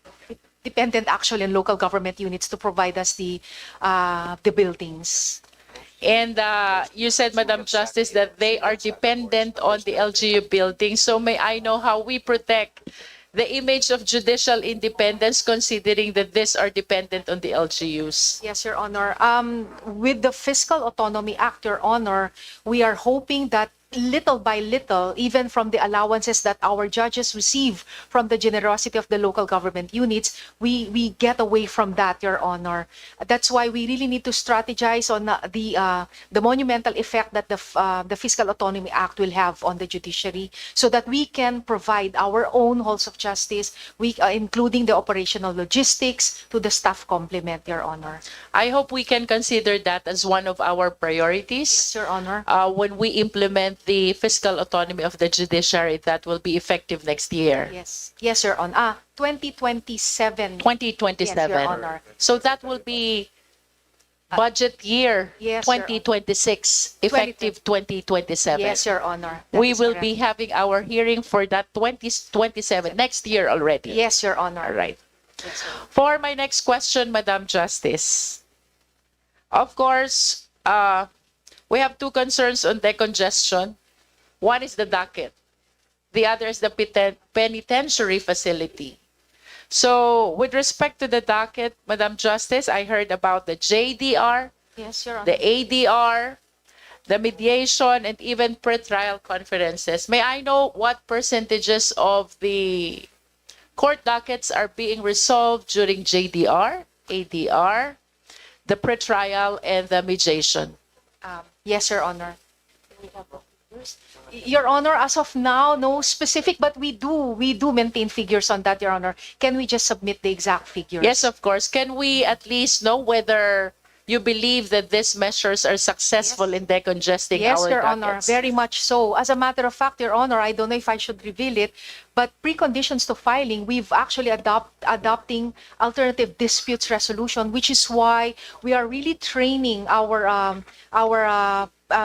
dependent actually on local government units to provide us the buildings. And you said, Madam Justice, that they are dependent on the LGU building. So may I know how we protect the image of judicial independence, considering that these are dependent on the LGUs? Yes, Your Honor. With the Fiscal Autonomy Act, Your Honor, we are hoping that little by little, even from the allowances that our judges receive from the generosity of the local government units, we get away from that, Your Honor. That's why we really need to strategize on the monumental effect that the Fiscal Autonomy Act will have on the judiciary, so that we can provide our own halls of justice, including the operational logistics to the staff complement, Your Honor. I hope we can consider that as one of our priorities. Yes, Your Honor. When we implement the fiscal autonomy of the judiciary that will be effective next year. Yes, yes, Your Honor. 2027. 2027. Yes, Your Honor. So that will be budget year Yes, Your 2026, effective 2027. Yes, Your Honor. That We is will correct. be having our hearing for that 2027, next year already. Yes, Your Honor. All right. Yes, Your Honor. For my next question, Madam Justice, of course, we have two concerns on decongestion. One is the docket. The other is the penitentiary facility. So with respect to the docket, Madam Justice, I heard about the JDR, Yes, Your Honor. the ADR, the mediation, and even pre-trial conferences. May I know what percentages of the court dockets are being resolved during JDR, ADR, the pretrial, and the mediation. Yes, Your Honor. Your Honor, as of now, no specific, but we do maintain figures on that, Your Honor. Can we just submit the exact figures? Yes, of course. Can we at least know whether you believe that these measures are successful in decongesting Yes, our Your dockets? Honor, very much so. As a matter of fact, Your Honor, I don't know if I should reveal it, but preconditions to filing, we've actually adopting alternative disputes resolution, which is why we are really training our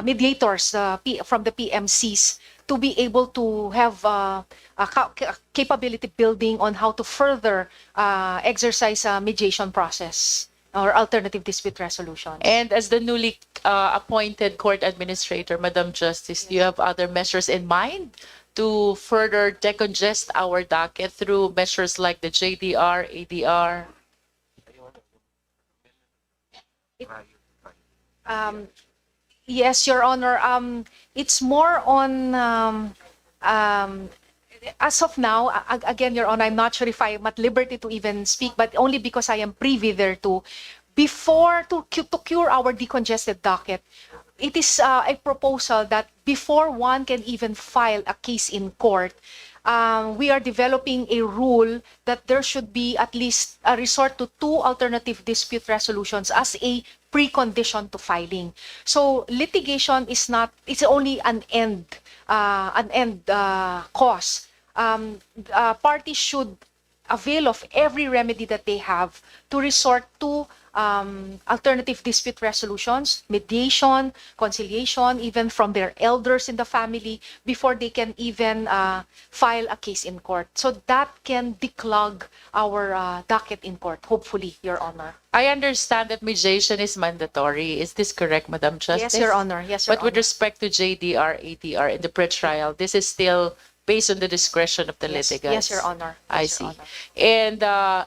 mediators from the PMCs to be able to have capability building on how to further exercise a mediation process or alternative dispute resolution. And as the newly appointed court administrator, Madam Justice, do you have other measures in mind to further decongest our docket through measures like the JDR, ADR? Yes, Your Honor. It's more on as of now. Again, Your Honor, I'm not sure if I'm at liberty to even speak, but only because I am privy thereto. Before to cure our decongested docket, it is a proposal that before one can even file a case in court, we are developing a rule that there should be at least a resort to 2 alternative dispute resolutions as a precondition to filing. So litigation is not, it's only an end cause. Parties should avail of every remedy that they have to resort to alternative dispute resolutions, mediation, conciliation, even from their elders in the family before they can even file a case in court. So that can declog our docket in court, hopefully, Your Honor. I understand that mediation is mandatory. Is this correct, Madam Justice? Yes, Your Honor. Yes, Your But with Honor. respect to JDR, ADR, and the pretrial, this is still based on the discretion of the litigants. Yes, Your Honor. I Yes, see. Your Honor. And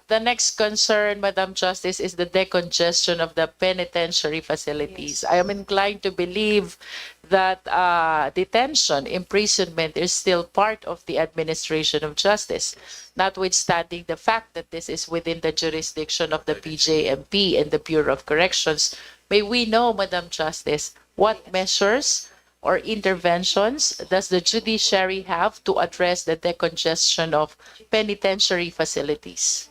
the next concern, Madam Justice, is the decongestion of the penitentiary facilities. I am inclined to believe that detention, imprisonment is still part of the administration of justice, notwithstanding the fact that this is within the jurisdiction of the PJMP and the Bureau of Corrections. May we know, Madam Justice, what measures or interventions does the judiciary have to address the decongestion of penitentiary facilities?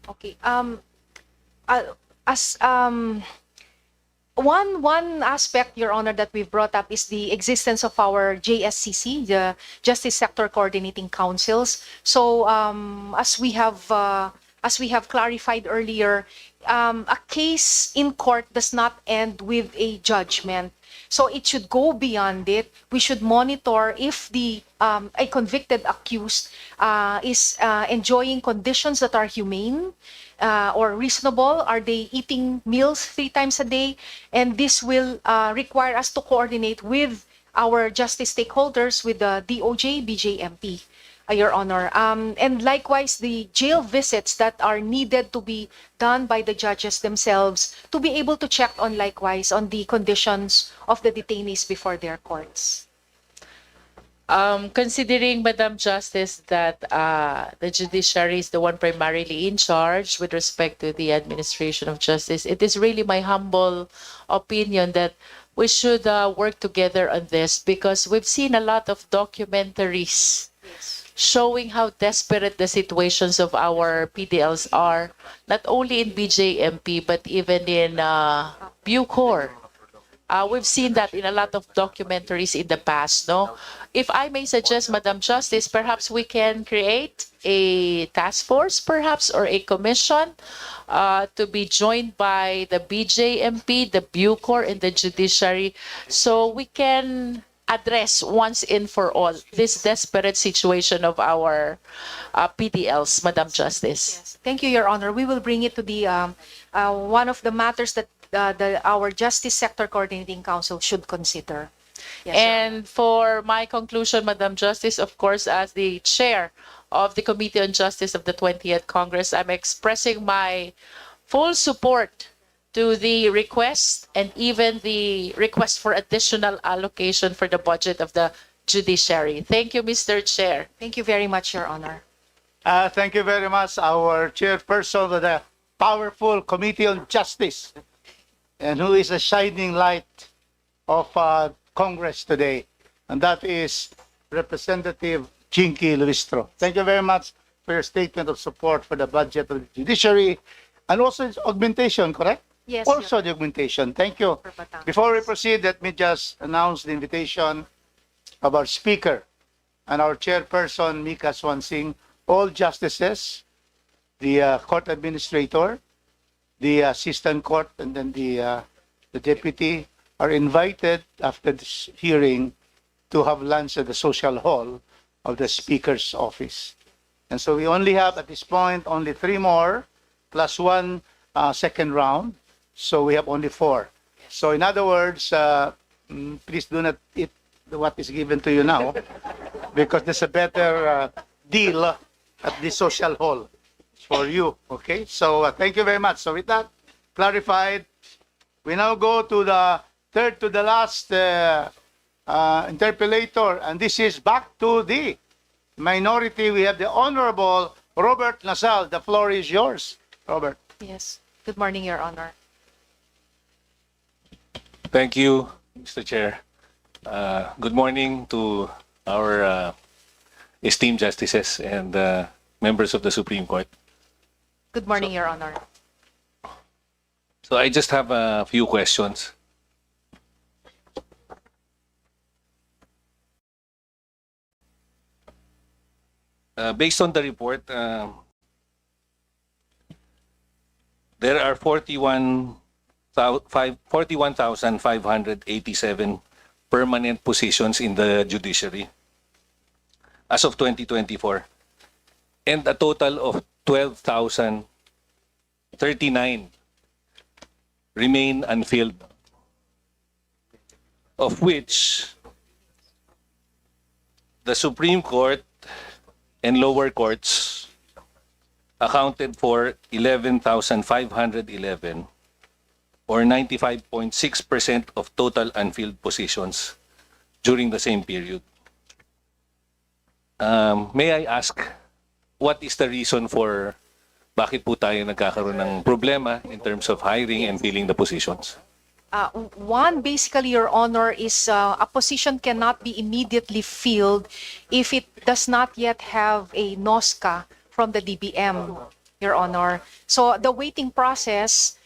Okay. As one aspect, Your Honor, that we've brought up is the existence of our JSCC, the Justice Sector Coordinating Councils. So as we have clarified earlier, a case in court does not end with a judgment. So it should go beyond it. We should monitor if a convicted accused is enjoying conditions that are humane or reasonable. Are they eating meals 3 times a day? And this will require us to coordinate with our justice stakeholders, with the DOJ, BJMP. Your Honor. And likewise, the jail visits that are needed to be done by the judges themselves to be able to check on likewise on the conditions of the detainees before their courts. Considering, Madam Justice, that the judiciary is the one primarily in charge with respect to the administration of justice, it is really my humble opinion that we should work together on this, because we've seen a lot of documentaries showing how desperate the situations of our PDLs are, not only in BJMP, but even in Bucor. We've seen that in a lot of documentaries in the past, no? If I may suggest, Madam Justice, perhaps we can create a task force, perhaps, or a commission to be joined by the BJMP, the Bucor, and the Judiciary, so we can address once and for all this desperate situation of our PDLs, Madam Justice. Yes. Thank you, Your Honor. We will bring it to the one of the matters that our Justice Sector Coordinating Council should consider. Yes, Your Honor. And for my conclusion, Madam Justice, of course, as the chair of the Committee on Justice of the 20th Congress, I'm expressing my full support to the request and even the request for additional allocation for the budget of the judiciary. Thank you, Mr. Chair. Thank you very much, Your Honor. Thank you very much, our chairperson of the powerful Committee on Justice, and who is a shining light of Congress today, and that is Representative Chinky Luistro. Thank you very much for your statement of support for the budget of the judiciary, and also its augmentation, correct? Yes, Also the augmentation. Thank you. For Batangas. Before we proceed, let me just announce the invitation of our speaker and our chairperson, Mika Swansing, all justices, the court administrator, the assistant court, and then the deputy are invited after this hearing to have lunch at the social hall of the speaker's office. And so we only have at this point only 3 more plus 1 second round. So we have only 4. So in other words, please do not eat what is given to you now because there's a better deal at the social hall for you. Okay, so thank you very much. So with that clarified, we now go to the third to the last interpellator, and this is back to the minority. We have the Honorable Robert Nasal. The floor is yours, Robert. Yes. Good morning, Your Honor. Thank you, Mr. Chair. Good morning to our esteemed justices and members of the Supreme Court. Good morning, Your Honor. So I just have a few questions. Based on the report, there are 41,587 permanent positions in the judiciary as of 2024, and a total of 12,039 remain unfilled, of which the Supreme Court and lower courts accounted for 11,511, or 95.6% of total unfilled positions during the same period. May I ask, what is the reason for bakit po tayo nagkakaroon ng problema in terms of hiring and filling the positions? One, basically, Your Honor, is a position cannot be immediately filled if it does not yet have a NOSCA from the DBM, Your Honor. So the waiting process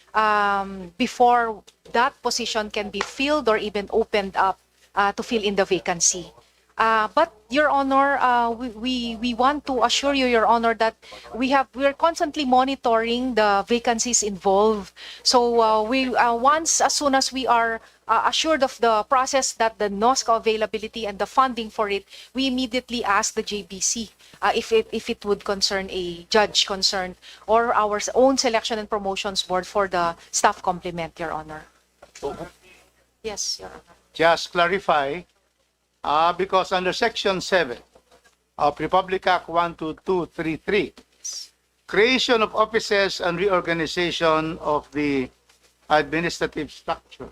before that position can be filled or even opened up to fill in the vacancy. But Your Honor, we want to assure you, Your Honor, that we are constantly monitoring the vacancies involved. So as soon as we are assured of the process, that the NOSCA availability and the funding for it, we immediately ask the JBC if it would concern a judge concerned or our own selection and promotions board for the staff complement, Your Honor. Yes, Your Honor. Just clarify, because under Section 7 of Republic Act 12233, creation of offices and reorganization of the administrative structure,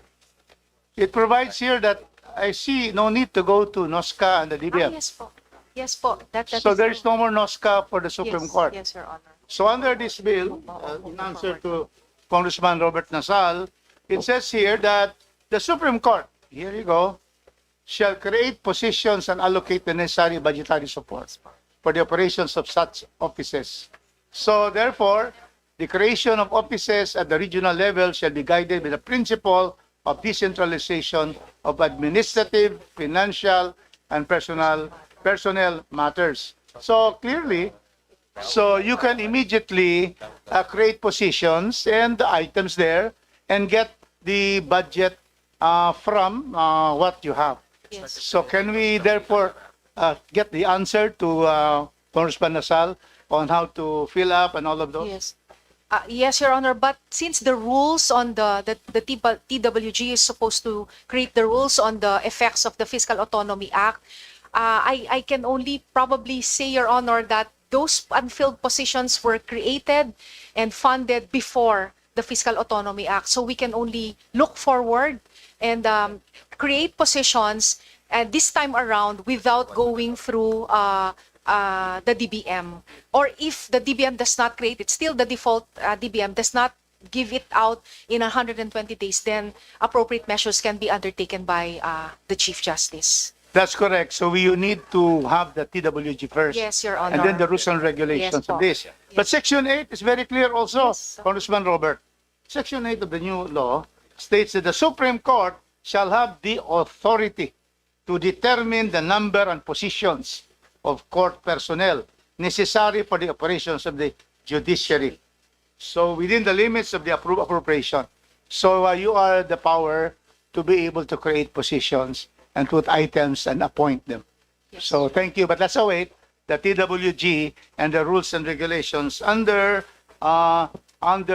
it provides here that I see no need to go to NOSCA and the DBM. Yes po. Yes po. That So there is no more NOSCA for the Supreme Court. Yes, Your Honor. So under this bill, in answer to Congressman Robert Nasal, it says here that the Supreme Court, here you go, shall create positions and allocate the necessary budgetary support for the operations of such offices. So therefore, the creation of offices at the regional level shall be guided by the principle of decentralization of administrative, financial, and personnel matters. So clearly, so you can immediately create positions and the items there and get the budget from what you have. Yes. So can we therefore get the answer to Congressman Nasal on how to fill up and all of those? Yes. Yes, Your Honor, but since the rules on the TWG is supposed to create the rules on the effects of the Fiscal Autonomy Act, I can only probably say, Your Honor, that those unfilled positions were created and funded before the Fiscal Autonomy Act. So we can only look forward and create positions this time around without going through the DBM. Or if the DBM does not create it, still the default DBM does not give it out in 120 days, then appropriate measures can be undertaken by the Chief Justice. That's correct. So we need to have the TWG first. Yes, Your Honor. And then the rules and regulations Yes, po. of this. But Section 8 is very clear also, Yes. Congressman Robert. Section 8 of the new law states that the Supreme Court shall have the authority to determine the number and positions of court personnel necessary for the operations of the judiciary. So within the limits of the appropriation. So you are the power to be able to create positions and put items and appoint them. So thank you. But let's await the TWG and the rules and regulations under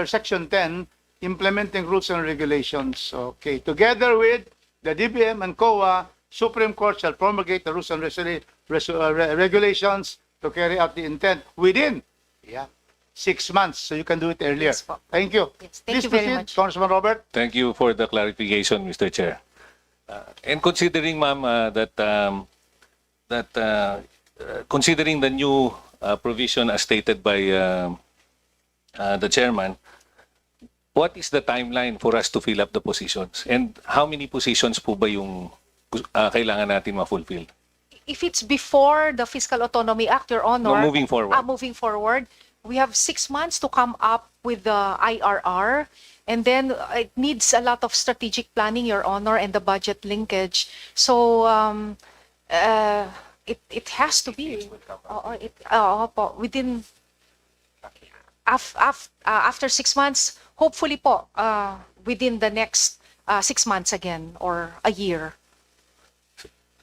Section 10, implementing rules and regulations. Okay. Together with the DBM and COA, Supreme Court shall promulgate the rules and regulations to carry out the intent within 6 months. So you can do it earlier. Yes, po. Thank you. Yes, thank you very much. Congressman Robert. Thank you for the clarification, Mr. Chair. And considering, ma'am, considering the new provision as stated by the chairman, what is the timeline for us to fill up the positions? And how many positions po ba yung kailangan natin ma-fulfill? If it's before the Fiscal Autonomy Act, Your Honor, No, moving forward. Moving forward, we have 6 months to come up with the IRR, and then it needs a lot of strategic planning, Your Honor, and the budget linkage. So it has to be within after 6 months, hopefully po within the next 6 months again or a year.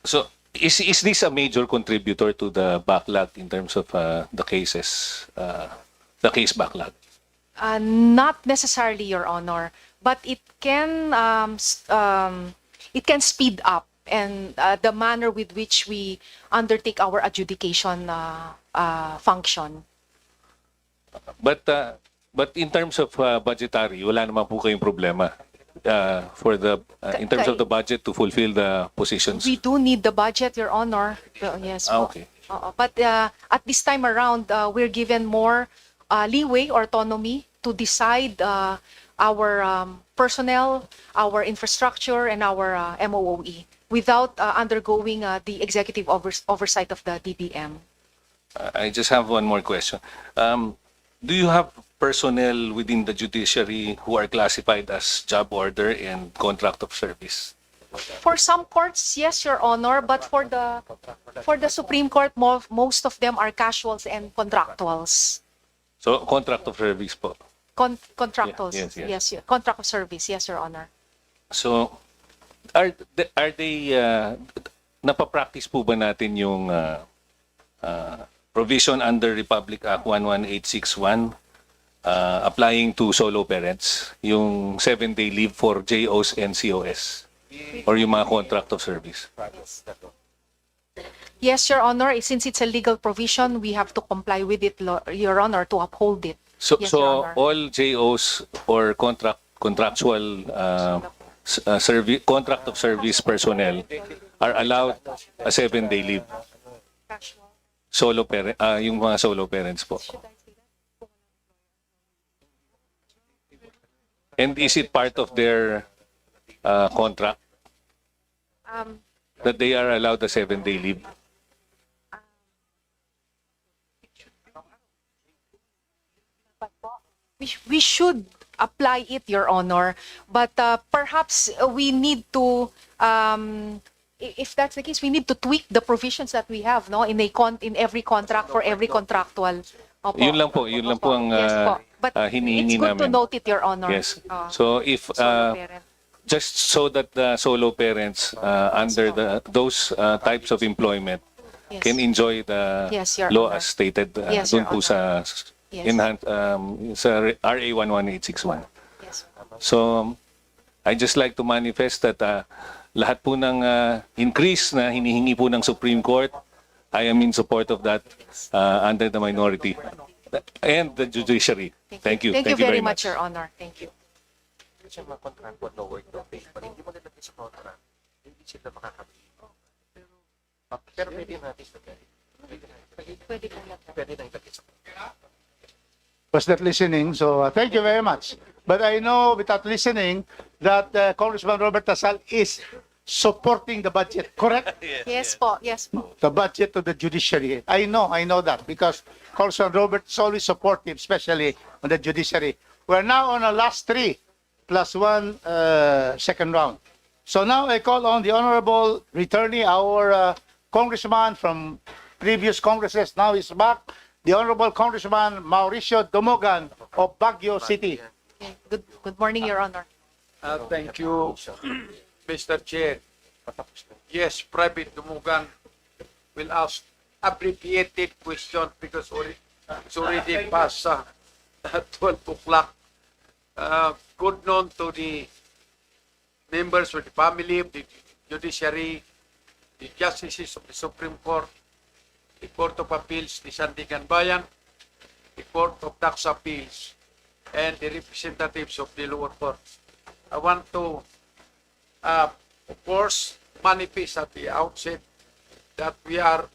So is this a major contributor to the backlog in terms of the cases, the case backlog? Not necessarily, Your Honor, but it can speed up and the manner with which we undertake our adjudication function. But in terms of budgetary, wala naman po kayong problema for the in terms of the budget to fulfill the positions. We do need the budget, Your Honor. Yes. Po. Okay. But at this time around, we're given more leeway or autonomy to decide our personnel, our infrastructure, and our MOOE without undergoing the executive oversight of the DBM. I just have one more question. Do you have personnel within the judiciary who are classified as job order and contract of service? For some courts, yes, Your Honor, but for the Supreme Court, most of them are casuals and contractuals. So contract of service po. Contractuals, Yes. Contract of service, yes, Your Honor. So are they napapractice po ba natin yung provision under Republic Act 11861 applying to solo parents, yung 7-day leave for JOs and COS or yung mga contract of service? Yes, Your Honor, since it's a legal provision, we have to comply with it, Your Honor, to uphold it. So, Yes, so Your Honor. all JOs or contractual contract of service personnel are allowed a 7-day leave. Solo parent, yung mga solo parents po. And is it part of their contract that they are allowed a 7-day leave? We should apply it, Your Honor, but perhaps we need to, if that's the case, we need to tweak the provisions that we have, no, in every contract for every contractual. Opo. Yun lang po ang Yes po. But hinihingi it's good to namin. note it, Your Honor. Yes. So if Solo parent. just so that the solo parents under those types of employment Yes. can enjoy the Yes, Your law Honor. as stated Yes, dun Your po sa Yes. sa RA 11861. Yes. So I just like to manifest that lahat po ng increase na hinihingi po ng Supreme Court, I am in support of that under the minority. and the judiciary. Thank you. Thank you very much, Your Honor. Thank you. Sa mga contract no work, no pay. Pag hindi mo nilagay sa contract, hindi sila makakabili. Pero pwede natin ilagay. Pwede na ilagay sa contract. Was not listening, so thank you very much. But I know without listening that Congressman Robert Tasal is supporting the budget, correct? Yes po. Yes po. The budget of the judiciary. I know that because Congressman Robert is always supportive, especially on the judiciary. We're now on the last 3 plus 1 second round. So now I call on the Honorable Returnee, our congressman from previous Congresses. Now he's back. The Honorable Congressman Mauricio Dumogan of Baguio City. Okay. Good morning, Your Honor. Thank you, Mr. Chair. Yes, Private Dumugan will ask abbreviated question because it's already past 12 o'clock. Good known to the members of the family of the Judiciary, the Justices of the Supreme Court, the Court of Appeals, the Sandigan Bayan, the Court of Tax Appeals, and the representatives of the lower courts. I want to, of course, manifest at the outset that we are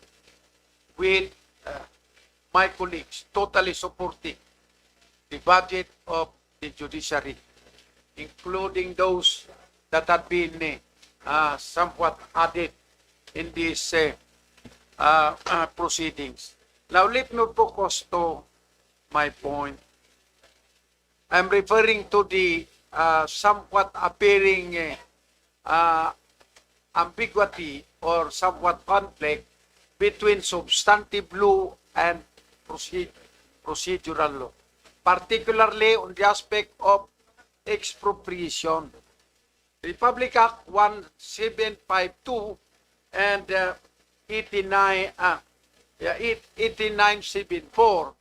with my colleagues totally supporting the budget of the judiciary, including those that have been somewhat added in these proceedings. Now let me focus to my point. I'm referring to the somewhat appearing ambiguity or somewhat conflict between substantive law and procedural law, particularly on the aspect of expropriation. Republic Act 1752 and 8974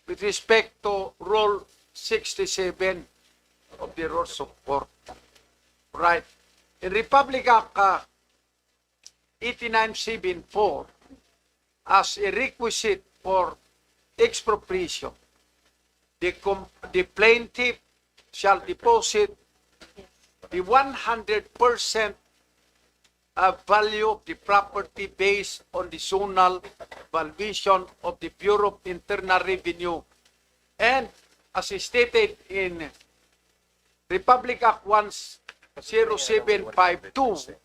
with respect to Rule 67 of the Rules of Court. Right. In Republic Act 8974, as a requisite for expropriation, the plaintiff shall deposit the 100% value of the property based on the zonal valuation of the Bureau of Internal Revenue. And as stated in Republic Act 10752,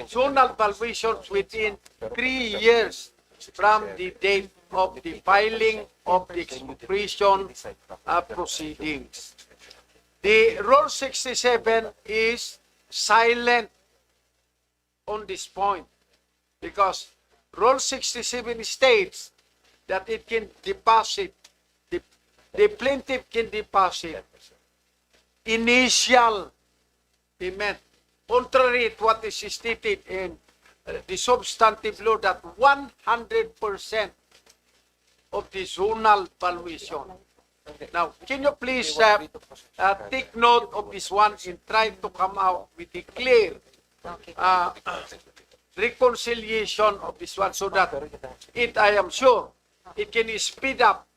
zonal valuations within 3 years from the date of the filing of the expropriation proceedings. The Rule 67 is silent on this point because Rule 67 states that it can deposit, the plaintiff can deposit initial payment, contrary to what is stated in the substantive law that 100% of the zonal valuation. Now, can you please take note of this one and try to come out with a clear reconciliation of this one so that I am sure, it can speed up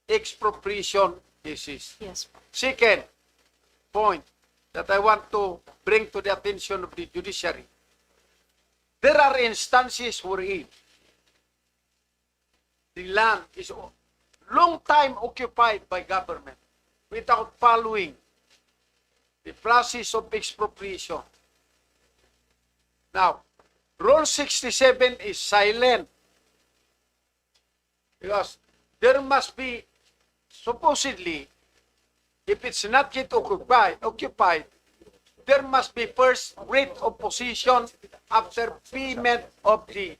expropriation cases. Yes. Second point that I want to bring to the attention of the judiciary. There are instances wherein the land is long time occupied by government without following the process of expropriation. Now, Rule 67 is silent because there must be, supposedly, if it's not yet occupied, there must be first writ of possession after payment of the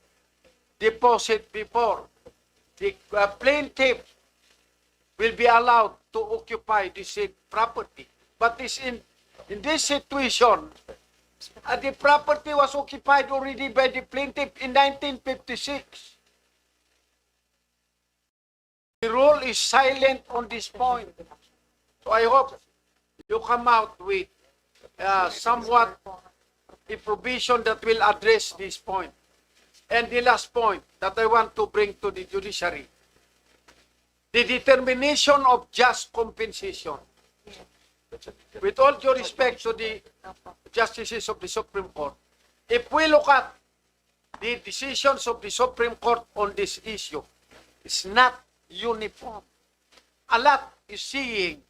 deposit before the plaintiff will be allowed to occupy the said property. But in this situation, the property was occupied already by the plaintiff in 1956. The rule is silent on this point. So I hope you come out with somewhat a provision that will address this point. And the last point that I want to bring to the judiciary. the determination of just compensation. With all due respect to the justices of the Supreme Court, if we look at the decisions of the Supreme Court on this issue, it's not uniform. A lot is seeing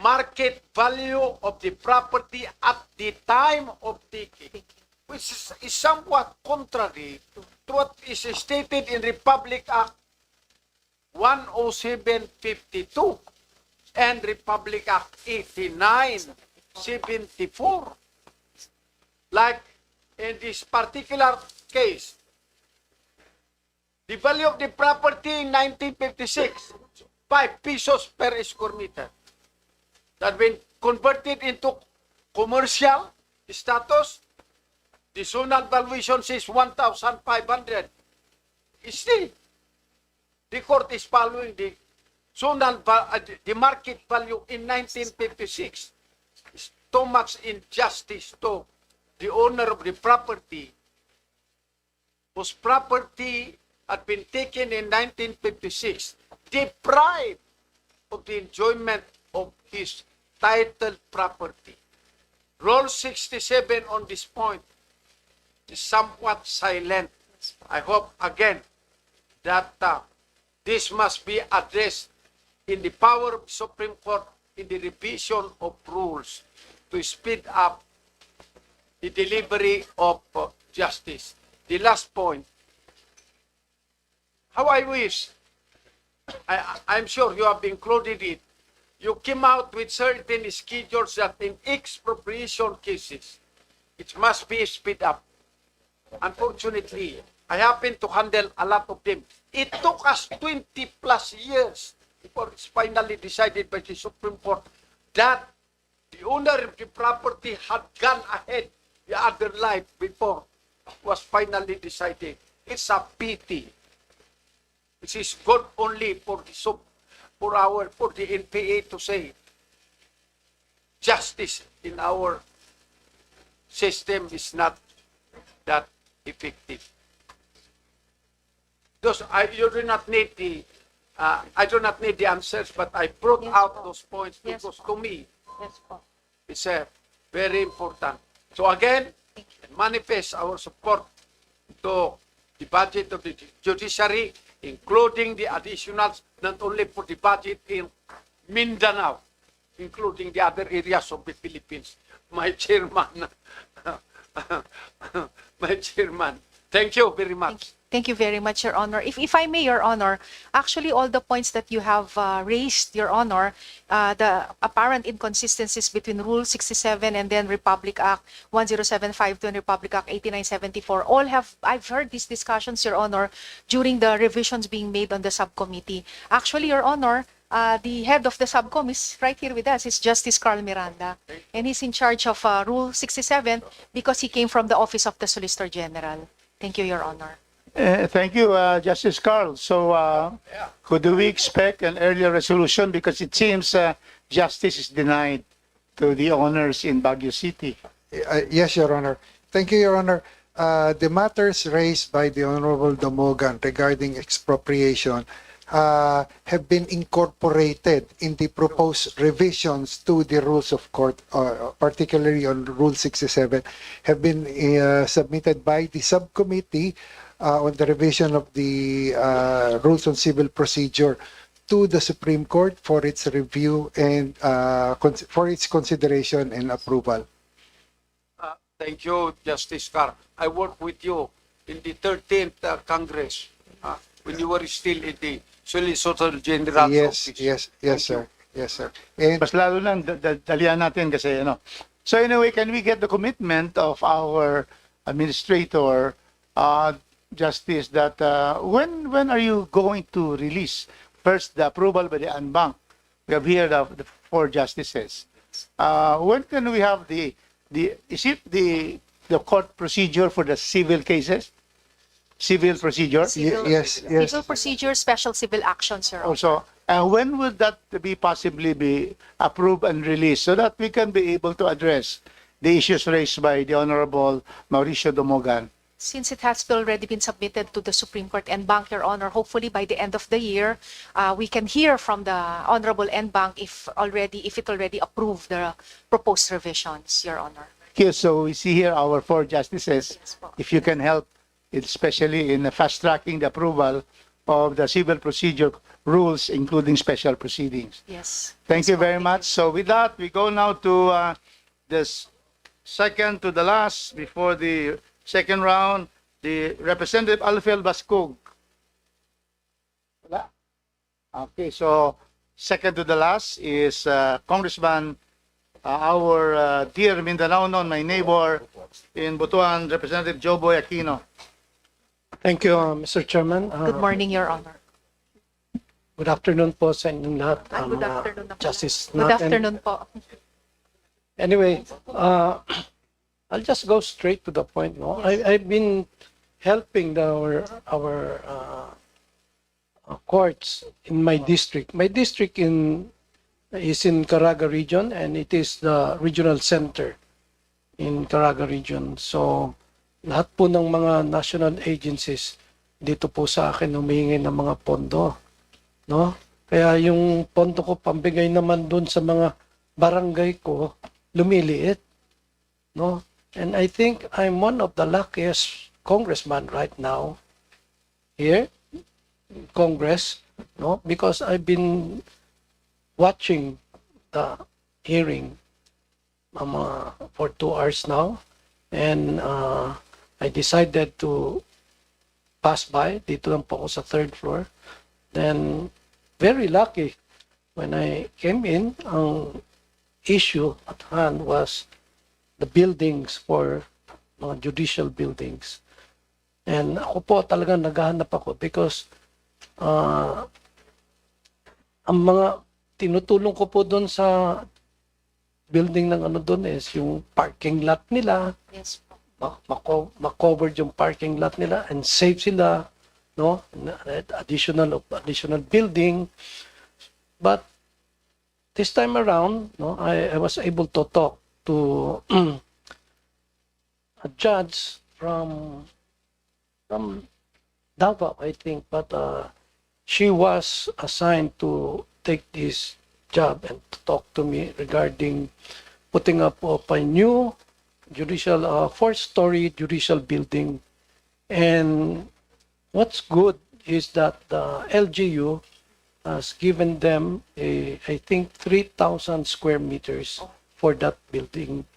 market value of the property at the time of taking, which is somewhat contrary to what is stated in Republic Act 10752 and Republic Act 8974. Like in this particular case, the value of the property in 1956, 5 pesos per square meter. That been converted into commercial status, the zonal valuation is 1,500. Still, the court is following the the market value in 1956. It's too much injustice to the owner of the property, whose property had been taken in 1956, deprived of the enjoyment of his titled property. Rule 67 on this point is somewhat silent. I hope again that this must be addressed in the power of the Supreme Court in the revision of rules to speed up the delivery of justice. The last point, how I wish, I'm sure you have included it, you came out with certain schedules that in expropriation cases, it must be speed up. Unfortunately, I happen to handle a lot of them. It took us 20 plus years before it's finally decided by the Supreme Court that the owner of the property had gone ahead the other life before it was finally decided. It's a pity. It is good only for the for the NPA to say justice in our system is not that effective. You do not need the I do not need the answers, but I brought out those points because to me it's very important. So again, manifest our support to the budget of the judiciary, including the additionals, not only for the budget in Mindanao, including the other areas of the Philippines. My chairman, my chairman, thank you very much. Thank you very much, Your Honor. If I may, Your Honor, actually all the points that you have raised, Your Honor, the apparent inconsistencies between Rule 67 and then Republic Act 10752 and Republic Act 8974, I've heard these discussions, Your Honor, during the revisions being made on the subcommittee. Actually, Your Honor, the head of the subcom is right here with us. It's Justice Carl Miranda. And he's in charge of Rule 67 because he came from the Office of the Solicitor General. Thank you, Your Honor. Thank you, Justice Carl. So, could we expect an earlier resolution? Because it seems justice is denied to the owners in Baguio City. Yes, Your Honor. Thank you, Your Honor. The matters raised by the Honorable Damogan regarding expropriation have been incorporated in the proposed revisions to the rules of court, particularly on Rule 67, have been submitted by the subcommittee on the revision of the rules on civil procedure to the Supreme Court for its review and for its consideration and approval. Thank you, Justice Carr. I worked with you in the 13th Congress when you were still in the Solicitor General's office. Yes, sir. Yes, sir. And Mas lalo lang, dalian natin kasi, ano. So anyway, can we get the commitment of our administrator, Justice, that when are you going to release first the approval by the Anbank? We have here the 4 justices. When can we have is it the court procedure for the civil cases? Civil procedure? yes. Civil procedure, special civil actions, Your Honor. Also, when would that possibly be approved and released so that we can be able to address the issues raised by the Honorable Mauricio Damogan? Since it has already been submitted to the Supreme Court and Bank, Your Honor, hopefully by the end of the year, we can hear from the Honorable N Bank if it already approved the proposed revisions, Your Honor. Here, so we see here our four justices. If you can help, especially in fast tracking the approval of the civil procedure rules, including special proceedings. Yes. Thank you very much. So with that, we go now to this second to the last before the second round, the Representative Alfel Bascog. Wala? Okay, so second to the last is Congressman, our dear Mindanao, my neighbor in Butuan, Representative Joboy Aquino. Thank you, Mr. Chairman. Good morning, Your Honor. Good afternoon po sa inyong lahat. Good afternoon. Justice Good natin. afternoon po. Anyway, I'll just go straight to the point. No, I've been helping our courts in my district. My district is in Caraga region, and it is the regional center in Caraga region. So lahat po ng mga national agencies dito po sa akin humihingi ng mga pondo, no? Kaya yung pondo ko pambigay naman dun sa mga barangay ko lumiliit, no? And I think I'm one of the luckiest congressman right now here in Congress, no? Because I've been watching the hearing for 2 hours now, and I decided to pass by. Dito lang po ako sa third floor. Then, very lucky, when I came in, ang issue at hand was the buildings for mga judicial buildings. And ako po talagang naghahanap ako because ang mga tinutulong ko po doon sa building ng ano doon is yung parking lot nila. Yes. Ma-covered yung parking lot nila and save sila, no? Additional building. But this time around, no, I was able to talk to a judge from Davao, I think, but she was assigned to take this job and to talk to me regarding putting up of a new judicial 4-story judicial building. And what's good is that the LGU has given them I think 3,000 square meters for that building.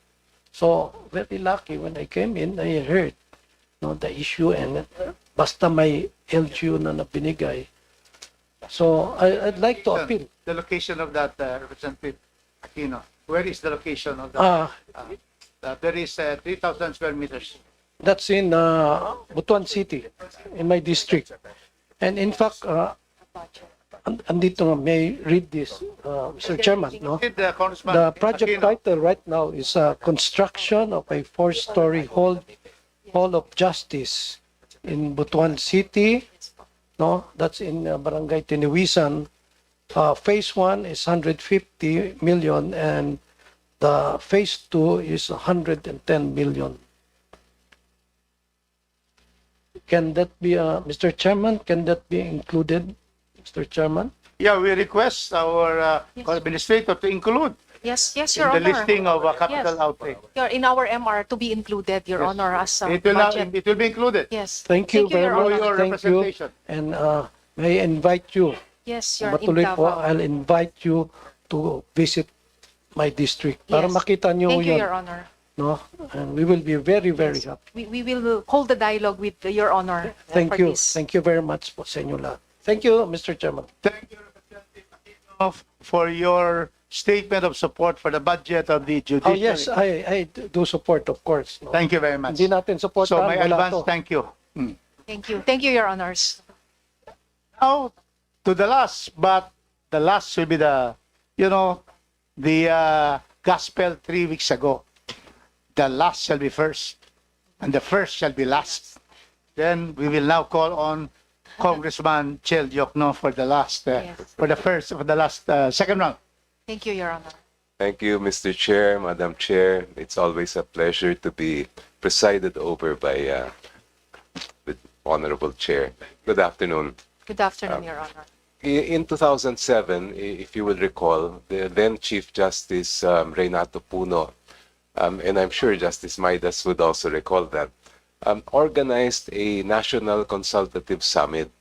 So very lucky when I came in, I heard, no, the issue, and basta may LGU na binigay. So I'd like to appeal. The location of that, Representative Aquino. Where is the location of that? There is 3,000 square meters. That's in Butuan City, in my district. And in fact, andito nga, may read this, Mr. Chairman, no? The project title right now is Construction of a 4-story Hall of Justice in Butuan City, no? That's in Barangay Tiniwisan. Phase 1 is 150 million and the phase 2 is 110 million. Can that be, Mr. Chairman, can that be included, Mr. Chairman? Yeah, we request our administrator to include Yes, Your in Honor. the listing of capital outlay. In our MR to be included, Your Honor, as It will, budget. it will be included. Yes. Thank you very Your much. Honor. Your Thank you. representation. And may I invite you, Yes, Your matuloy in po, Davao. I'll invite you to visit my district para Yes. makita nyo Thank you, yun. Your Honor. No? And we will be very, very happy. We will hold the dialogue with Your Honor. Thank for you. this. Thank you very much po sa inyo lahat. Thank you, Mr. Chairman. Thank you, Representative Aquino, for your statement of support for the budget of the Oh judiciary. yes, I do support, of course. No? Thank you very much. Hindi natin support So my wala advance to. thank you. Thank you. Thank you, Your Honors. Now to the last, but the last will be the gospel 3 weeks ago. The last shall be first, and the first shall be last. Then we will now call on Congressman Chel Diokno for the last, for the last second round. Thank you, Your Honor. Thank you, Mr. Chair, Madam Chair. It's always a pleasure to be presided over by the Honorable Chair. Good afternoon. Good afternoon, Your Honor. In 2007, if you will recall, the then Chief Justice Renato Puno, and I'm sure Justice Maidas would also recall that, organized a national consultative summit.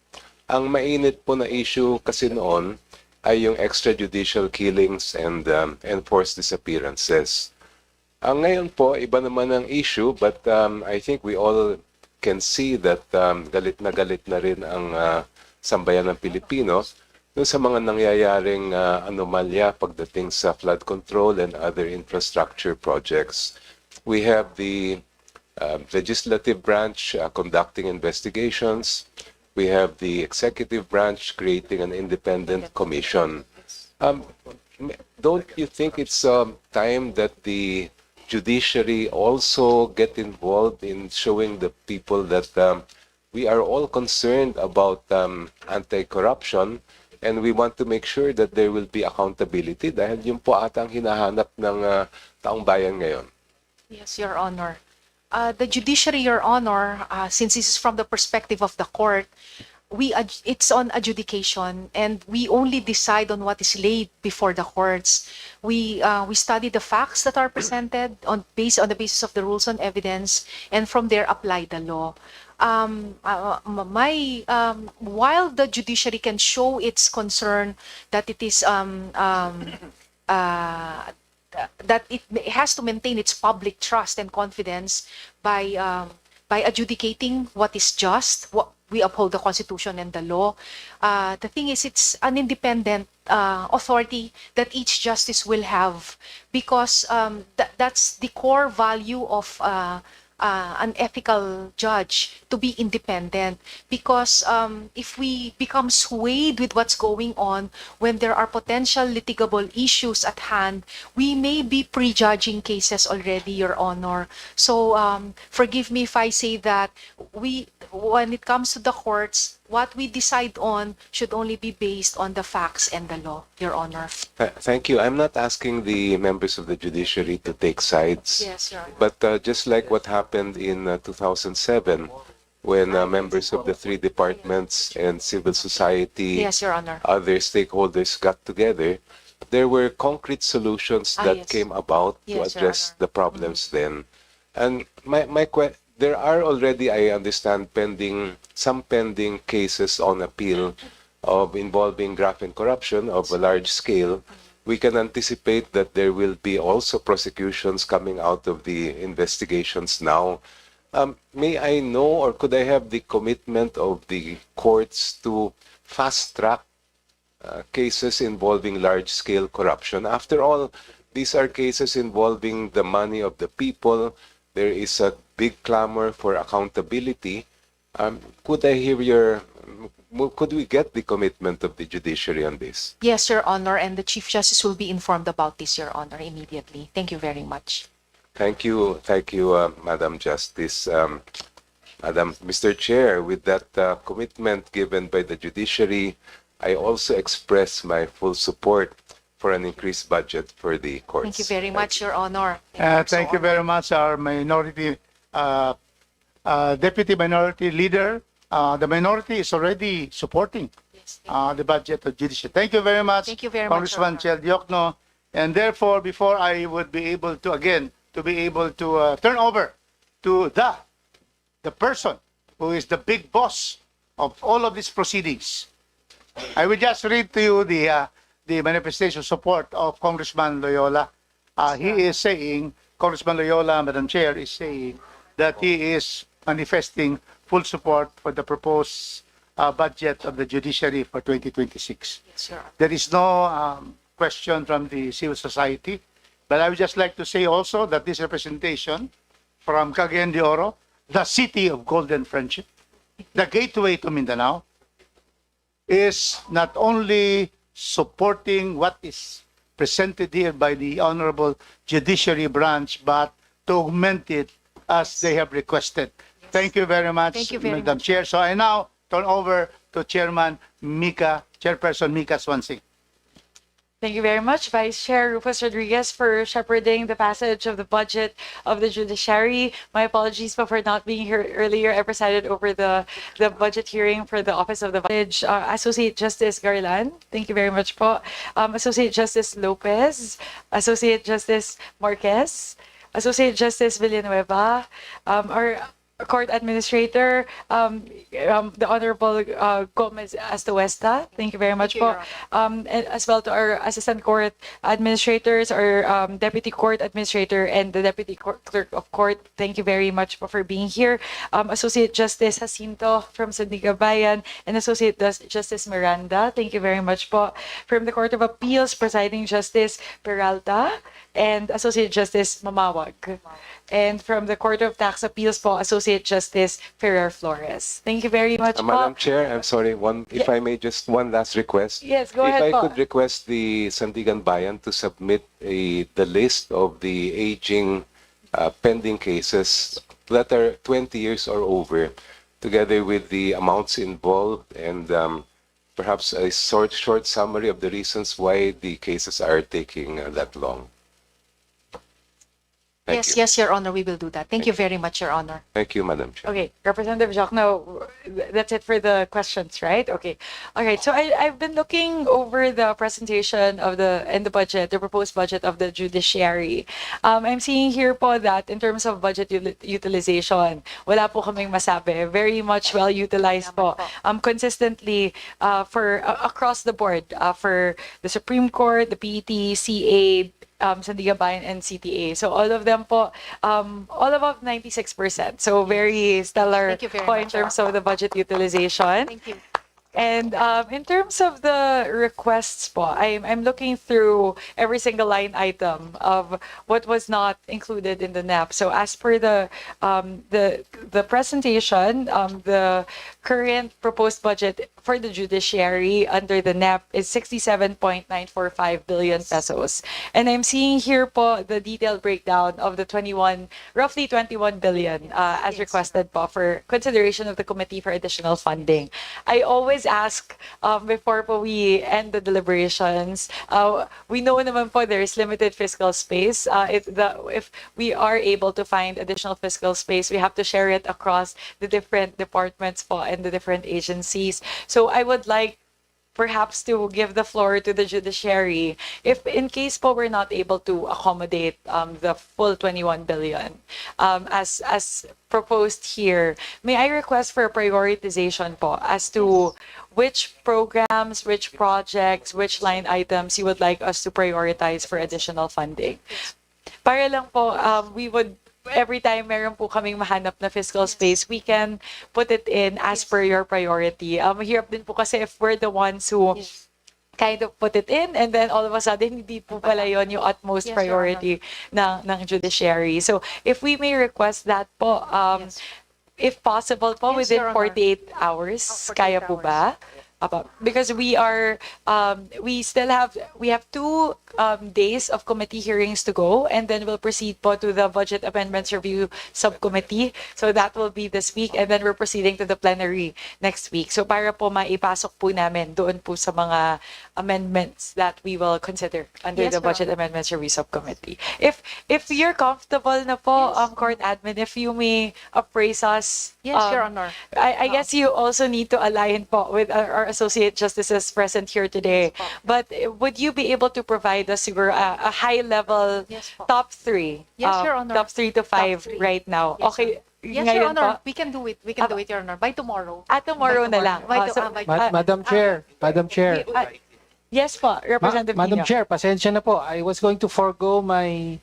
Ang mainit po na issue kasi noon ay yung extrajudicial killings and enforced disappearances. Ngayon po, iba naman ang issue, but I think we all can see that galit na rin ang sambayan ng Pilipino dun sa mga nangyayaring anomalya pagdating sa flood control and other infrastructure projects. We have the legislative branch conducting investigations. We have the executive branch creating an independent commission. Don't you think it's time that the judiciary also get involved in showing the people that we are all concerned about anti-corruption and we want to make sure that there will be accountability dahil yun po ata ang hinahanap ng taong bayan ngayon? Yes, Your Honor. The judiciary, Your Honor, since this is from the perspective of the court, it's on adjudication and we only decide on what is laid before the courts. We study the facts that are presented on the basis of the rules on evidence and from there apply the law. While the judiciary can show its concern that it is that it has to maintain its public trust and confidence by adjudicating what is just, what we uphold the Constitution and the law. The thing is, it's an independent authority that each justice will have because that's the core value of an ethical judge, to be independent, because if we become swayed with what's going on when there are potential litigable issues at hand, we may be prejudging cases already, Your Honor. So forgive me if I say that when it comes to the courts, what we decide on should only be based on the facts and the law, Your Honor. Thank you. I'm not asking the members of the judiciary to take sides. Yes, Your Honor. But just like what happened in 2007, when members of the three departments and civil society, Yes, Your Honor. other stakeholders got together, there were concrete solutions that Yes. came about to Yes, Your address the problems then. And there are already, I understand, some pending cases on appeal of involving graft and corruption of a large scale. We can anticipate that there will be also prosecutions coming out of the investigations now. May I know, or could I have the commitment of the courts to fast-track cases involving large-scale corruption? After all, these are cases involving the money of the people. There is a big clamor for accountability. Could we get the commitment of the judiciary on this? Yes, Your Honor, and the Chief Justice will be informed about this, Your Honor, immediately. Thank you very much. Thank you, Madam Justice. Mr. Chair, with that commitment given by the judiciary, I also express my full support for an increased budget for the courts. Thank you very much, Your Honor. Thank you very much, our minority, Deputy Minority Leader. The minority is already supporting the budget of Judicial. Thank you very much, Thank you very much, Congressman Your Chel Diokno. And therefore, before I would be able to, again, turn over to the person who is the big boss of all of these proceedings, I will just read to you the manifestation support of Congressman Loyola. He is saying, Congressman Loyola, Madam Chair, is saying that he is manifesting full support for the proposed budget of the judiciary for 2026. Yes, Your Honor. There is no question from the civil society, but I would just like to say also that this representation from Cagayan de Oro, the city of golden friendship, the gateway to Mindanao, is not only supporting what is presented here by the Honorable Judiciary Branch, but to augment it as they have requested. Thank you very much, Thank you very Madam much. Chair. So I now turn over to Chairperson Mika Swansea. Thank you very much, Vice Chair Rufus Rodriguez, for shepherding the passage of the budget of the Judiciary. My apologies for not being here earlier. I presided over the budget hearing for the Office of the Judge. Associate Justice Garland, thank you very much po. Associate Justice Lopez, Associate Justice Marquez, Associate Justice Villanueva, our Court Administrator, the Honorable Gomez Astuesta. Thank you very much po. And as well to our Assistant Court Administrators, our Deputy Court Administrator, and the Deputy Clerk of Court. Thank you very much po for being here. Associate Justice Jacinto from Sandigabayan and Associate Justice Miranda. Thank you very much po. From the Court of Appeals, Presiding Justice Peralta and Associate Justice Mamawag. And from the Court of Tax Appeals po, Associate Justice Ferrer Flores. Thank you very much po. Madam Chair, I'm sorry, if I may, just one last request. Yes, go ahead If I po. could request the Sandigan Bayan to submit the list of the aging pending cases that are 20 years or over, together with the amounts involved and perhaps a short summary of the reasons why the cases are taking that long. Thank Yes, you. yes, Your Honor, we will do that. Thank you very much, Your Honor. Thank you, Madam Chair. Okay, Representative Jacques, no, that's it for the questions, right? Okay. All right. So I've been looking over the presentation of the budget, the proposed budget of the Judiciary. I'm seeing here po that in terms of budget utilization, wala po kaming masabi. Very much well utilized po. Consistently for across the board for the Supreme Court, the PET, CA, Sandigabayan and CTA. So all of them po, all above 96%. So very stellar Thank you very po in much, terms of the budget utilization. Thank you. And in terms of the requests po, I'm looking through every single line item of what was not included in the NAP. So as per the presentation, the current proposed budget for the Judiciary under the NAP is 67.945 billion pesos. And I'm seeing here po the detailed breakdown of the roughly 21 billion as requested po for consideration of the Committee for Additional Funding. I always ask before po we end the deliberations, we know naman po there's limited fiscal space. If we are able to find additional fiscal space, we have to share it across the different departments po and the different agencies. So I would like perhaps to give the floor to the Judiciary if in case po we're not able to accommodate the full 21 billion as proposed here. May I request for a prioritization po as to which programs, which projects, which line items you would like us to prioritize for additional funding? Para lang po, we would every time meron po kaming mahanap na fiscal space, we can put it in as per your priority. Mahirap din po kasi if we're the ones who kind of put it in and then all of a sudden hindi po pala yon yung utmost priority ng Judiciary. So if we may request that po, if possible po within 48 hours, kaya po ba? Because we have 2 days of committee hearings to go, and then we'll proceed po to the Budget Amendments Review Subcommittee. So that will be this week, and then we're proceeding to the plenary next week. So para po maipasok po namin doon po sa mga amendments that we will consider under the Budget Amendments Review Subcommittee. If you're comfortable na po, Court Admin, if you may appraise us. Yes, Your Honor. I guess you also need to align po with our associate justices present here today. But would you be able to provide us siguro a high-level top 3? Yes, Your Honor. Top 3 to 5 right now. Yes, Okay. Yes, ngayon Your Honor. po? We can do it. We can do it, Your Honor. By tomorrow. Tomorrow na lang. Madam Chair, Yes po, Representative Madam Nino. Chair, pasensya na po. I was going to forego my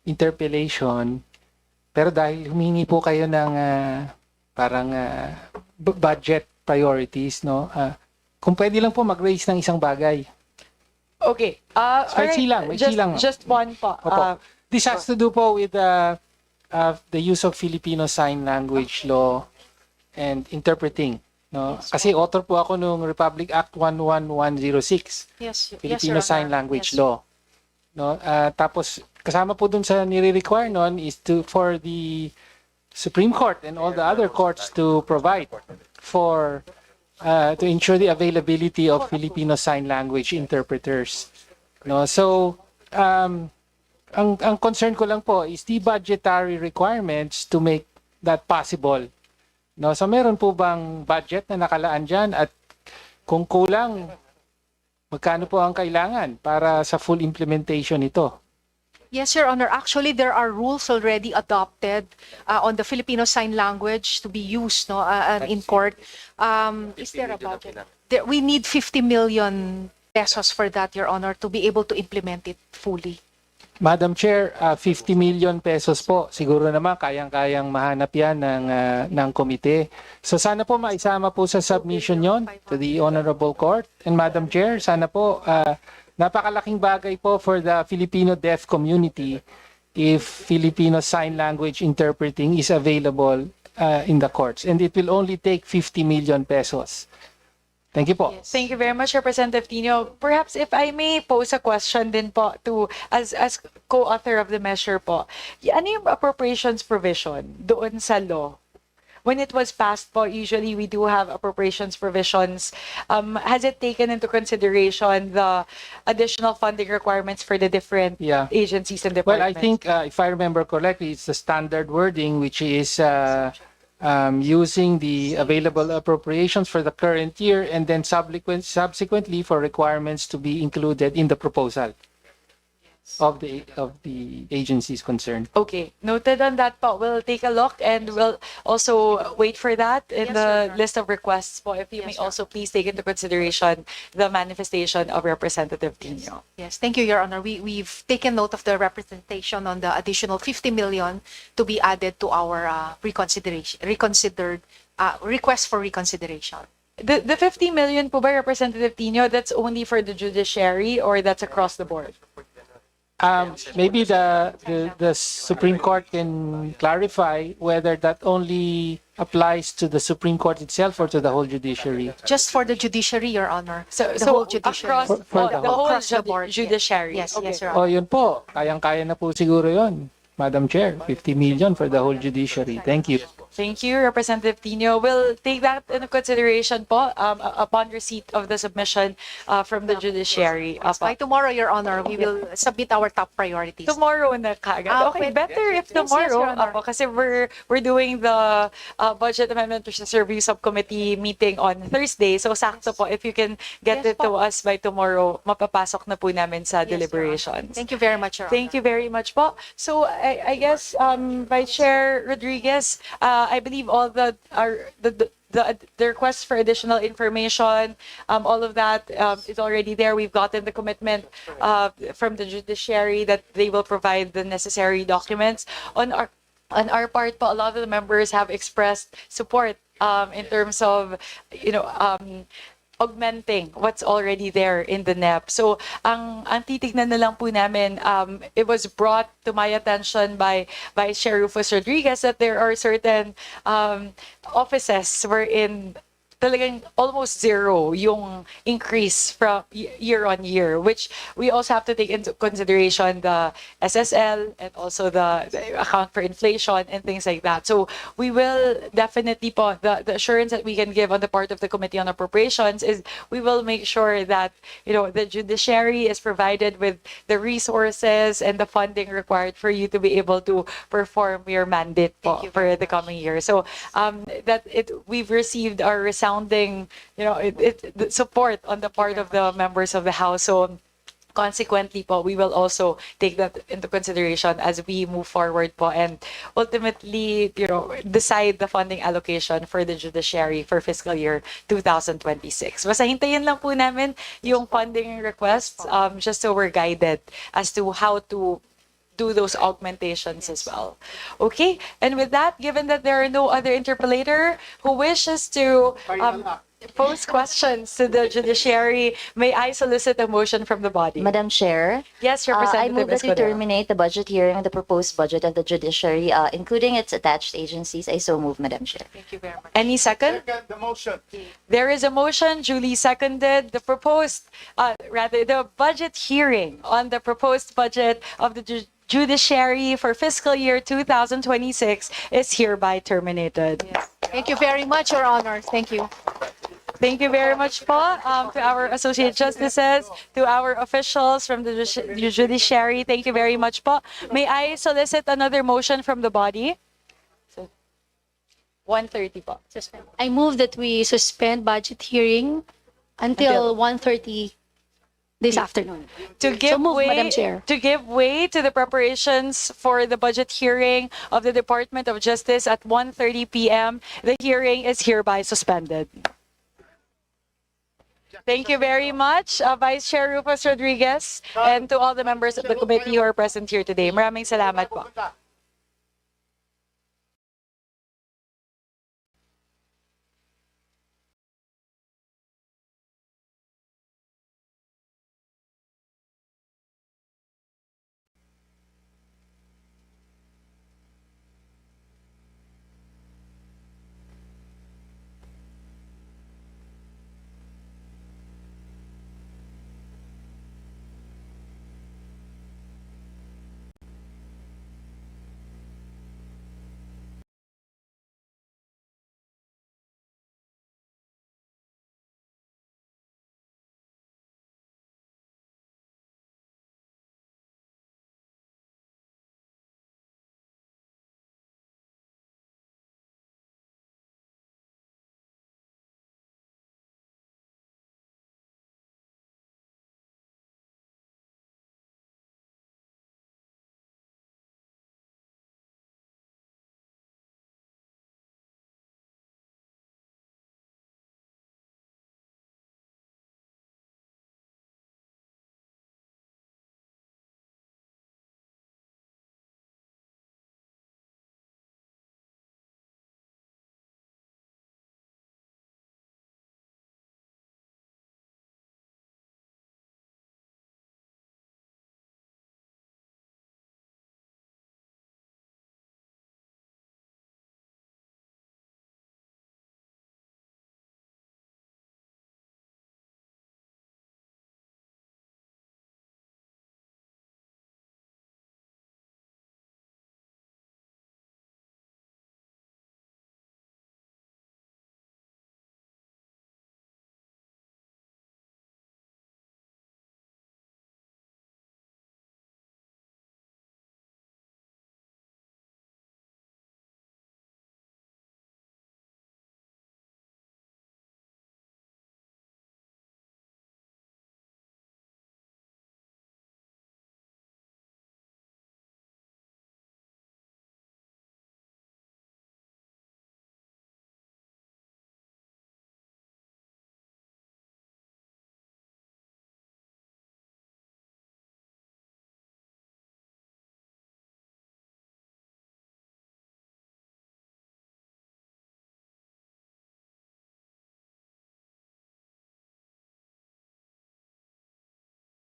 interpellation. Pero dahil humingi po kayo ng budget priorities, no? Kung pwede lang po mag-raise ng isang bagay. Okay. Maiksi lang, maiksi lang. Just one po. Opo. This has to do po with the use of Filipino Sign Language law and interpreting. No? Kasi author po ako nung Republic Act 11106. Yes, Filipino Sign Language law. No? Tapos kasama po dun sa nire-require nun is for the Supreme Court and all the other courts to provide for to ensure the availability of Filipino Sign Language interpreters. No, so ang concern ko lang po is the budgetary requirements to make that possible. No, so meron po bang budget na nakalaan diyan at kung kulang magkano po ang kailangan para sa full implementation nito? Yes, Your Honor. Actually, there are rules already adopted on the Filipino Sign Language to be used in court. Is there a budget? We need 50 million pesos for that, Your Honor, to be able to implement it fully. Madam Chair, 50 million pesos po. Siguro naman kayang-kayang mahanap yan ng komite. So sana po maisama po sa submission yon to the Honorable Court. And Madam Chair, sana po napakalaking bagay po for the Filipino deaf community if Filipino Sign Language interpreting is available in the courts. And it will only take 50 million pesos. Thank you po. Thank you very much, Representative Tino. Perhaps if I may pose a question din po to as co-author of the measure po. Ano yung appropriations provision doon sa law? When it was passed po, usually we do have appropriations provisions. Has it taken into consideration the additional funding requirements for the different agencies and Well, departments? I think if I remember correctly, it's the standard wording, which is using the available appropriations for the current year and then subsequently for requirements to be included in the proposal of the agencies concerned. Okay, noted on that po. We'll take a look and we'll also wait for that in the list of requests po. If you may also please take into consideration the manifestation of Representative Tino. Yes, thank you, Your Honor. We've taken note of the representation on the additional 50 million to be added to our request for reconsideration. The 50 million po ba, Representative Tino, that's only for the judiciary or that's across the board? Maybe the Supreme Court can clarify whether that only applies to the Supreme Court itself or to the whole judiciary. Just for the judiciary, Your Honor. So whole judiciary. across For the the whole Across the board, judiciary. Yes, Okay. yes, Your Oh, Honor. yun po. Kayang-kaya na po siguro yun, Madam Chair. 50 million for the whole judiciary. Thank you. Thank you, Representative Tino. We'll take that into consideration po upon receipt of the submission from the judiciary. By tomorrow, Your Honor, we will submit our top priorities. Tomorrow na kagad. Okay, better if Yes, tomorrow. Your Honor. Kasi we're doing the Budget Amendment Review Subcommittee meeting on Thursday. So sakto po, if you can get it to us by tomorrow, mapapasok na po namin sa deliberations. Thank you very much, Your Honor. Thank you very much po. So I guess Vice Chair Rodriguez, I believe all the requests for additional information, all of that is already there. We've gotten the commitment from the judiciary that they will provide the necessary documents. On our part po, a lot of the members have expressed support in terms of augmenting what's already there in the NEP. So, ang titignan na lang po namin, it was brought to my attention by Chair Rufus Rodriguez that there are certain offices wherein talagang almost zero yung increase from year on year, which we also have to take into consideration the SSL and also the account for inflation and things like that. So we will definitely po, the assurance that we can give on the part of the Committee on Appropriations is we will make sure that the judiciary is provided with the resources and the funding required for you to be able to perform your mandate po for the coming year. So we've received our resounding the support on the part of the members of the House. So consequently po, we will also take that into consideration as we move forward po and ultimately decide the funding allocation for the judiciary for fiscal year 2026. Basta hintayin lang po namin yung funding requests just so we're guided as to how to do those augmentations as well. Okay, and with that, given that there are no other interpolator who wishes to pose questions to the judiciary, may I solicit a motion from the body? Madam Chair, Yes, I Representative move that we Escudero. terminate the budget hearing on the proposed budget of the judiciary, including its attached agencies. I so move, Madam Chair. Thank you very much. Any second? The motion. There is a motion, duly seconded. The budget hearing on the proposed budget of the judiciary for fiscal year 2026 is hereby terminated. Thank you very much, Your Honor. Thank you. Thank you very much po to our associate justices, to our officials from the judiciary. Thank you very much po. May I solicit another motion from the body? 1:30 po. I move that we suspend budget hearing until 1:30 this afternoon. To give way, Madam Chair. to give way to the preparations for the budget hearing of the Department of Justice at 1:30 p.m. The hearing is hereby suspended. Thank you very much, Vice Chair Rufus Rodriguez, and to all the members of the committee who are present here today. Maraming salamat po.